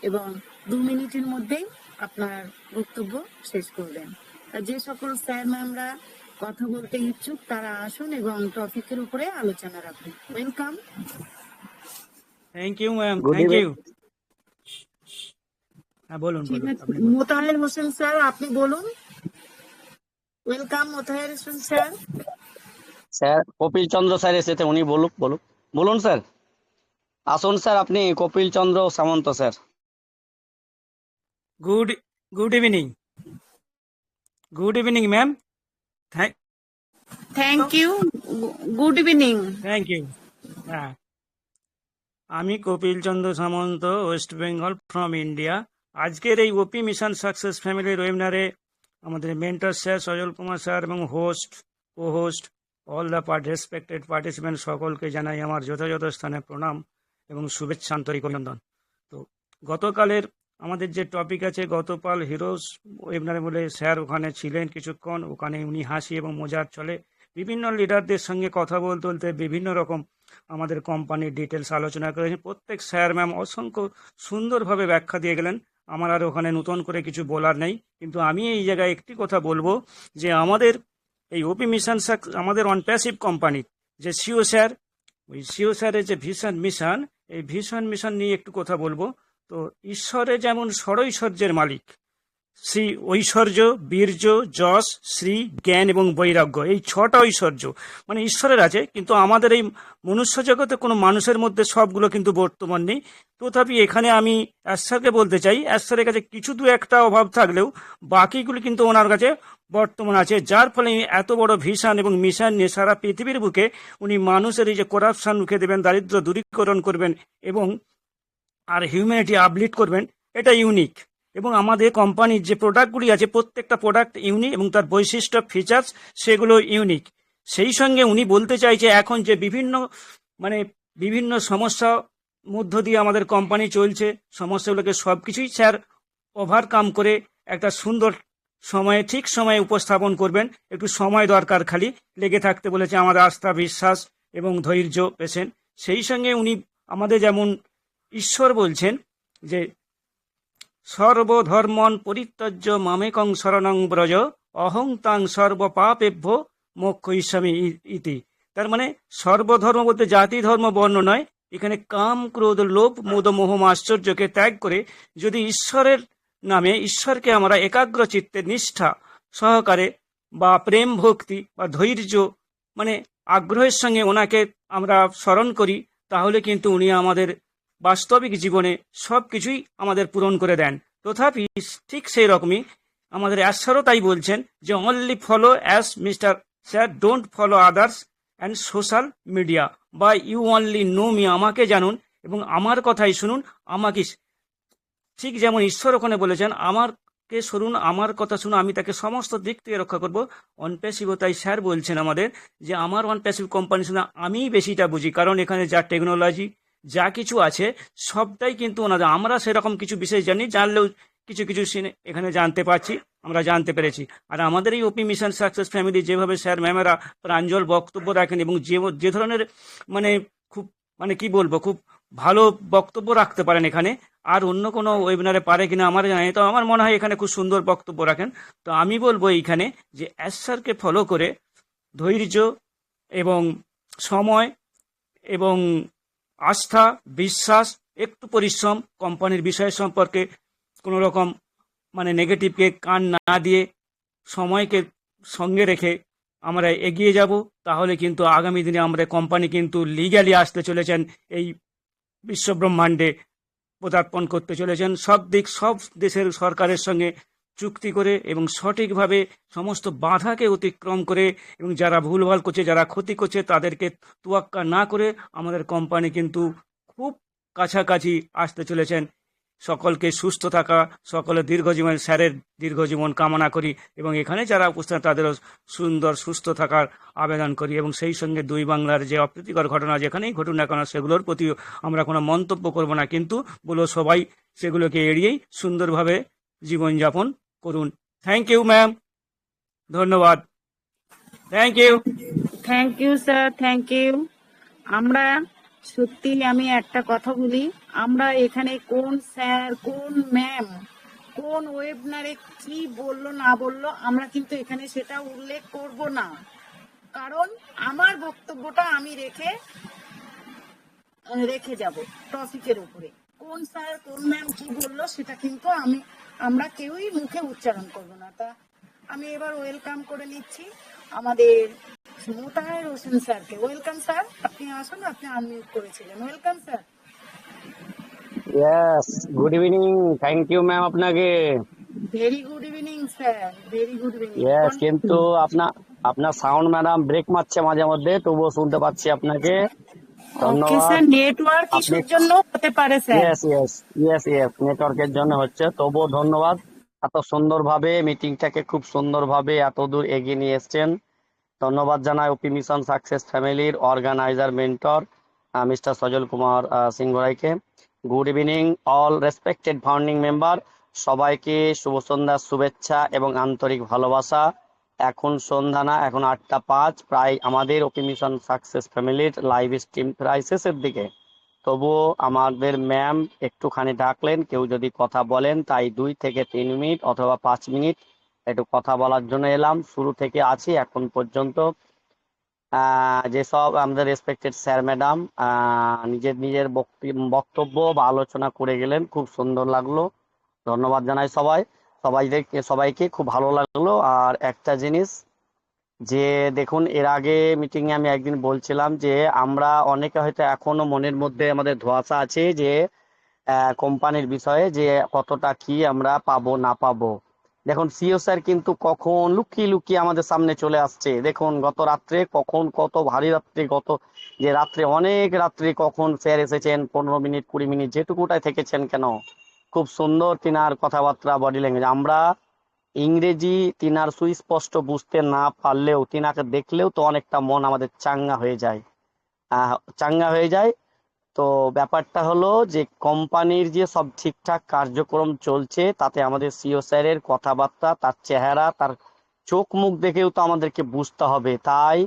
এবং 2 মিনিটের মধ্যেই আপনার বক্তব্য শেষ করবেন। আর যে সকল স্যার ম্যামরা কথা বলতে ইচ্ছুক তারা আসুন এবং টপিকের উপরে আলোচনা রাখুন। Welcome. Thank you ma'am, good thank evening. You. হ্যাঁ বলুন ঠিক বলুন, আছে, আপনি বলুন। মোতাহের হোসেন স্যার আপনি বলুন। Welcome Motaher Hossain sir. Sir Kapil Chandra sir এসেছে, উনি বলুক বলুক। বলুন স্যার, আসুন স্যার, আপনি Kapil Chandra Samanta sir. Good good evening, good evening ma'am. Thank you, good evening. Thank you. হ্যাঁ, আমি Kapil Chandra Samanta, West Bengal from India. আজকের এই ওপি মিশন সাকসেস ফ্যামিলির ওয়েবিনারে আমাদের mentor sir Sajal Kumar sir এবং host, co host, all the respected participant সকলকে জানাই আমার যথাযথ স্থানে প্রণাম এবং শুভেচ্ছা, আন্তরিক অভিনন্দন। তো গতকালের আমাদের যে টপিক আছে, গতকাল হিরোজ ওয়েবিনারে বলে স্যার ওখানে ছিলেন কিছুক্ষণ। ওখানে উনি হাসি এবং মজার চলে বিভিন্ন লিডারদের সঙ্গে কথা বলতে বলতে বিভিন্ন রকম আমাদের কোম্পানির ডিটেলস আলোচনা করেছেন। প্রত্যেক স্যার ম্যাম অসংখ্য সুন্দরভাবে ব্যাখ্যা দিয়ে গেলেন। আমার আর ওখানে নতুন করে কিছু বলার নেই, কিন্তু আমি এই জায়গায় একটি কথা বলবো যে আমাদের এই ওপি মিশন আমাদের অনপ্যাসিভ কোম্পানির যে সিও স্যার, ওই সিও স্যারের যে ভিশন মিশন, এই ভিশন মিশন নিয়ে একটু কথা বলবো। তো ঈশ্বরে যেমন ষড়ৈশ্বর্যের মালিক, শ্রী ঐশ্বর্য, বীর্য, যশ, শ্রী, জ্ঞান এবং বৈরাগ্য, এই 6টা ঐশ্বর্য মানে ঈশ্বরের আছে, কিন্তু আমাদের এই মনুষ্য জগতে কোনো মানুষের মধ্যে সবগুলো কিন্তু বর্তমান নেই। তথাপি এখানে আমি অ্যাস্টারকে বলতে চাই, অ্যাস্টারের কাছে কিছু দু একটা অভাব থাকলেও বাকিগুলো কিন্তু ওনার কাছে বর্তমান আছে, যার ফলে এত বড় ভিশন এবং মিশন নিয়ে সারা পৃথিবীর বুকে উনি মানুষের এই যে করাপশন রুখে দেবেন, দারিদ্র দূরীকরণ করবেন এবং আর হিউম্যানিটি আপলিফট করবেন, এটা ইউনিক। এবং আমাদের কোম্পানির যে প্রোডাক্টগুলি আছে প্রত্যেকটা প্রোডাক্ট ইউনিক এবং তার বৈশিষ্ট্য ফিচার্স সেগুলো ইউনিক। সেই সঙ্গে উনি বলতে চাইছে এখন যে বিভিন্ন সমস্যা মধ্য দিয়ে আমাদের কোম্পানি চলছে, সমস্যাগুলোকে সব কিছুই স্যার ওভারকাম করে একটা সুন্দর সময়ে ঠিক সময়ে উপস্থাপন করবেন। একটু সময় দরকার, খালি লেগে থাকতে বলেছে, আমাদের আস্থা, বিশ্বাস এবং ধৈর্য পেশেন্ট। সেই সঙ্গে উনি আমাদের যেমন ঈশ্বর বলছেন যে সর্বধর্মন পরিত্যজ্য মামেকং শরণং ব্রজ অহং তাং সর্বপাপেভ্য মোক্ষয়িষ্যামি ইতি। তার মানে সর্বধর্ম বলতে জাতি ধর্ম বর্ণ নয়, এখানে কাম, ক্রোধ, লোভ, মোদ, মোহ, আশ্চর্যকে ত্যাগ করে যদি ঈশ্বরের নামে ঈশ্বরকে আমরা একাগ্র চিত্তে নিষ্ঠা সহকারে বা প্রেম ভক্তি বা ধৈর্য মানে আগ্রহের সঙ্গে ওনাকে আমরা স্মরণ করি, তাহলে কিন্তু উনি আমাদের বাস্তবিক জীবনে সব কিছুই আমাদের পূরণ করে দেন। তথাপি ঠিক সেই রকমই আমাদের অ্যাসারও তাই বলছেন যে only follow as mister sir, don't follow others and social media বা ইউ অনলি নো মি, আমাকে জানুন এবং আমার কথাই শুনুন। আমাকে ঠিক যেমন ঈশ্বর ওখানে বলেছেন, আমারকে সরুন, আমার কথা শুনুন, আমি তাকে সমস্ত দিক থেকে রক্ষা করব। অনপ্যাসিভও তাই স্যার বলছেন আমাদের যে আমার অনপ্যাসিভ কোম্পানি শুনে আমিই বেশিটা বুঝি, কারণ এখানে যা টেকনোলজি যা কিছু আছে সবটাই কিন্তু ওনাদের, আমরা সেরকম কিছু বিশেষ জানি, জানলেও কিছু কিছু এখানে জানতে পারছি, আমরা জানতে পেরেছি। আর আমাদের এই ওপি মিশন সাকসেস ফ্যামিলি যেভাবে স্যার ম্যামেরা প্রাঞ্জল বক্তব্য রাখেন এবং যে ধরনের মানে খুব মানে কি বলবো, খুব ভালো বক্তব্য রাখতে পারেন এখানে, আর অন্য কোনো ওয়েবিনারে পারে কিনা আমার জানা নেই, তো আমার মনে হয় এখানে খুব সুন্দর বক্তব্য রাখেন। তো আমি বলবো এইখানে যে এস স্যারকে ফলো করে ধৈর্য এবং সময় এবং আস্থা, বিশ্বাস, একটু পরিশ্রম, কোম্পানির বিষয় সম্পর্কে কোনো রকম মানে নেগেটিভকে কান না দিয়ে সময়কে সঙ্গে রেখে আমরা এগিয়ে যাব, তাহলে কিন্তু আগামী দিনে আমাদের কোম্পানি কিন্তু লিগ্যালি আসতে চলেছেন, এই বিশ্বব্রহ্মাণ্ডে পদার্পণ করতে চলেছেন, সব দেশের সরকারের সঙ্গে চুক্তি করে এবং সঠিকভাবে সমস্ত বাধাকে অতিক্রম করে, এবং যারা ভুলভাল করছে, যারা ক্ষতি করছে তাদেরকে তোয়াক্কা না করে আমাদের কোম্পানি কিন্তু খুব কাছাকাছি আসতে চলেছেন। সকলকে সুস্থ থাকা, সকলের দীর্ঘজীবন, স্যারের দীর্ঘজীবন কামনা করি এবং এখানে যারা উপস্থিত তাদেরও সুন্দর সুস্থ থাকার আবেদন করি, এবং সেই সঙ্গে দুই বাংলার যে অপ্রীতিকর ঘটনা যেখানেই ঘটুন না কেন সেগুলোর প্রতি আমরা কোনো মন্তব্য করব না, কিন্তু বলো সবাই সেগুলোকে এড়িয়েই সুন্দরভাবে জীবনযাপন করুন। থ্যাংক ইউ ম্যাম, ধন্যবাদ। Thank you. Thank you sir, thank you. আমরা সত্যি, আমি একটা কথা বলি, আমরা এখানে কোন স্যার, কোন ম্যাম, কোন ওয়েবিনারে কি বললো না বললো আমরা কিন্তু এখানে সেটা উল্লেখ করব না, কারণ আমার বক্তব্যটা আমি রেখে যাব টপিকের উপরে। কোন স্যার কোন ম্যাম কি বললো সেটা কিন্তু আমরা কেউই মুখে উচ্চারণ করব না। তা আমি এবার ওয়েলকাম করে নিচ্ছি আমাদের মোতাহার হোসেন স্যারকে। ওয়েলকাম স্যার, আপনি আসুন, আপনি আনমিউট করেছিলেন। Welcome sir. Yes, good evening. Thank you ma'am আপনাকে। Very good evening sir, very good evening. Yes, কিন্তু আপনার সাউন্ড ম্যাডাম ব্রেক মারছে মাঝে মধ্যে, তবুও শুনতে পাচ্ছি আপনাকে। ওকে ধন্যবাদ। স্যার, নেটওয়ার্ক ইস্যুর জন্য হতে পারে sir. Yes yes yes yes, নেটওয়ার্কের জন্য হচ্ছে, তবুও ধন্যবাদ। এত সুন্দরভাবে মিটিংটাকে খুব সুন্দরভাবে এত দূর এগিয়ে নিয়ে এসছেন। ধন্যবাদ জানাই ওপি মিশন সাকসেস ফ্যামিলির অর্গানাইজার মেন্টর মিস্টার সজল কুমার সিংহ রায়কে। Good evening all respected founding member, সবাইকে শুভ সন্ধ্যার শুভেচ্ছা এবং আন্তরিক ভালোবাসা। এখন সন্ধ্যা না, এখন 8টা 5, প্রায় আমাদের ওপি মিশন সাকসেস ফ্যামিলির লাইভ স্ট্রিম প্রায় শেষের দিকে। তবুও আমাদের ম্যাম একটুখানি ডাকলেন, কেউ যদি কথা বলেন তাই 2 থেকে 3 মিনিট অথবা 5 মিনিট একটু কথা বলার জন্য এলাম। শুরু থেকে আছি এখন পর্যন্ত। যেসব আমাদের রেসপেক্টেড স্যার ম্যাডাম নিজের বক্তব্য বা আলোচনা করে গেলেন, খুব সুন্দর লাগলো। ধন্যবাদ জানাই সবাইকে খুব ভালো লাগলো। আর একটা জিনিস যে দেখুন, এর আগে মিটিং এ আমি একদিন বলছিলাম যে আমরা অনেকে হয়তো এখনো মনের মধ্যে আমাদের ধোঁয়াশা আছে যে কোম্পানির বিষয়ে যে কতটা কি আমরা পাবো না পাবো। দেখুন সিও স্যার কিন্তু কখন লুকিয়ে লুকিয়ে আমাদের সামনে চলে আসছে। দেখুন গত রাত্রে কখন, কত ভারী রাত্রে, অনেক রাত্রে কখন স্যার এসেছেন, 15 মিনিট 20 মিনিট যেটুকুটাই থেকেছেন কেন, খুব সুন্দর তিনার কথাবার্তা, বডি ল্যাঙ্গুয়েজ। আমরা ইংরেজি তিনার সুস্পষ্ট বুঝতে না পারলেও তিনাকে দেখলেও তো অনেকটা মন আমাদের চাঙ্গা হয়ে যায়। তো ব্যাপারটা হলো যে কোম্পানির যে সব ঠিকঠাক কার্যক্রম চলছে, তাতে আমাদের সিও স্যারের কথাবার্তা, তার চেহারা, তার চোখ মুখ দেখেও তো আমাদেরকে বুঝতে হবে। তাই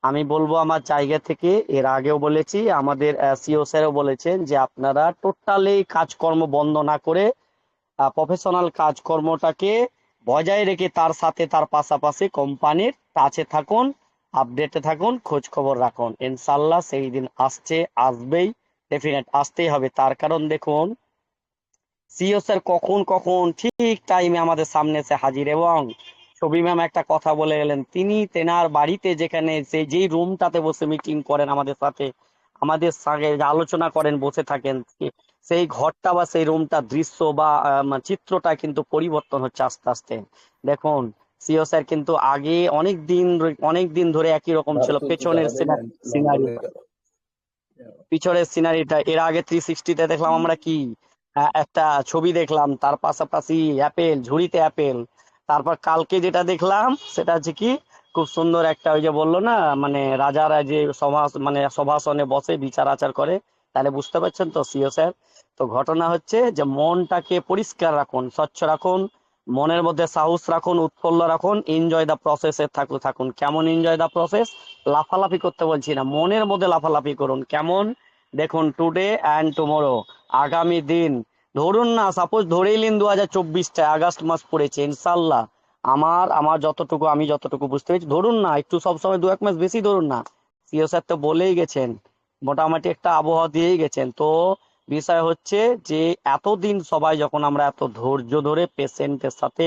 আমি বলবো আমার জায়গা থেকে, এর আগেও বলেছি, আমাদের সিও স্যারও বলেছেন যে আপনারা টোটালি কাজকর্ম বন্ধ না করে প্রফেশনাল কাজকর্মটাকে বজায় রেখে তার সাথে তার পাশাপাশি কোম্পানির টাচে থাকুন, আপডেটে থাকুন, খোঁজ খবর রাখুন। ইনশাল্লাহ সেই দিন আসবেই, ডেফিনেট আসতেই হবে। তার কারণ দেখুন সিও স্যার কখন ঠিক টাইমে আমাদের সামনে এসে হাজির। এবং ছবি ম্যাম একটা কথা বলে গেলেন, তিনি তেনার বাড়িতে যেখানে যেই রুমটাতে বসে মিটিং করেন আমাদের সঙ্গে আলোচনা করেন, বসে থাকেন, সেই ঘরটা বা সেই রুমটা দৃশ্য বা চিত্রটা কিন্তু পরিবর্তন হচ্ছে আস্তে আস্তে। দেখুন সিও স্যার কিন্তু আগে অনেক দিন ধরে একই রকম ছিল, পেছনের সিনারিটা এর আগে 360-তে দেখলাম আমরা কি একটা ছবি দেখলাম, তার পাশাপাশি অ্যাপেল, ঝুড়িতে অ্যাপেল। তারপর কালকে যেটা দেখলাম সেটা হচ্ছে কি, খুব সুন্দর একটা, ওই যে বললো না, মানে রাজারা যে সভাসনে বসে বিচার আচার করে, তাহলে বুঝতে পারছেন তো সিও স্যার। তো ঘটনা হচ্ছে যে মনটাকে পরিষ্কার রাখুন, স্বচ্ছ রাখুন, মনের মধ্যে সাহস রাখুন, উৎফুল্ল রাখুন, এনজয় দা প্রসেসে থাকুন। কেমন এনজয় দা প্রসেস? লাফালাফি করতে বলছি না, মনের মধ্যে লাফালাফি করুন। কেমন? দেখুন, টুডে অ্যান্ড টুমোরো, আগামী দিন, ধরুন না, সাপোজ ধরেই নিন 2024-টা আগস্ট মাস পড়েছে, ইনশাল্লাহ আমার আমি যতটুকু বুঝতে পেরেছি, ধরুন না একটু, সবসময় 2-1 মাস বেশি ধরুন না, সিও স্যার তো বলেই গেছেন, মোটামুটি একটা আবহাওয়া দিয়েই গেছেন। তো বিষয় হচ্ছে যে এতদিন সবাই যখন আমরা এত ধৈর্য ধরে পেশেন্টের সাথে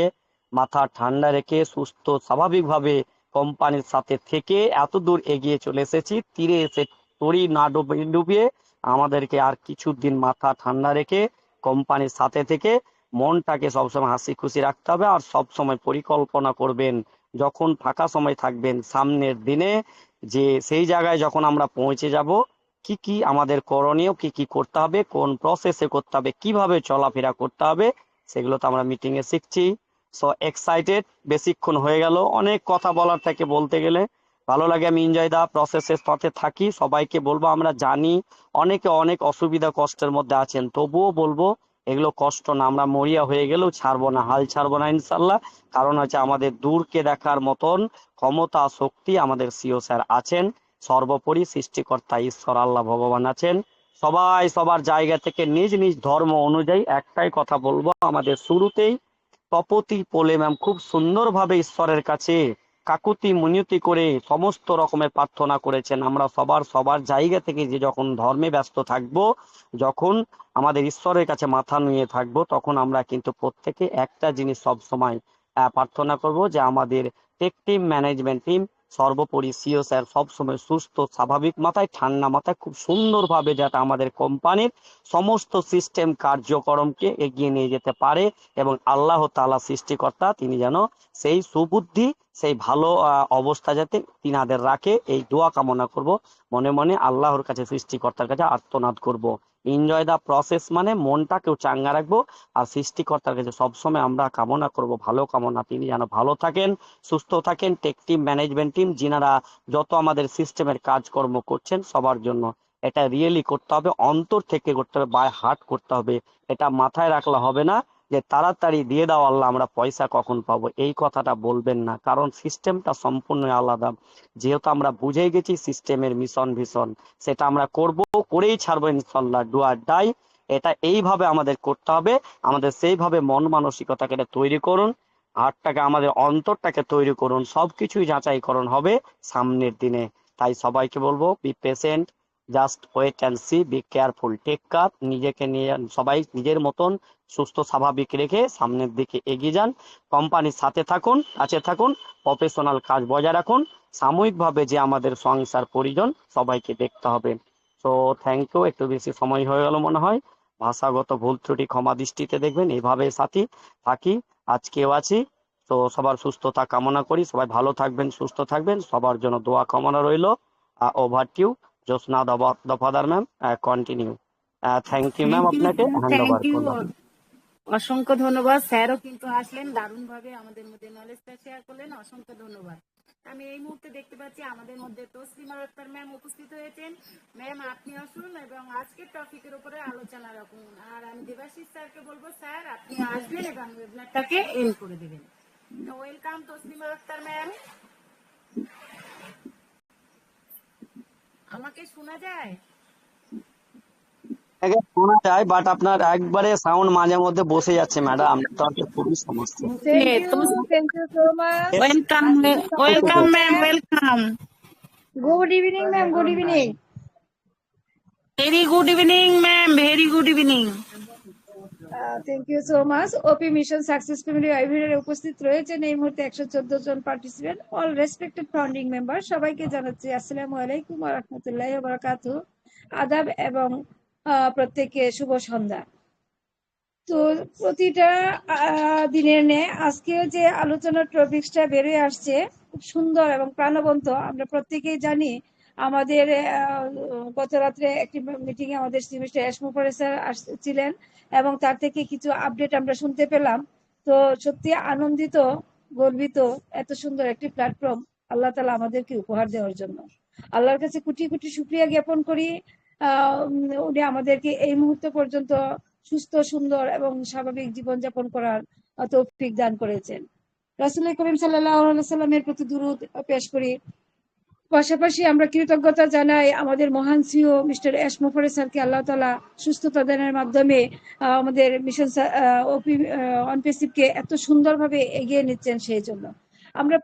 মাথা ঠান্ডা রেখে সুস্থ স্বাভাবিকভাবে কোম্পানির সাথে থেকে এত দূর এগিয়ে চলে এসেছি, তীরে এসে তরি না ডুবিয়ে আমাদেরকে আর কিছুদিন মাথা ঠান্ডা রেখে কোম্পানির সাথে থেকে মনটাকে সবসময় হাসি খুশি রাখতে হবে। আর সবসময় পরিকল্পনা করবেন, যখন ফাঁকা সময় থাকবেন সামনের দিনে, যে সেই জায়গায় যখন আমরা পৌঁছে যাব, কি কি আমাদের করণীয়, কি কি করতে হবে, কোন প্রসেসে করতে হবে, কিভাবে চলাফেরা করতে হবে, সেগুলো তো আমরা মিটিং এ শিখছি। সো এক্সাইটেড, বেশিক্ষণ হয়ে গেল, অনেক কথা বলার থেকে বলতে গেলে ভালো লাগে। আমি এনজয় দা প্রসেসের সাথে থাকি, সবাইকে বলবো, আমরা জানি অনেকে অনেক অসুবিধা কষ্টের মধ্যে আছেন, তবুও বলবো এগুলো কষ্ট না, আমরা মরিয়া হয়ে গেলেও ছাড়বো না, হাল ছাড়বো না ইনশাল্লাহ। কারণ হচ্ছে আমাদের দূরকে দেখার মতন ক্ষমতা, শক্তি আমাদের সিও স্যার আছেন। সর্বোপরি সৃষ্টিকর্তা ঈশ্বর আল্লাহ ভগবান আছেন। সবাই সবার জায়গা থেকে নিজ নিজ ধর্ম অনুযায়ী একটাই কথা বলবো, আমাদের শুরুতেই তপতি পোলে ম্যাম খুব সুন্দরভাবে ঈশ্বরের কাছে কাকুতি মিনতি করে সমস্ত রকমের প্রার্থনা করেছেন। আমরা সবার জায়গা থেকে যে যখন ধর্মে ব্যস্ত থাকবো, যখন আমাদের ঈশ্বরের কাছে মাথা নুয়ে থাকবো, তখন আমরা কিন্তু প্রত্যেকে একটা জিনিস সব সময় প্রার্থনা করব, যে আমাদের টেক টিম, ম্যানেজমেন্ট টিম, সর্বোপরি সিও স্যার সবসময় সুস্থ স্বাভাবিক মাথায়, ঠান্ডা মাথায়, খুব সুন্দরভাবে যাতে আমাদের কোম্পানির সমস্ত সিস্টেম কার্যক্রমকে এগিয়ে নিয়ে যেতে পারে, এবং আল্লাহ তাআলা সৃষ্টিকর্তা তিনি যেন সেই সুবুদ্ধি, সেই ভালো অবস্থা যাতে তিনাদের রাখে, এই দোয়া কামনা করব। মনে মনে আল্লাহর কাছে, সৃষ্টিকর্তার কাছে আর্তনাদ করব। এনজয় দা প্রসেস মানে মনটাকেও চাঙ্গা রাখবো, আর সৃষ্টিকর্তার কাছে সবসময় আমরা কামনা করব ভালো কামনা, তিনি যেন ভালো থাকেন, সুস্থ থাকেন। টেক টিম, ম্যানেজমেন্ট টিম, যিনারা যত আমাদের সিস্টেমের কাজকর্ম করছেন, সবার জন্য এটা রিয়েলি করতে হবে, অন্তর থেকে করতে হবে, বাই হার্ট করতে হবে। এটা মাথায় রাখলে হবে না যে তাড়াতাড়ি দিয়ে দাও আল্লাহ, আমরা পয়সা কখন পাবো, এই কথাটা বলবেন না, কারণ সিস্টেমটা সম্পূর্ণ আলাদা। যেহেতু আমরা বুঝে গেছি সিস্টেমের মিশন ভিশন, সেটা আমরা করব, করেই ছাড়বো ইনশাল্লাহ, ডু আর ডাই। এটা এইভাবে আমাদের করতে হবে, আমাদের সেইভাবে মন মানসিকতাকে তৈরি করুন, হার্টটাকে, আমাদের অন্তরটাকে তৈরি করুন, সবকিছুই যাচাইকরণ হবে সামনের দিনে। তাই সবাইকে বলবো, be patient, just wait and see, be careful, take care, নিজেকে নিয়ে সবাই নিজের মতন সুস্থ স্বাভাবিক রেখে সামনের দিকে এগিয়ে যান, কোম্পানির সাথে থাকুন, কাছে থাকুন, প্রফেশনাল কাজ বজায় রাখুন। সাময়িকভাবে যে আমাদের সংসার পরিজন সবাইকে দেখতে হবে। তো থ্যাংক ইউ, একটু বেশি সময় হয়ে গেল মনে হয়, ভাষাগত ভুল ত্রুটি ক্ষমা দৃষ্টিতে দেখবেন। এইভাবে সাথী থাকি, আজকেও আছি। তো সবার সুস্থতা কামনা করি, সবাই ভালো থাকবেন, সুস্থ থাকবেন, সবার জন্য দোয়া কামনা রইল। Over to Jyotsna Dafadar ma'am, continue. Thank you ma'am, আপনাকে হ্যান্ড ওভার করলাম। অসংখ্য ধন্যবাদ। স্যারও কিন্তু আসলেন, দারুণ ভাবে আমাদের মধ্যে নলেজটা শেয়ার করলেন, অসংখ্য ধন্যবাদ। আমি এই মুহূর্তে দেখতে পাচ্ছি আমাদের মধ্যে তসলিমা আক্তার ম্যাম উপস্থিত হয়েছেন। ম্যাম, আপনি আসুন এবং আজকের টপিকের উপরে আলোচনা রাখুন। আর আমি দেবাশিস স্যারকে বলবো, স্যার আপনি আসবেন এবং ওয়েবিনারটাকে এন্ড করে দেবেন। Welcome Taslima Akhtar ma'am. আমাকে শোনা যায়? শোনা যায়, বাট আপনার একবারে সাউন্ড মাঝে মধ্যে বসে যাচ্ছে ম্যাডাম, তো খুবই সমস্যা। Thank you so much. Welcome ma'am, welcome. Good evening, ma'am. Good evening. Very good evening ma'am, very good evening. Thank you so much. OP Mission Success Family ওয়েবিনারে উপস্থিত রয়েছেন এই মুহূর্তে 114 জন participant, all respected founding member. সবাইকে জানাচ্ছি আসসালামু আলাইকুম ওয়া রাহমাতুল্লাহি ওয়া বারাকাতুহু, আদাব এবং প্রত্যেককে শুভ সন্ধ্যা। তো প্রতিটা দিনের ন্যায় আজকেও যে আলোচনার টপিকসটা বেরিয়ে আসছে খুব সুন্দর এবং প্রাণবন্ত। আমরা প্রত্যেকেই জানি আমাদের গত রাত্রে একটি মিটিং এ আমাদের সেমিস্টার এসমোফারে স্যার ছিলেন এবং তার থেকে কিছু আপডেট আমরা শুনতে পেলাম। তো সত্যি আনন্দিত, গর্বিত এত সুন্দর একটি প্ল্যাটফর্ম আল্লাহ তাআলা আমাদেরকে উপহার দেওয়ার জন্য। আল্লাহর কাছে কোটি কোটি শুকরিয়া জ্ঞাপন করি। উনি আমাদেরকে এই মুহূর্ত পর্যন্ত সুস্থ, সুন্দর এবং স্বাভাবিক জীবনযাপন করার তৌফিক দান করেছেন। রাসূল করিম সাল্লাল্লাহু আলাইহি সাল্লামের প্রতি দুরূদ পেশ করি। পাশাপাশি আমরা কৃতজ্ঞতা জানাই আমাদের মহান সিও মিস্টার এস মোফারে স্যারকে। আল্লাহ তাআলা সুস্থতা দানের মাধ্যমে আমাদের মিশন অনপেসিভকে এত সুন্দরভাবে এগিয়ে নিচ্ছেন, সেই জন্য আমরা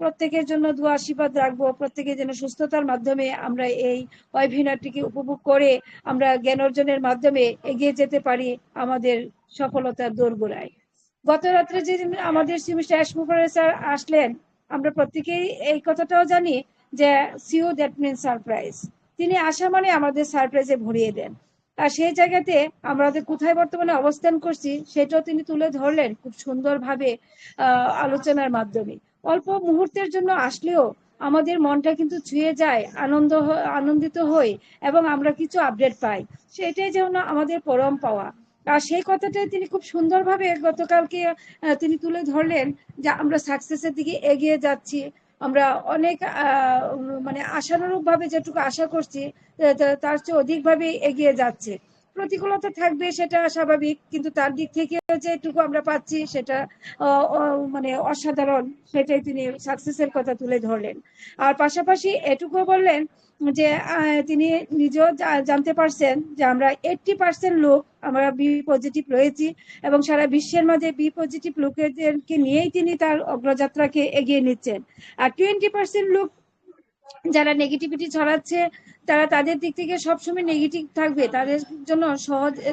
প্রত্যেকের জন্য দোয়া আশীর্বাদ রাখবো। প্রত্যেকে যেন সুস্থতার মাধ্যমে আমরা এই ওয়েবিনারটিকে উপভোগ করে আমরা জ্ঞান অর্জনের মাধ্যমে এগিয়ে যেতে পারি আমাদের সফলতার দোরগোড়ায়। গত রাত্রে যে আমাদের সেমিস্টার এসমোফারে স্যার আসলেন, আমরা প্রত্যেকেই এই কথাটাও জানি যে সিও দ্যাট মিন সারপ্রাইজ। তিনি আসা মানে আমাদের সারপ্রাইজে ভরিয়ে দেন। আর সেই জায়গাতে আমাদের কোথায় বর্তমানে অবস্থান করছি সেটাও তিনি তুলে ধরলেন খুব সুন্দরভাবে আলোচনার মাধ্যমে। অল্প মুহূর্তের জন্য আসলেও আমাদের মনটা কিন্তু ছুঁয়ে যায়, আনন্দিত হই এবং আমরা কিছু আপডেট পাই। সেটাই যেন আমাদের পরম পাওয়া। আর সেই কথাটাই তিনি খুব সুন্দরভাবে গতকালকে তিনি তুলে ধরলেন যে আমরা সাকসেসের দিকে এগিয়ে যাচ্ছি। আমরা অনেক মানে আশানুরূপ ভাবে যেটুকু আশা করছি তার চেয়ে অধিকভাবে এগিয়ে যাচ্ছে। প্রতিকূলতা থাকবে, সেটা স্বাভাবিক, কিন্তু তার দিক থেকে যেটুকু আমরা পাচ্ছি সেটা মানে অসাধারণ। সেটাই তিনি সাকসেসের কথা তুলে ধরলেন। আর পাশাপাশি এটুকু বললেন যে তিনি নিজেও জানতে পারছেন যে আমরা 80% লোক আমরা বি পজিটিভ রয়েছি এবং সারা বিশ্বের মাঝে বি পজিটিভ লোকেদেরকে নিয়েই তিনি তার অগ্রযাত্রাকে এগিয়ে নিচ্ছেন। আর 20% লোক যারা নেগেটিভিটি ছড়াচ্ছে, তারা তাদের দিক থেকে সবসময় নেগেটিভ থাকবে,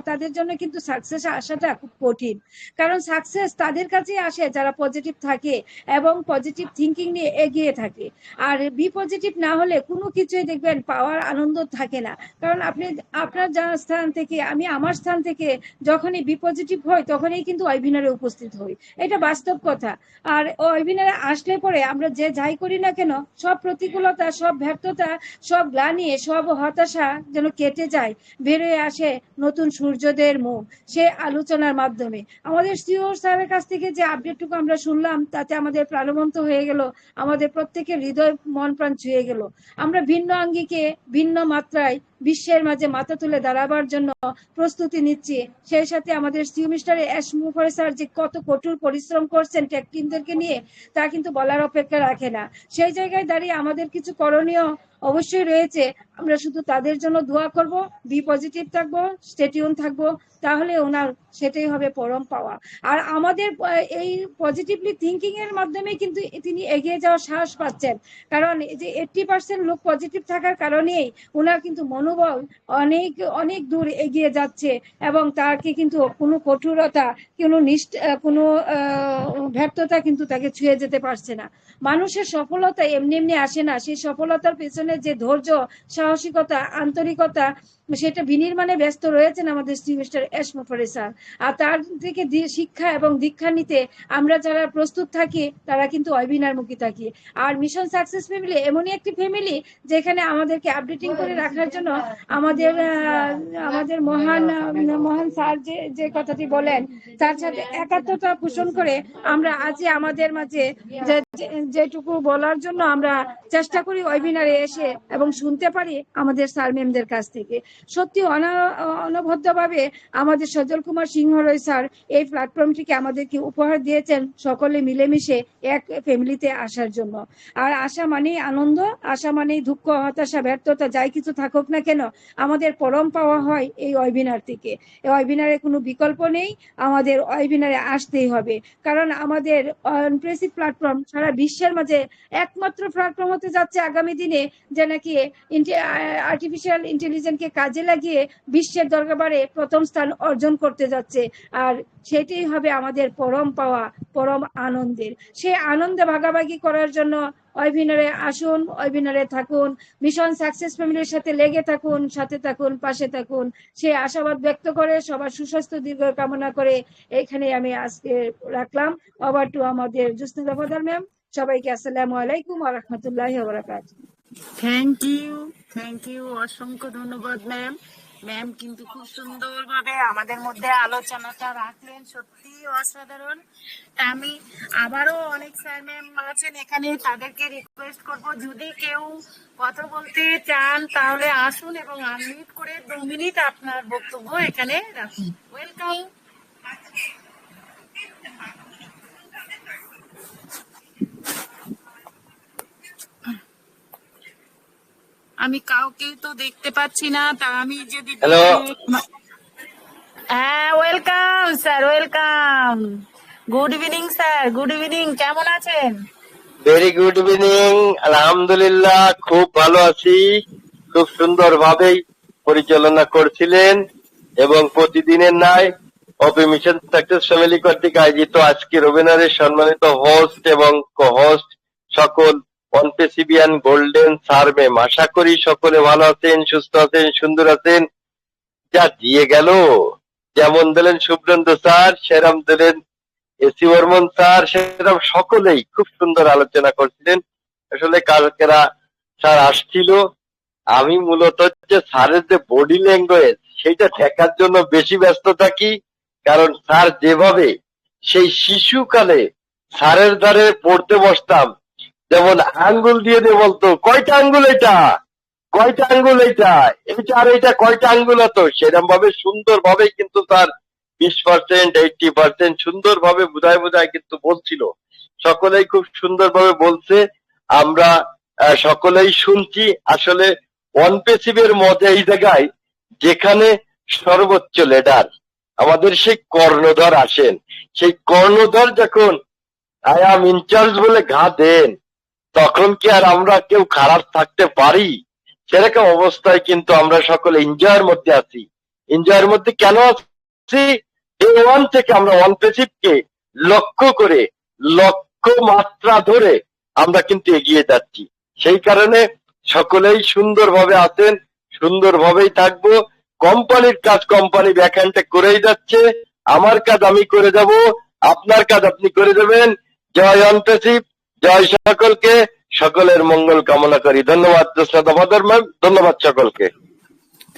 তাদের জন্য কিন্তু সাকসেস আসাটা খুব কঠিন। কারণ সাকসেস তাদের কাছেই আসে যারা পজিটিভ থাকে এবং পজিটিভ থিঙ্কিং নিয়ে এগিয়ে থাকে। আর বি পজিটিভ না হলে কোনো কিছুই দেখবেন পাওয়ার আনন্দ থাকে না। কারণ আপনি আপনার স্থান থেকে, আমি আমার স্থান থেকে যখনই বি পজিটিভ হই তখনই কিন্তু ওয়েবিনারে উপস্থিত হই, এটা বাস্তব কথা। আর ওয়েবিনারে আসলে পরে আমরা যে যাই করি না কেন, সব প্রতিকূলতা, সব ব্যর্থতা, সব গ্লানি, সব হতাশা যেন কেটে যায়, বেরোয় আসে নতুন সূর্যোদয়ের মুখ সে আলোচনার মাধ্যমে। আমাদের সিও স্যারের কাছ থেকে যে আপডেটটুকু আমরা শুনলাম তাতে আমাদের প্রাণবন্ত হয়ে গেল, আমাদের প্রত্যেকের হৃদয় মন প্রাণ ছুঁয়ে গেল। আমরা ভিন্ন আঙ্গিকে ভিন্ন মাত্রায় বিশ্বের মাঝে মাথা তুলে দাঁড়াবার জন্য প্রস্তুতি নিচ্ছি। সেই সাথে আমাদের সিও মিস্টার এস মোফারে স্যার যে কত কঠোর পরিশ্রম করছেন টেক টিমদেরকে নিয়ে, তা কিন্তু বলার অপেক্ষা রাখে না। সেই জায়গায় দাঁড়িয়ে আমাদের কিছু করণীয় অবশ্যই রয়েছে। আমরা শুধু তাদের জন্য দোয়া করব, বি পজিটিভ থাকবো, স্টে টিউন থাকবো, তাহলে ওনার সেটাই হবে পরম পাওয়া। আর আমাদের এই পজিটিভলি থিঙ্কিং এর মাধ্যমে কিন্তু তিনি এগিয়ে যাওয়ার সাহস পাচ্ছেন। কারণ যে 80% লোক পজিটিভ থাকার কারণেই ওনার কিন্তু মনোবল অনেক অনেক দূর এগিয়ে যাচ্ছে এবং তাকে কিন্তু কোনো কঠোরতা, কোনো ব্যর্থতা কিন্তু তাকে ছুঁয়ে যেতে পারছে না। মানুষের সফলতা এমনি এমনি আসে না, সেই সফলতার পেছনে যে ধৈর্য, সাহসিকতা, আন্তরিকতা, সেটা বিনির্মাণে ব্যস্ত রয়েছেন আমাদের মিস্টার এস মোফারে স্যার। আর তার থেকে শিক্ষা এবং দীক্ষা নিতে আমরা যারা প্রস্তুত থাকি তারা কিন্তু ওয়েবিনার মুখী থাকি। আর মিশন সাকসেস ফ্যামিলি এমনই একটি ফ্যামিলি যেখানে আমাদেরকে আপডেটিং করে রাখার জন্য আমাদের মহান স্যার যে কথাটি বলেন তার সাথে একাত্মতা পোষণ করে আমরা আজ আমাদের মাঝে যেটুকু বলার জন্য আমরা চেষ্টা করি ওয়েবিনারে এসে এবং শুনতে পারি আমাদের স্যার ম্যামদের কাছ থেকে। সত্যি অনবদ্যভাবে আমাদের সজল কুমার সিংহ রয় স্যার এই প্ল্যাটফর্মটিকে আমাদেরকে উপহার দিয়েছেন সকলে মিলেমিশে এক ফ্যামিলিতে আসার জন্য। আর আশা মানেই আনন্দ, আশা মানেই দুঃখ, হতাশা, ব্যর্থতা যাই কিছু থাকুক না কেন, আমাদের পরম পাওয়া হয় এই ওয়েবিনার থেকে। এই ওয়েবিনারে কোনো বিকল্প নেই, আমাদের ওয়েবিনারে আসতেই হবে। কারণ আমাদের অনপ্রেসিভ প্ল্যাটফর্ম সারা বিশ্বের মাঝে একমাত্র প্ল্যাটফর্ম হতে যাচ্ছে আগামী দিনে যে নাকি আর্টিফিশিয়াল ইন্টেলিজেন্সকে কাজে লাগিয়ে বিশ্বের দরবারে প্রথম স্থান অর্জন করতে যাচ্ছে। আর সেটাই হবে আমাদের পরম পাওয়া, পরম আনন্দের। সেই আনন্দে ভাগাভাগি করার জন্য ওয়েবিনারে আসুন, ওয়েবিনারে থাকুন, মিশন সাকসেস ফ্যামিলির সাথে লেগে থাকুন, সাথে থাকুন, পাশে থাকুন, সেই আশাবাদ ব্যক্ত করে সবার সুস্বাস্থ্য দীর্ঘ কামনা করে এইখানে আমি আজকে রাখলাম। ওভার টু আমাদের জুসনা দফাদার ম্যাম। সবাইকে আসসালামু আলাইকুম ওয়া রাহমাতুল্লাহি ওয়া বারাকাতুহু। থ্যাংক ইউ, অসংখ্য ধন্যবাদ ম্যাম। ম্যাম কিন্তু খুব সুন্দরভাবে আমাদের মধ্যে আলোচনাটা রাখলেন, সত্যি অসাধারণ। তা আমি আবারও অনেক স্যার ম্যাম আছেন এখানে, তাদেরকে রিকোয়েস্ট করব যদি কেউ কথা বলতে চান তাহলে আসুন এবং আনমিউট করে 2 মিনিট আপনার বক্তব্য এখানে রাখুন। ওয়েলকাম। আমি কাউকে তো দেখতে পাচ্ছি না, তা আমি যদি হ্যাঁ, welcome sir, welcome. Good evening sir, good evening, কেমন আছেন? Very good evening. আলহামদুলিল্লাহ খুব ভালো আছি। খুব সুন্দরভাবেই পরিচালনা করছিলেন এবং প্রতিদিনের ন্যায় অপি মিশন সাকসেস ফ্যামিলি কর্তৃক আয়োজিত আজকের ওয়েবিনারের সম্মানিত হোস্ট এবং কো-হোস্ট সকল অনপেসিবিয়ান গোল্ডেন স্যার ম্যাম, আশা করি সকলে ভালো আছেন, সুস্থ আছেন, সুন্দর আছেন। যা দিয়ে গেল, যেমন দিলেন সুব্রন্ত স্যার, সেরম দিলেন এসি বর্মন স্যার, সেরকম সকলেই খুব সুন্দর আলোচনা করছিলেন। আসলে কালকেরা স্যার আসছিল, আমি মূলত হচ্ছে স্যারের যে বডি ল্যাঙ্গুয়েজ সেটা দেখার জন্য বেশি ব্যস্ত থাকি। কারণ স্যার যেভাবে সেই শিশুকালে স্যারের দ্বারে পড়তে বসতাম, যেমন আঙ্গুল দিয়ে দিয়ে বলতো কয়টা আঙ্গুল এটা, কয়টা আঙ্গুল এটা, এটা আর এটা কয়টা আঙ্গুল হতো, সেরকম ভাবে সুন্দর ভাবে কিন্তু তার 20%, 80% সুন্দর ভাবে বুঝায় বুঝায় কিন্তু বলছিল। সকলেই খুব সুন্দর ভাবে বলছে, আমরা সকলেই শুনছি। আসলে অনপেসিভের মধ্যে এই জায়গায় যেখানে সর্বোচ্চ লিডার আমাদের সেই কর্ণধর আসেন, সেই কর্ণধর যখন আই অ্যাম ইনচার্জ বলে ঘা দেন, তখন কি আর আমরা কেউ খারাপ থাকতে পারি? সেরকম অবস্থায় কিন্তু আমরা সকলে এনজয়ের মধ্যে আছি। এনজয়ের মধ্যে কেন আছি? ডে ওয়ান থেকে আমরা অনপেসিভকে লক্ষ্য করে লক্ষ্য মাত্রা ধরে আমরা কিন্তু এগিয়ে যাচ্ছি। সেই কারণে সকলেই সুন্দরভাবে আছেন, সুন্দরভাবেই থাকবো। কোম্পানির কাজ কোম্পানি ব্যাকহ্যান্ডে করেই যাচ্ছে, আমার কাজ আমি করে যাব, আপনার কাজ আপনি করে দেবেন। জয় অনপেসিভ, জয় সকলকে, সকলের মঙ্গল কামনা করি। ধন্যবাদ দামোদর ম্যাম, ধন্যবাদ সকলকে।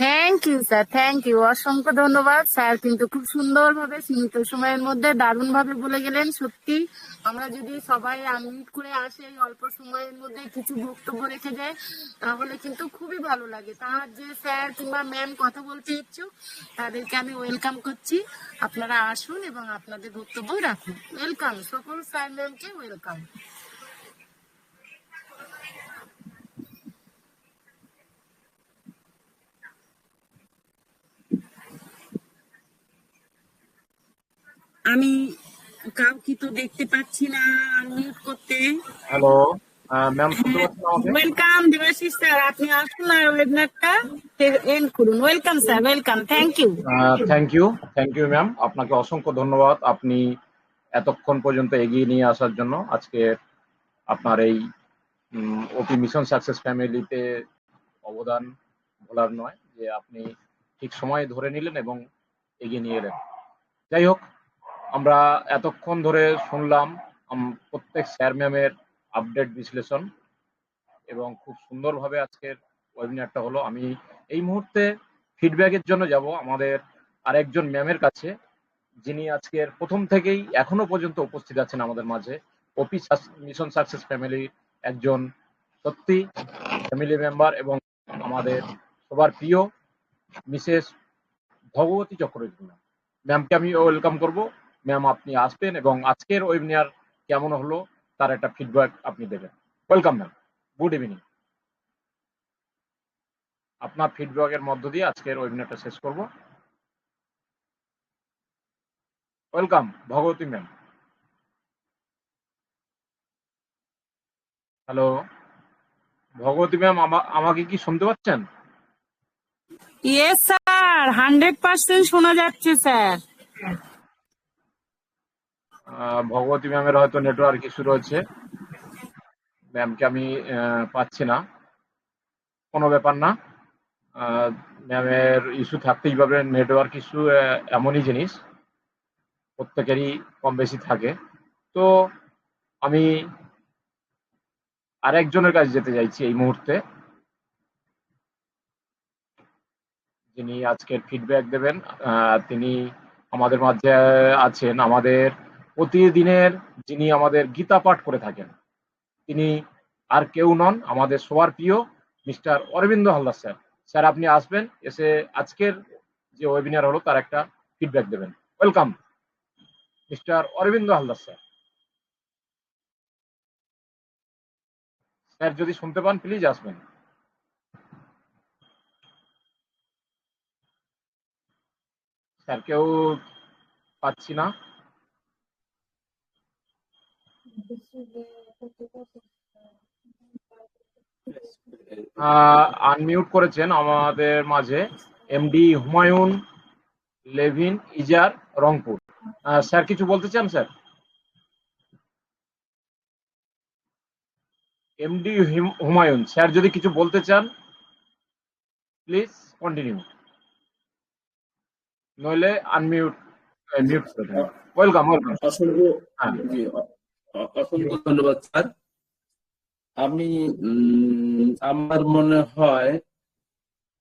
Thank you sir, thank you, অসংখ্য ধন্যবাদ স্যার। কিন্তু খুব সুন্দরভাবে সীমিত সময়ের মধ্যে দারুণ ভাবে বলে গেলেন। সত্যি আমরা যদি সবাই আনমিউট করে আসে এই অল্প সময়ের মধ্যে কিছু বক্তব্য রেখে যায় তাহলে কিন্তু খুবই ভালো লাগে। তার যে স্যার কিংবা ম্যাম কথা বলতে ইচ্ছুক তাদেরকে আমি ওয়েলকাম করছি, আপনারা আসুন এবং আপনাদের বক্তব্য রাখুন। ওয়েলকাম, সকল স্যার ম্যামকে ওয়েলকাম। আমি কাউকে তো দেখতে পাচ্ছি না আনমিউট করতে। হ্যালো ম্যাম, শুনতে পাচ্ছেন আমাকে? ওয়েলকাম দেবাশিস স্যার, আপনি আসুন আর ওয়েবিনারটা এন্ড করুন। Welcome sir, welcome, thank you. Thank you ma'am, আপনাকে অসংখ্য ধন্যবাদ। আপনি এতক্ষণ পর্যন্ত এগিয়ে নিয়ে আসার জন্য। আজকে আপনার এই ওপি মিশন সাকসেস ফ্যামিলিতে অবদান ভোলার নয়, যে আপনি ঠিক সময় ধরে নিলেন এবং এগিয়ে নিয়ে এলেন। যাই হোক, আমরা এতক্ষণ ধরে শুনলাম প্রত্যেক স্যার ম্যামের আপডেট বিশ্লেষণ এবং খুব সুন্দরভাবে আজকের ওয়েবিনারটা হলো। আমি এই মুহূর্তে ফিডব্যাকের জন্য যাব আমাদের আরেকজন ম্যামের কাছে, যিনি আজকের প্রথম থেকেই এখনো পর্যন্ত উপস্থিত আছেন আমাদের মাঝে। ওপি মিশন সাকসেস ফ্যামিলি একজন সত্যি ফ্যামিলি মেম্বার এবং আমাদের সবার প্রিয় মিসেস ভগবতী চক্রবর্তী ম্যাম। ম্যামকে আমি ওয়েলকাম করব। ম্যাম, আপনি আসবেন এবং আজকের ওয়েবিনার কেমন হলো তার একটা ফিডব্যাক আপনি দেবেন। Welcome ma'am, good evening. আপনার ফিডব্যাকের মধ্য দিয়ে আজকের ওয়েবিনারটা শেষ করব। ওয়েলকাম ভগবতী ম্যাম। হ্যালো ভগবতী ম্যাম, আমাকে কি শুনতে পাচ্ছেন? ইয়েস স্যার, 100% শোনা যাচ্ছে স্যার। ভগবতী ম্যামের হয়তো নেটওয়ার্ক ইস্যু রয়েছে। ম্যামকে আমি পাচ্ছি না। কোনো ব্যাপার না, ম্যামের ইস্যু থাকতেই পারে, নেটওয়ার্ক ইস্যু এমনই জিনিস, প্রত্যেকেরই কম বেশি থাকে। তো আমি আরেকজনের কাছে যেতে চাইছি এই মুহূর্তে, যিনি আজকের ফিডব্যাক দেবেন। তিনি আমাদের মাঝে আছেন, আমাদের প্রতিদিনের যিনি আমাদের গীতা পাঠ করে থাকেন, তিনি আর কেউ নন, আমাদের সবার প্রিয় mister Arabinda Haldar sir. Sir আপনি আসবেন, এসে আজকের যে ওয়েবিনার হলো তার একটা ফিডব্যাক দেবেন। Welcome mister Arabinda Haldar sir. Sir যদি শুনতে পান প্লিজ আসবেন। স্যার কেউ পাচ্ছি না। আনমিউট করেছেন আমাদের মাঝে এমডি হুমায়ুন লেভিন ইজার, রংপুর। স্যার কিছু বলতে চান স্যার? এমডি হুমায়ুন স্যার যদি কিছু বলতে চান প্লিজ কন্টিনিউ, নইলে আনমিউট মিউট করে দেবেন। Welcome welcome. অসংখ্য জি, অসংখ্য ধন্যবাদ স্যার। আমি আমার মনে হয়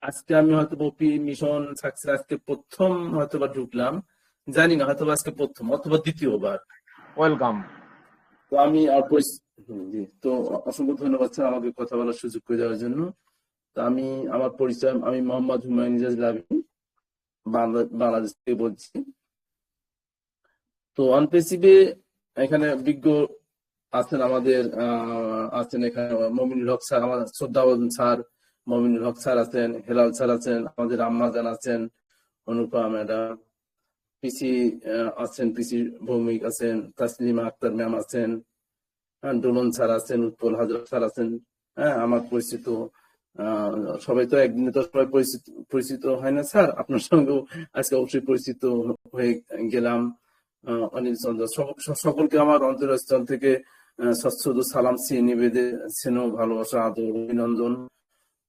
আজকে আমি হয়তো ওপি মিশন সাকসেস আজকে প্রথম হয়তোবা ঢুকলাম, জানি না হয়তো আজকে প্রথম অথবা দ্বিতীয়বার। ওয়েলকাম। তো আমি জি, তো অসংখ্য ধন্যবাদ স্যার আমাকে কথা বলার সুযোগ করে দেওয়ার জন্য। তো আমি আমার পরিচয়, আমি মোহাম্মদ হুমায়ুন ইজাজ লাভি, বাংলাদেশ থেকে বলছি। তো অনপেসিভে এখানে বিজ্ঞ আছেন আমাদের, আছেন এখানে মমিনুল হক স্যার, আমাদের শ্রদ্ধাভাজন স্যার মমিনুল হক স্যার আছেন, হেলাল স্যার আছেন, আমাদের আম্মাজান আছেন, অনুপা ম্যাডাম, পিসি আছেন, পিসি ভৌমিক আছেন, তাসলিমা আক্তার ম্যাম আছেন, ডোলন স্যার আছেন, উৎপল হাজরা স্যার আছেন। হ্যাঁ, আমার পরিচিত সবাই তো একদিনে তো সবাই পরিচিত হয় না স্যার, আপনার সঙ্গেও আজকে অবশ্যই পরিচিত হয়ে গেলাম। অনিল চন্দ্র, সকলকে আমার অন্তরস্থল থেকে সশ্রদ্ধ সালাম নিবেদে স্নেহ ভালোবাসা আদর অভিনন্দন।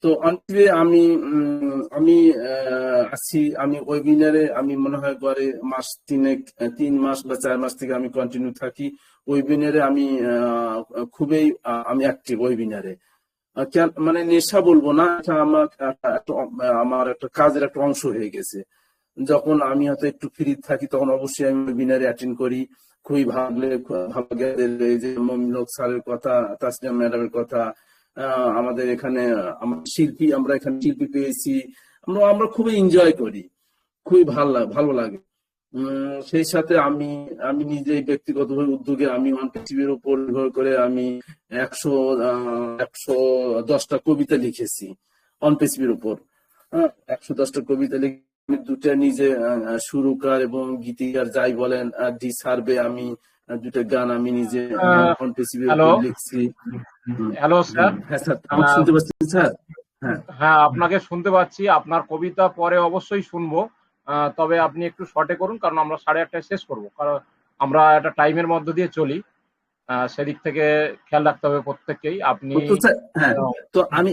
তো অন্তিমে আমি আছি, আমি ওয়েবিনারে আমি মনে হয় গড়ে মাস 3 মাস বা 4 মাস থেকে আমি কন্টিনিউ থাকি ওয়েবিনারে। আমি খুবই আমি অ্যাক্টিভ ওয়েবিনারে, মানে নেশা বলবো না, এটা আমার একটা কাজের একটা অংশ হয়ে গেছে। যখন আমি হয়তো একটু ফ্রি থাকি তখন অবশ্যই আমি ওয়েবিনারে অ্যাটেন্ড করি। খুবই ভালো লাগে এই যে মমিনুল হক স্যারের কথা, তাসলিমা ম্যাডামের কথা, আমাদের এখানে আমরা এখানে শিল্পী পেয়েছি, আমরা খুবই এনজয় করি, খুবই ভালো লাগে। সেই সাথে আমি নিজে ব্যক্তিগতভাবে উদ্যোগে আমি অনপেসিভের উপর নির্ভর করে আমি 110টা কবিতা লিখেছি অনপেসিভের উপর। 110টা কবিতা লিখে আমি 2টা নিজে সুরকার এবং গীতিকার যাই বলেন ডি সার্ভে, আমি 2টা গান আমি নিজে অনপেসিভের উপর লিখছি। Hello sir. হ্যাঁ স্যার, আমাকে শুনতে পাচ্ছেন স্যার? হ্যাঁ আপনাকে শুনতে পাচ্ছি, আপনার কবিতা পরে অবশ্যই শুনবো, তবে আপনি একটু শর্টে করুন, কারণ আমরা 8:30টায় শেষ করবো, কারণ আমরা একটা টাইমের মধ্য দিয়ে চলি, সেদিক থেকে খেয়াল রাখতে হবে প্রত্যেককেই। আপনি হ্যাঁ, তো আমি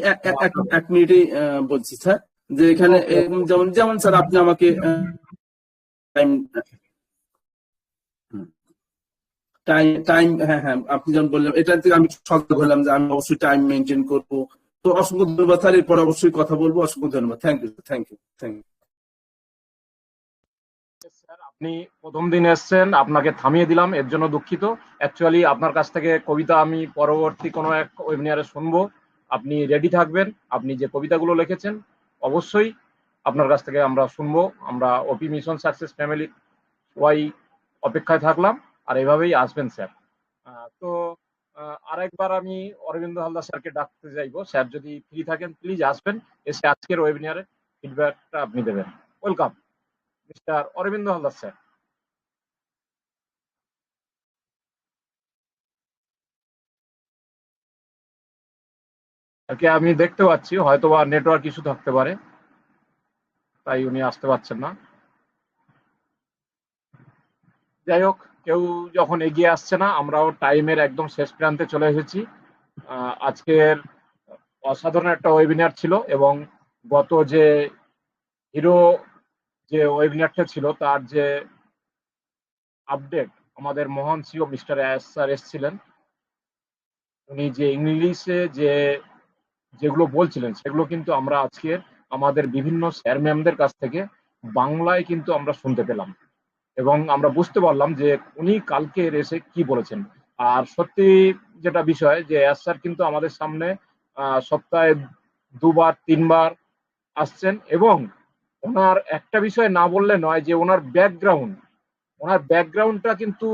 1 মিনিটেই বলছি স্যার, যে এখানে যেমন স্যার আপনি আমাকে টাইম হ্যাঁ আপনি যেমন বললেন, এটা থেকে আমি সতর্ক হলাম যে আমি অবশ্যই টাইম মেনটেন করবো। তো অসংখ্য ধন্যবাদ স্যার, এরপর অবশ্যই কথা বলবো। অসংখ্য ধন্যবাদ, থ্যাংক ইউ। আপনি প্রথম দিন এসছেন, আপনাকে থামিয়ে দিলাম, এর জন্য দুঃখিত। অ্যাকচুয়ালি আপনার কাছ থেকে কবিতা আমি পরবর্তী কোনো এক ওয়েবিনারে শুনবো, আপনি রেডি থাকবেন। আপনি যে কবিতাগুলো লিখেছেন অবশ্যই আপনার কাছ থেকে আমরা শুনবো। আমরা ওপি মিশন সাকসেস ফ্যামিলি সবাই অপেক্ষায় থাকলাম, আর এভাবেই আসবেন স্যার। তো আরেকবার আমি অরবিন্দ হালদার স্যারকে ডাকতে চাইবো, স্যার যদি ফ্রি থাকেন প্লিজ আসবেন, এসে আজকের ওয়েবিনারে ফিডব্যাকটা আপনি দেবেন। Welcome mister Arabinda Haldar sir. Okay, আমি দেখতে পাচ্ছি হয়তো বা নেটওয়ার্ক ইস্যু থাকতে পারে, তাই উনি আসতে পারছেন না। যাই হোক, কেউ যখন এগিয়ে আসছে না, আমরাও টাইমের একদম শেষ প্রান্তে চলে এসেছি। আজকের অসাধারণ একটা ওয়েবিনার ছিল এবং গত যে হিরো যে ওয়েবিনারটা ছিল তার যে আপডেট আমাদের মহান সিও মিস্টার এস স্যার এসেছিলেন। উনি যে ইংলিশে যেগুলো বলছিলেন সেগুলো কিন্তু আমরা আজকে আমাদের বিভিন্ন স্যার ম্যামদের কাছ থেকে বাংলায় কিন্তু আমরা শুনতে পেলাম এবং আমরা বুঝতে পারলাম যে উনি কালকে এসে কি বলেছেন। আর সত্যি যেটা বিষয় যে এস স্যার কিন্তু আমাদের সামনে সপ্তাহে 2বার 3বার আসছেন এবং ওনার একটা বিষয় না বললে নয় যে ওনার ব্যাকগ্রাউন্ডটা কিন্তু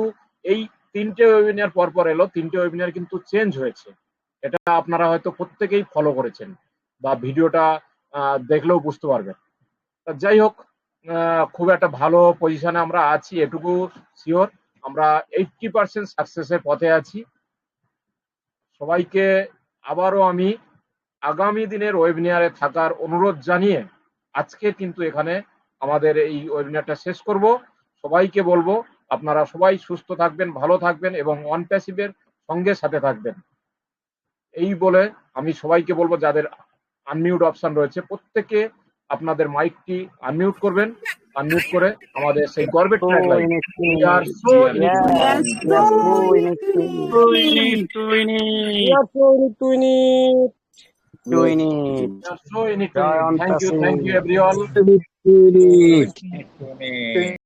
এই 3টে ওয়েবিনার পর এলো, 3টে ওয়েবিনার কিন্তু চেঞ্জ হয়েছে। এটা আপনারা হয়তো প্রত্যেকেই ফলো করেছেন বা ভিডিওটা দেখলেও বুঝতে পারবেন। যাই হোক, খুব একটা ভালো পজিশনে আমরা আছি, এটুকু শিওর। আমরা 80% সাকসেসের পথে আছি। সবাইকে আবারও আমি আগামী দিনের ওয়েবিনারে থাকার অনুরোধ জানিয়ে আজকে কিন্তু এখানে আমাদের এই ওয়েবিনারটা শেষ করব। সবাইকে বলবো আপনারা সবাই সুস্থ থাকবেন, ভালো থাকবেন এবং ওয়ান প্যাসিভের সঙ্গে সাথে থাকবেন। এই বলে আমি সবাইকে বলবো যাদের আনমিউট অপশন রয়েছে প্রত্যেকে আপনাদের মাইকটি আনমিউট করবেন। আনমিউট করে আমাদের সেই গর্বের tagline we are so thank you everyone.